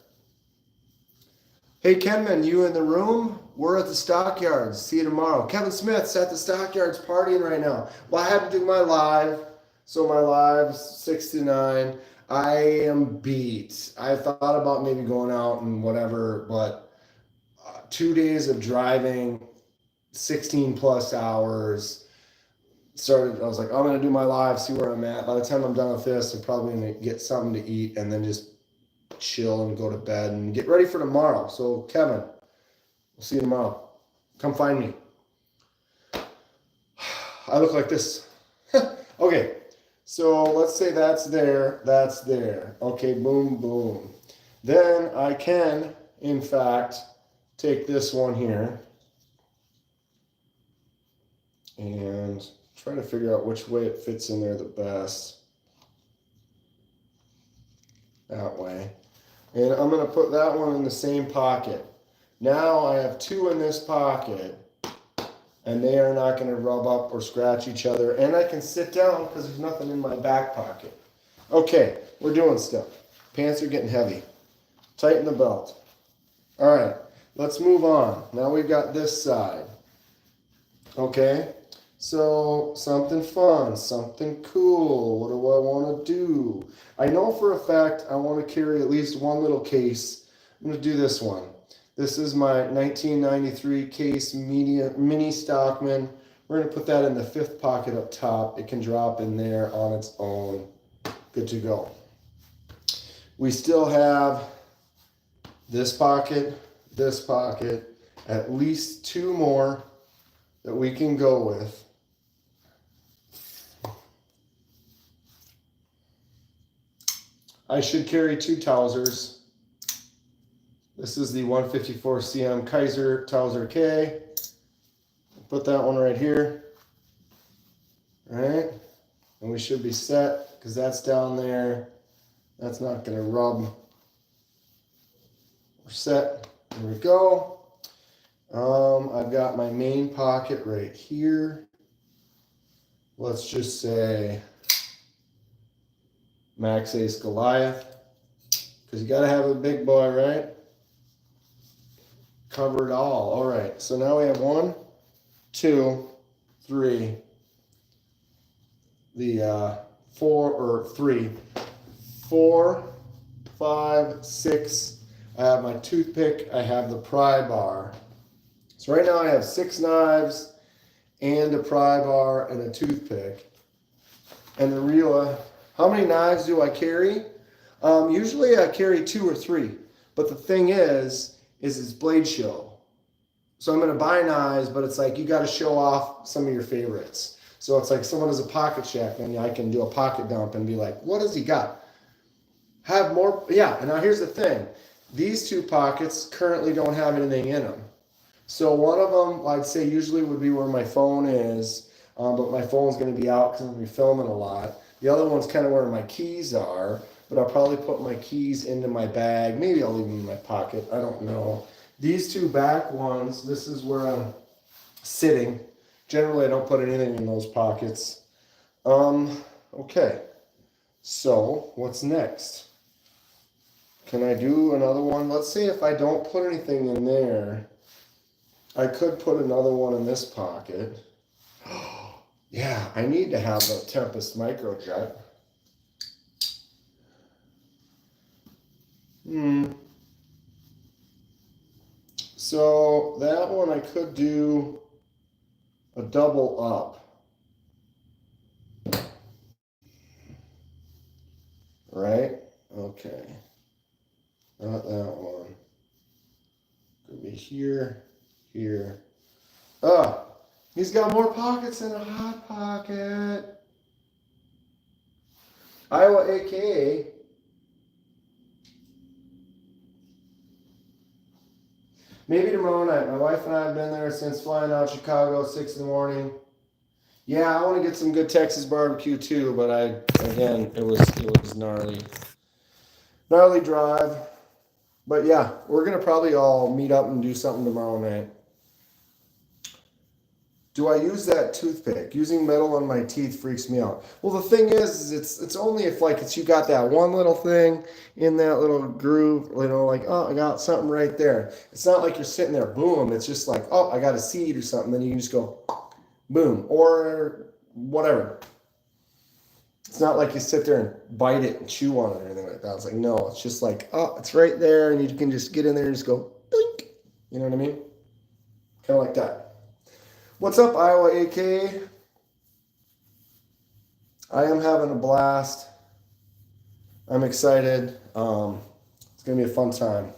S1: Hey Kenman, you in the room? We're at the stockyards. See you tomorrow. Kevin Smith's at the stockyards partying right now. Well, I had to do my live, so my live's 6 to 9. I am beat. I thought about maybe going out and whatever, but 2 days of driving, 16 plus hours. I was like, I'm going to do my live, see where I'm at. By the time I'm done with this, I'm probably going to get something to eat and then just chill and go to bed and get ready for tomorrow. So Kevin, we'll see you tomorrow. Come find me. I look like this. Okay, so let's say that's there, that's there. Okay, boom, boom. Then I can, in fact, take this one here and try to figure out which way it fits in there the best. That way. And I'm going to put that one in the same pocket. Now I have two in this pocket, and they are not going to rub up or scratch each other. And I can sit down because there's nothing in my back pocket. Okay, we're doing stuff. Pants are getting heavy. Tighten the belt. All right, let's move on. Now we've got this side. Okay, so something fun, something cool. What do I want to do? I know for a fact I want to carry at least one little case. I'm going to do this one. This is my 1993 case mini Stockman. We're going to put that in the fifth pocket up top. It can drop in there on its own. Good to go. We still have this pocket, at least two more that we can go with. I should carry two Tausers. This is the 154 cm Kaiser Towser K. Put that one right here. All right, and we should be set because that's down there. That's not going to rub. We're set. There we go. I've got my main pocket right here. Let's just say Max Ace Goliath, because you got to have a big boy, right? Cover it all. All right, so now we have 1, 2, 3, the 4, 5, 6. I have my toothpick. I have the pry bar. So right now I have 6 knives and a pry bar and a toothpick. And the real, how many knives do I carry? Usually I carry 2 or 3. But the thing is it's blade show. So I'm going to buy knives, but it's like you got to show off some of your favorites. So it's like someone has a pocket check, and I can do a pocket dump and be like, what does he got? Have more, yeah. And now here's the thing. These 2 pockets currently don't have anything in them. So one of them, I'd say usually would be where my phone is, but my phone's going to be out because I'm going to be filming a lot. The other one's kind of where my keys are, but I'll probably put my keys into my bag. Maybe I'll leave them in my pocket. I don't know. These 2 back ones, this is where I'm sitting. Generally, I don't put anything in those pockets. Okay. So, what's next? Can I do another one? Let's say if I don't put anything in there, I could put another one in this pocket. Yeah, I need to have the Tempest Microjet. So that one I could do a double up. Right? Okay. Not that one. Could be here, here. Ah, he's got more pockets than a hot pocket. Iowa AKA. Maybe tomorrow night. My wife and I have been there since flying out of Chicago at 6 in the morning. Yeah, I want to get some good Texas barbecue too, but it was gnarly drive. But yeah, we're gonna probably all meet up and do something tomorrow night. Do I use that toothpick? Using metal on my teeth freaks me out. Well, the thing is it's only if like you got that one little thing in that little groove, like, oh, I got something right there. It's not like you're sitting there, boom. It's just like, oh, I got a seed or something. Then you can just go, boom, or whatever. It's not like you sit there and bite it and chew on it or anything like that. It's like, no, it's just like, oh, it's right there, and you can just get in there and just go, blink. You know what I mean? Kind of like that. What's up, Iowa AK? I am having a blast. I'm excited. It's going to be a fun time.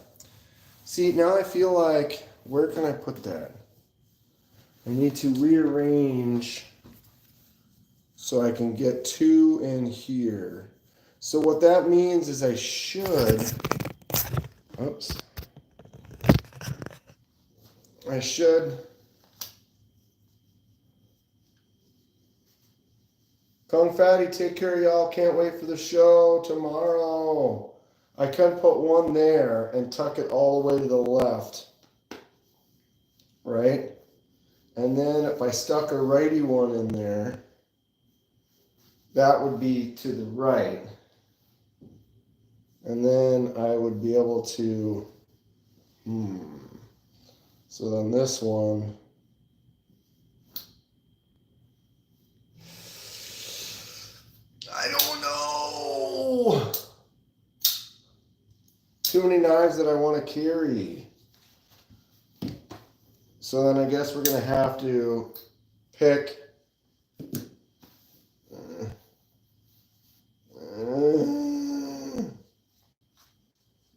S1: See, now I feel like, where can I put that? I need to rearrange so I can get 2 in here. So what that means is I should Kung Fatty, take care, y'all. Can't wait for the show tomorrow. I can put 1 there and tuck it all the way to the left. Right? And then if I stuck a righty one in there, that would be to the right. And then I would be able to, so then this one, I don't know. Too many knives that I want to carry. So then I guess we're going to have to pick.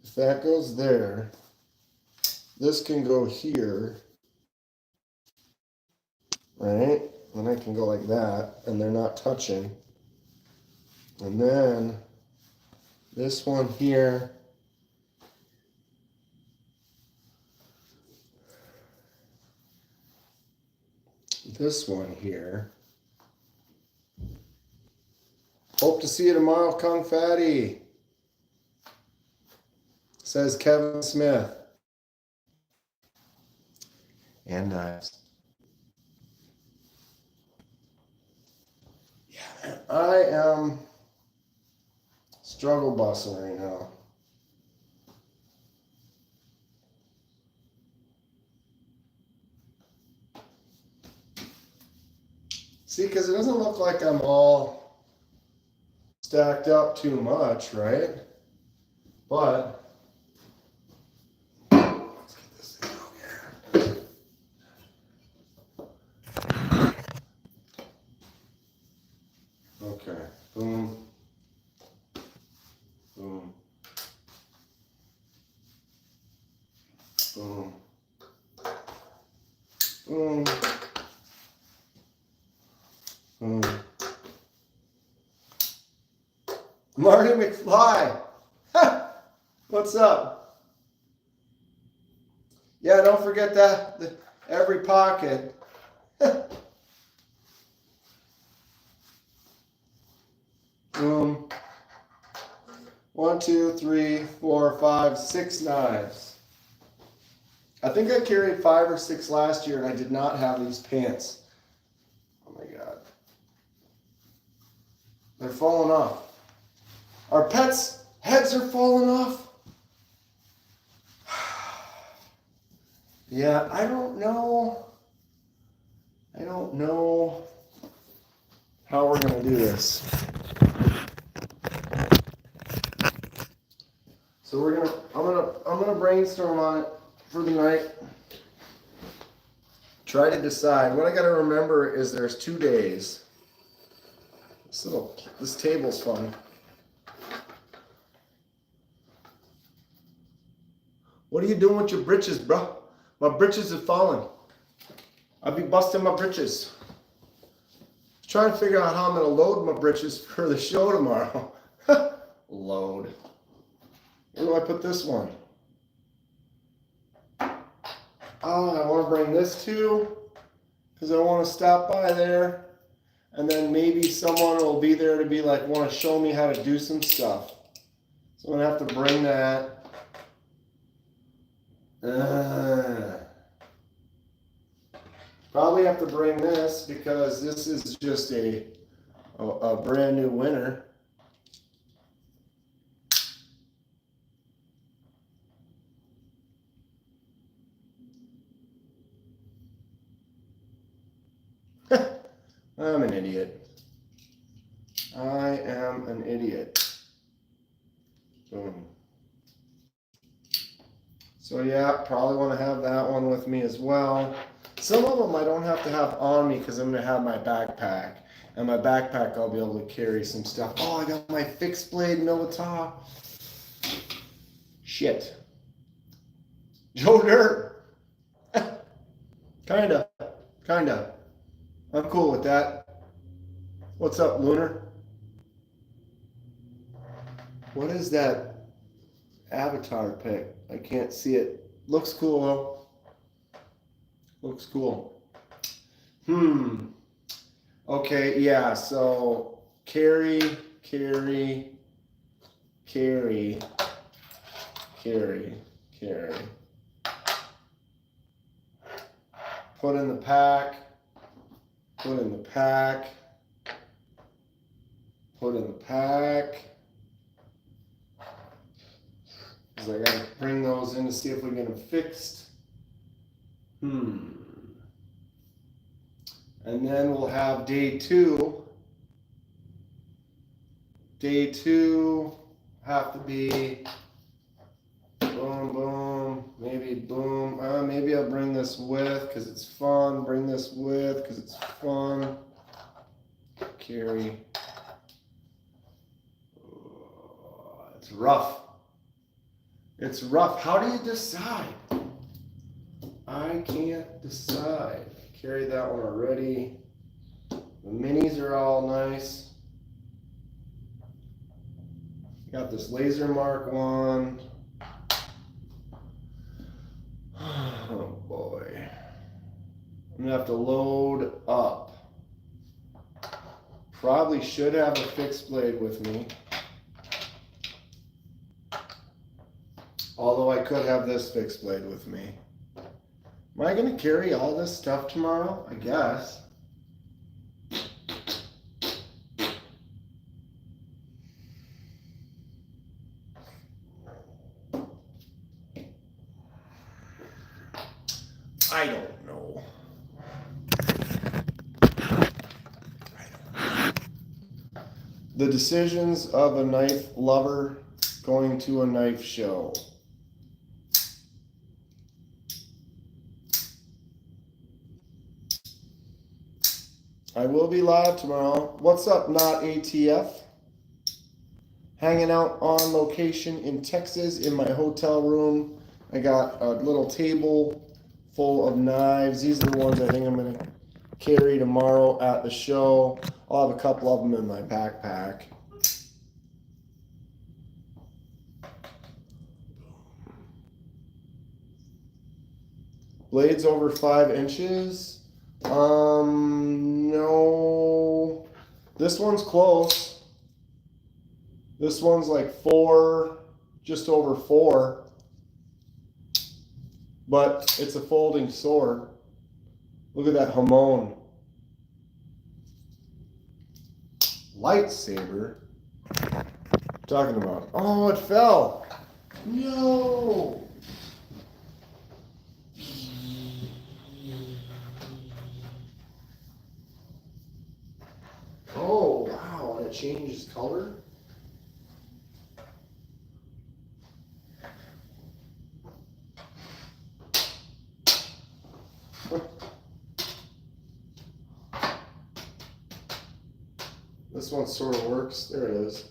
S1: If that goes there, this can go here, right? And I can go like that, and they're not touching. And then this one here, this one here. Hope to see you tomorrow, Kung Fatty, says Kevin Smith. And yeah, I am struggle busting right now. See, because it doesn't look like I'm all stacked up too much, right? But let's get this thing out here. Boom. Boom. Boom. Boom. Boom. Marty McFly. What's up? Yeah, don't forget that. Every pocket. Boom. 1, 2, 3, 4, 5, 6 knives. I think I carried 5 or 6 last year and I did not have these pants. Oh my God. They're falling off. Our pets' heads are falling off. Yeah, I don't know how we're gonna do this. So I'm gonna brainstorm on it for the night. Try to decide. What I gotta remember is there's 2 days. This table's fun. What are you doing with your britches, bro? My britches have fallen. I'll be busting my britches. Trying to figure out how I'm gonna load my britches for the show tomorrow. Load. Where do I put this one? Oh, I want to bring this too, because I want to stop by there, and then maybe someone will be there to be like, want to show me how to do some stuff. So I'm gonna have to bring that. Probably have to bring this because this is just a brand new winner. I'm an idiot. I am an idiot. Boom. So yeah, probably want to have that one with me as well. Some of them I don't have to have on me because I'm going to have my backpack. And my backpack I'll be able to carry some stuff. Oh, I got my fixed blade Militar. Shit. Joe Dirt. Kinda. I'm cool with that. What's up, Lunar? What is that avatar pic? I can't see it. Looks cool though. Looks cool. Okay, yeah, so carry. Put in the pack. Put in the pack. Put in the pack. Because I gotta bring those in to see if we get them fixed. And then we'll have day 2. Day 2 have to be boom, boom, maybe boom. Maybe I'll bring this with because it's fun. Bring this with because it's fun. Carry. It's rough. It's rough. How do you decide? I can't decide. Carried that one already. The minis are all nice. Got this laser mark one. Oh boy. I'm gonna have to load up. Probably should have a fixed blade with me. Although I could have this fixed blade with me. Am I going to carry all this stuff tomorrow? I guess. I don't know. The decisions of a knife lover going to a knife show. I will be live tomorrow. What's up, not ATF? Hanging out on location in Texas in my hotel room. I got a little table full of knives. These are the ones I think I'm going to carry tomorrow at the show. I'll have a couple of them in my backpack. Blades over 5 inches. No. This one's close. This one's like 4, just over 4. But it's a folding sword. Look at that hamon. Lightsaber. What are you talking about? Oh, it fell. No. Oh, wow, and it changes color. This one sort of works. There it is.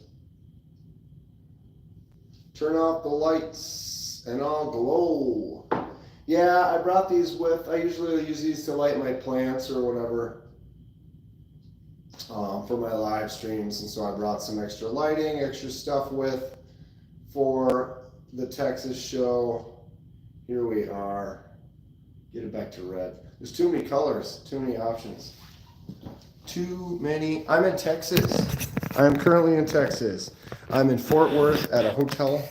S1: Turn off the lights and I'll glow. Yeah, I brought these with, I usually use these to light my plants or whatever for my live streams. And so I brought some extra lighting, extra stuff with for the Texas show. Here we are. Get it back to red. There's too many colors, too many options. Too many. I'm in Texas. I'm currently in Texas. I'm in Fort Worth at a hotel.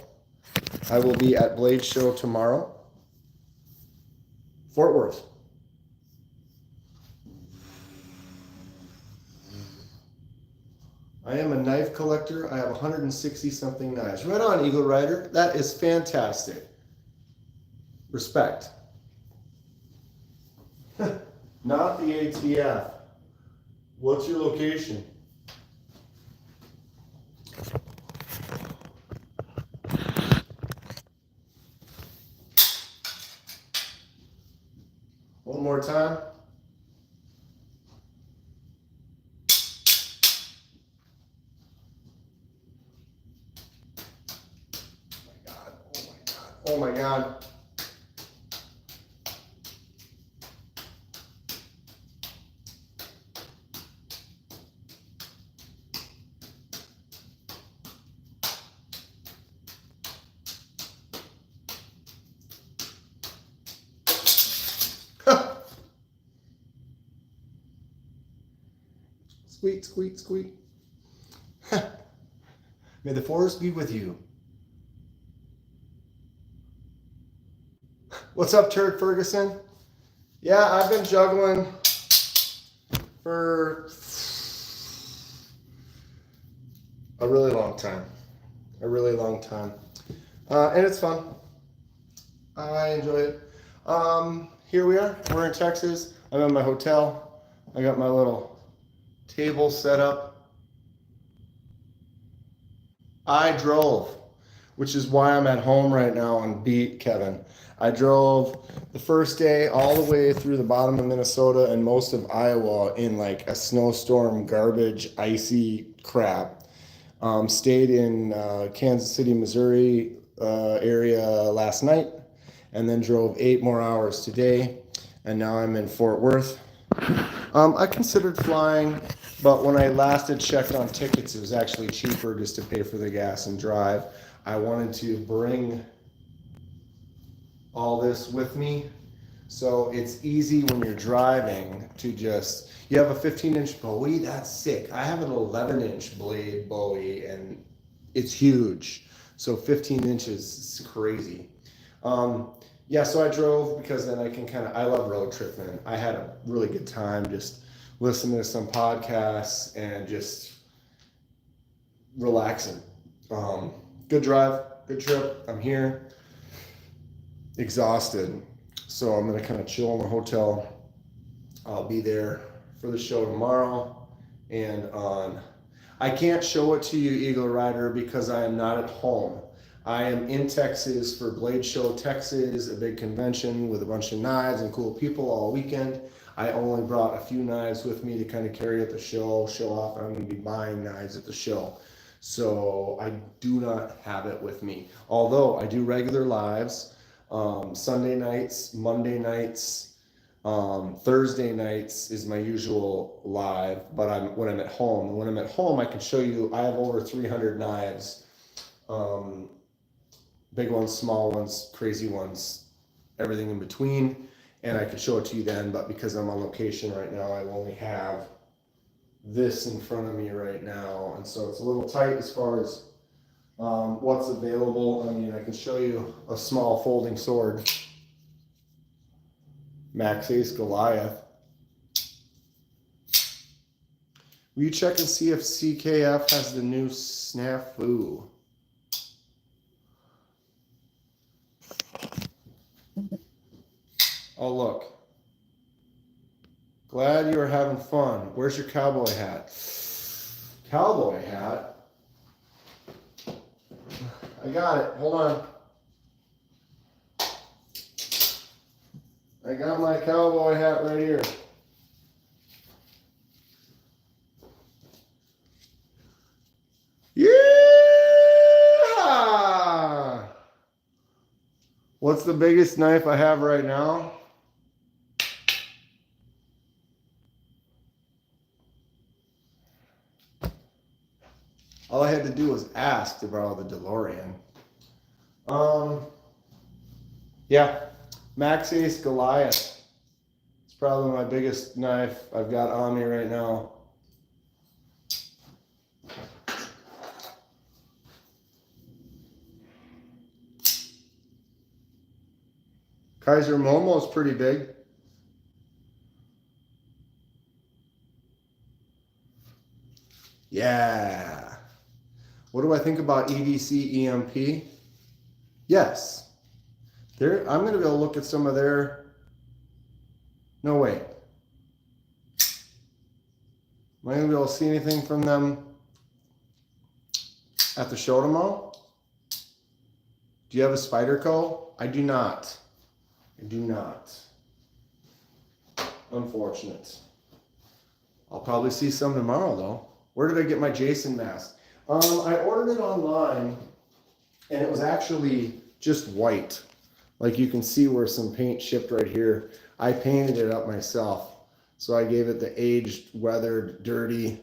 S1: I will be at Blade Show tomorrow. Fort Worth. I am a knife collector. I have 160 something knives. Right on, Eagle Rider. That is fantastic. Respect. Not the ATF. What's your location? One more time. Oh my God. Squeak, squeak, squeak. May the force be with you. What's up, Turd Ferguson? Yeah, I've been juggling for a really long time. And it's fun. I enjoy it. Here we are. We're in Texas. I'm at my hotel. I got my little table set up. I drove, which is why I'm at home right now on beat, Kevin. I drove the first day all the way through the bottom of Minnesota and most of Iowa in like a snowstorm, garbage, icy crap. Stayed in Kansas City, Missouri area last night, and then drove 8 more hours today, and now I'm in Fort Worth. I considered flying, but when I last had checked on tickets, it was actually cheaper just to pay for the gas and drive. I wanted to bring all this with me, so it's easy when you're driving to just, you have a 15-inch Bowie, that's sick. I have an 11-inch blade Bowie, and it's huge. So 15 inches is crazy. Yeah, so I drove because then I can I love road tripping. I had a really good time just listening to some podcasts and just relaxing. Good drive, good trip. I'm here, exhausted. So I'm going to kind of chill in the hotel. I'll be there for the show tomorrow and on. I can't show it to you, Eagle Rider, because I am not at home. I am in Texas for Blade Show Texas, a big convention with a bunch of knives and cool people all weekend. I only brought a few knives with me to kind of carry at the show, show off. I'm going to be buying knives at the show. So I do not have it with me. Although I do regular lives, Sunday nights, Monday nights, Thursday nights is my usual live, but when I'm at home. And when I'm at home, I can show you, I have over 300 knives. Big ones, small ones, crazy ones, everything in between. And I could show it to you then, but because I'm on location right now, I only have this in front of me right now. And so it's a little tight as far as what's available. I mean, I can show you a small folding sword. Max Ace Goliath. Will you check and see if CKF has the new snafu? Oh, look. Glad you are having fun. Where's your cowboy hat? Cowboy hat? I got it. Hold on. I got my cowboy hat right here. Yeah! What's the biggest knife I have right now? All I had to do was ask to borrow the DeLorean. Yeah, Max Ace Goliath. It's probably my biggest knife I've got on me right now. Kaiser Momo's pretty big. Yeah. What do I think about EDC EMP? Yes. I'm going to be able to look at some of their... No, wait. Am I going to be able to see anything from them at the show tomorrow? Do you have a Spyderco? I do not. I do not. Unfortunate. I'll probably see some tomorrow, though. Where did I get my Jason mask? I ordered it online, and it was actually just white. Like you can see where some paint shipped right here. I painted it up myself. So I gave it the aged, weathered, dirty.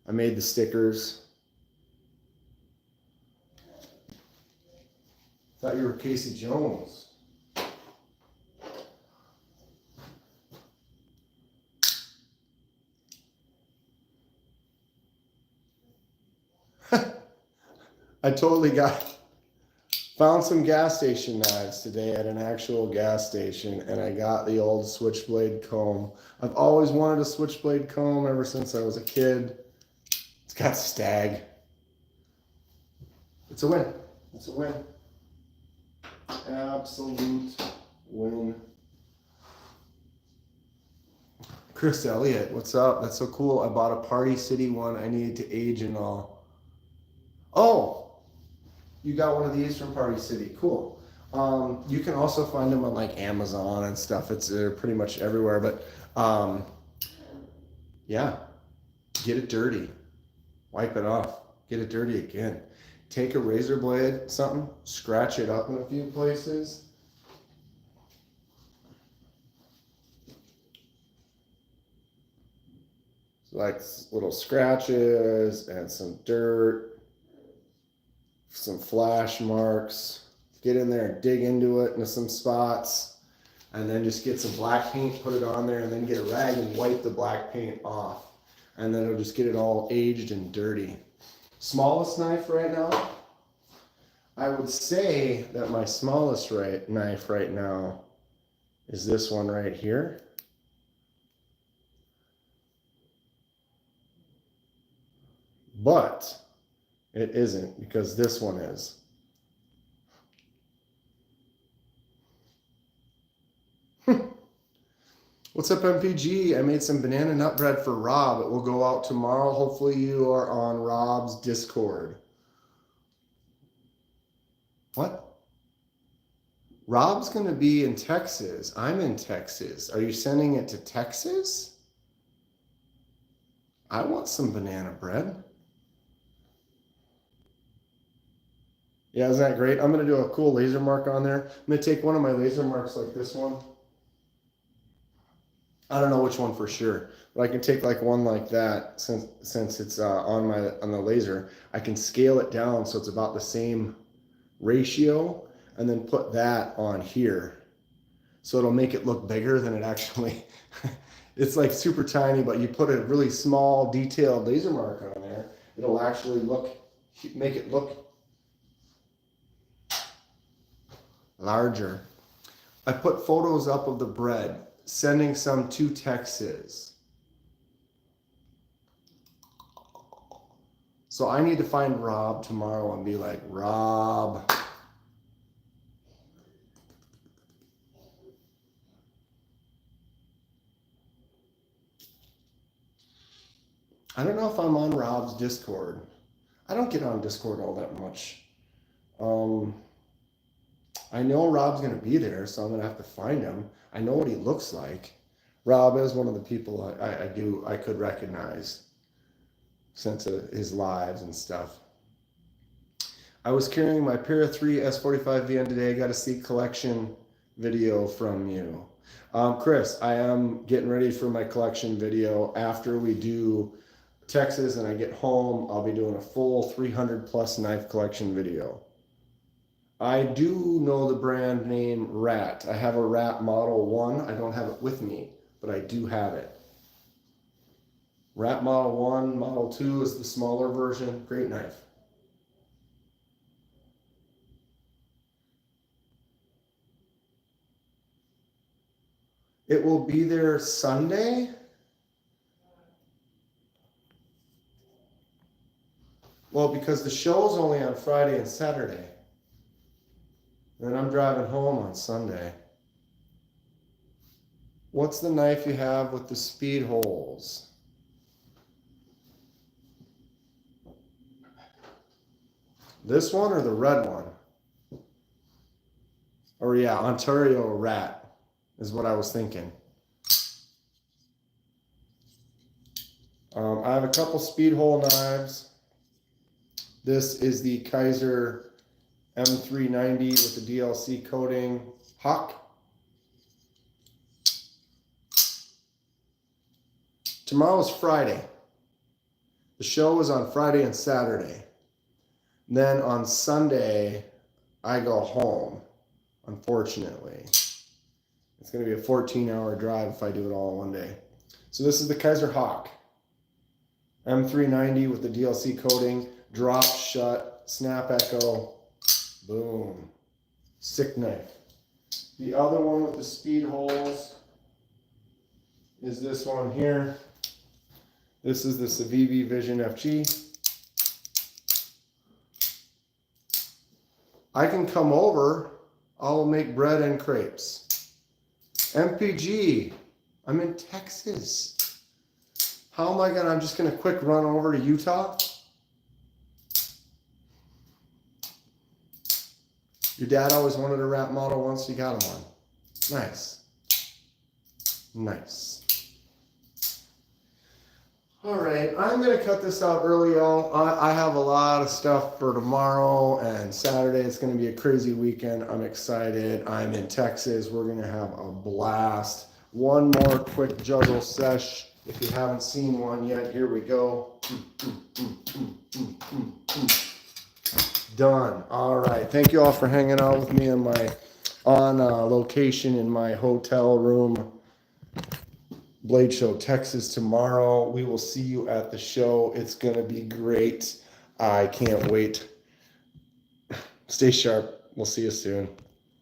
S1: I made the stickers. Thought you were Casey Jones. I totally found some gas station knives today at an actual gas station, and I got the old switchblade comb. I've always wanted a switchblade comb ever since I was a kid. It's got stag. It's a win. It's a win. Absolute win. Chris Elliott, what's up? That's so cool. I bought a Party City one. I needed to age and all. Oh, you got one of these from Party City. Cool. You can also find them on like Amazon and stuff. They're pretty much everywhere. But yeah, get it dirty. Wipe it off. Get it dirty again. Take a razor blade, something, scratch it up in a few places. Like little scratches and some dirt, some flash marks. Get in there and dig into it into some spots, and then just get some black paint, put it on there, and then get a rag and wipe the black paint off. And then it'll just get it all aged and dirty. Smallest knife right now? I would say that my smallest knife right now is this one right here. But it isn't, because this one is. What's up, MPG? I made some banana nut bread for Rob. It will go out tomorrow. Hopefully you are on Rob's Discord. What? Rob's going to be in Texas. I'm in Texas. Are you sending it to Texas? I want some banana bread. Yeah, isn't that great? I'm going to do a cool laser mark on there. I'm going to take one of my laser marks like this one. I don't know which one for sure, but I can take like one like that since it's on the laser. I can scale it down so it's about the same ratio, and then put that on here, so it'll make it look bigger than it actually. It's like super tiny, but you put a really small detailed laser mark on there, it'll actually make it look larger. I put photos up of the bread, sending some to Texas. So I need to find Rob tomorrow and be like, Rob, I don't know if I'm on Rob's Discord. I don't get on Discord all that much. I know Rob's going to be there, so I'm going to have to find him. I know what he looks like. Rob is one of the people I could recognize since his lives and stuff. I was carrying my Para 3 S45VN today. Got a seat collection video from you. Chris, I am getting ready for my collection video. After we do Texas and I get home, I'll be doing a full 300 plus knife collection video. I do know the brand name Rat. I have a Rat Model 1. I don't have it with me, but I do have it. Rat Model 1, Model 2 is the smaller version. Great knife. It will be there Sunday. Well, because the show's only on Friday and Saturday. And then I'm driving home on Sunday. What's the knife you have with the speed holes? This one or the red one? Or yeah, Ontario Rat is what I was thinking. I have a couple speed hole knives. This is the Kaiser M390 with the DLC coating Hawk. Tomorrow's Friday. The show is on Friday and Saturday. And then on Sunday, I go home, unfortunately. It's going to be a 14-hour drive if I do it all in one day. So this is the Kaiser Hawk. M390 with the DLC coating, drop shut, snap echo, boom. Sick knife. The other one with the speed holes is this one here. This is the Civivi Vision FG. I can come over. I'll make bread and crepes. MPG. I'm in Texas. How am I gonna? I'm just gonna quick run over to Utah. Your dad always wanted a Rat Model once. You got him one. Nice. Nice. All right, I'm going to cut this out early, y'all. I have a lot of stuff for tomorrow and Saturday. It's going to be a crazy weekend. I'm excited. I'm in Texas. We're going to have a blast. One more quick juggle sesh. If you haven't seen one yet, here we go. Done. All right. Thank you all for hanging out with me on location in my hotel room. Blade Show Texas tomorrow. We will see you at the show. It's going to be great. I can't wait. Stay sharp. We'll see you soon.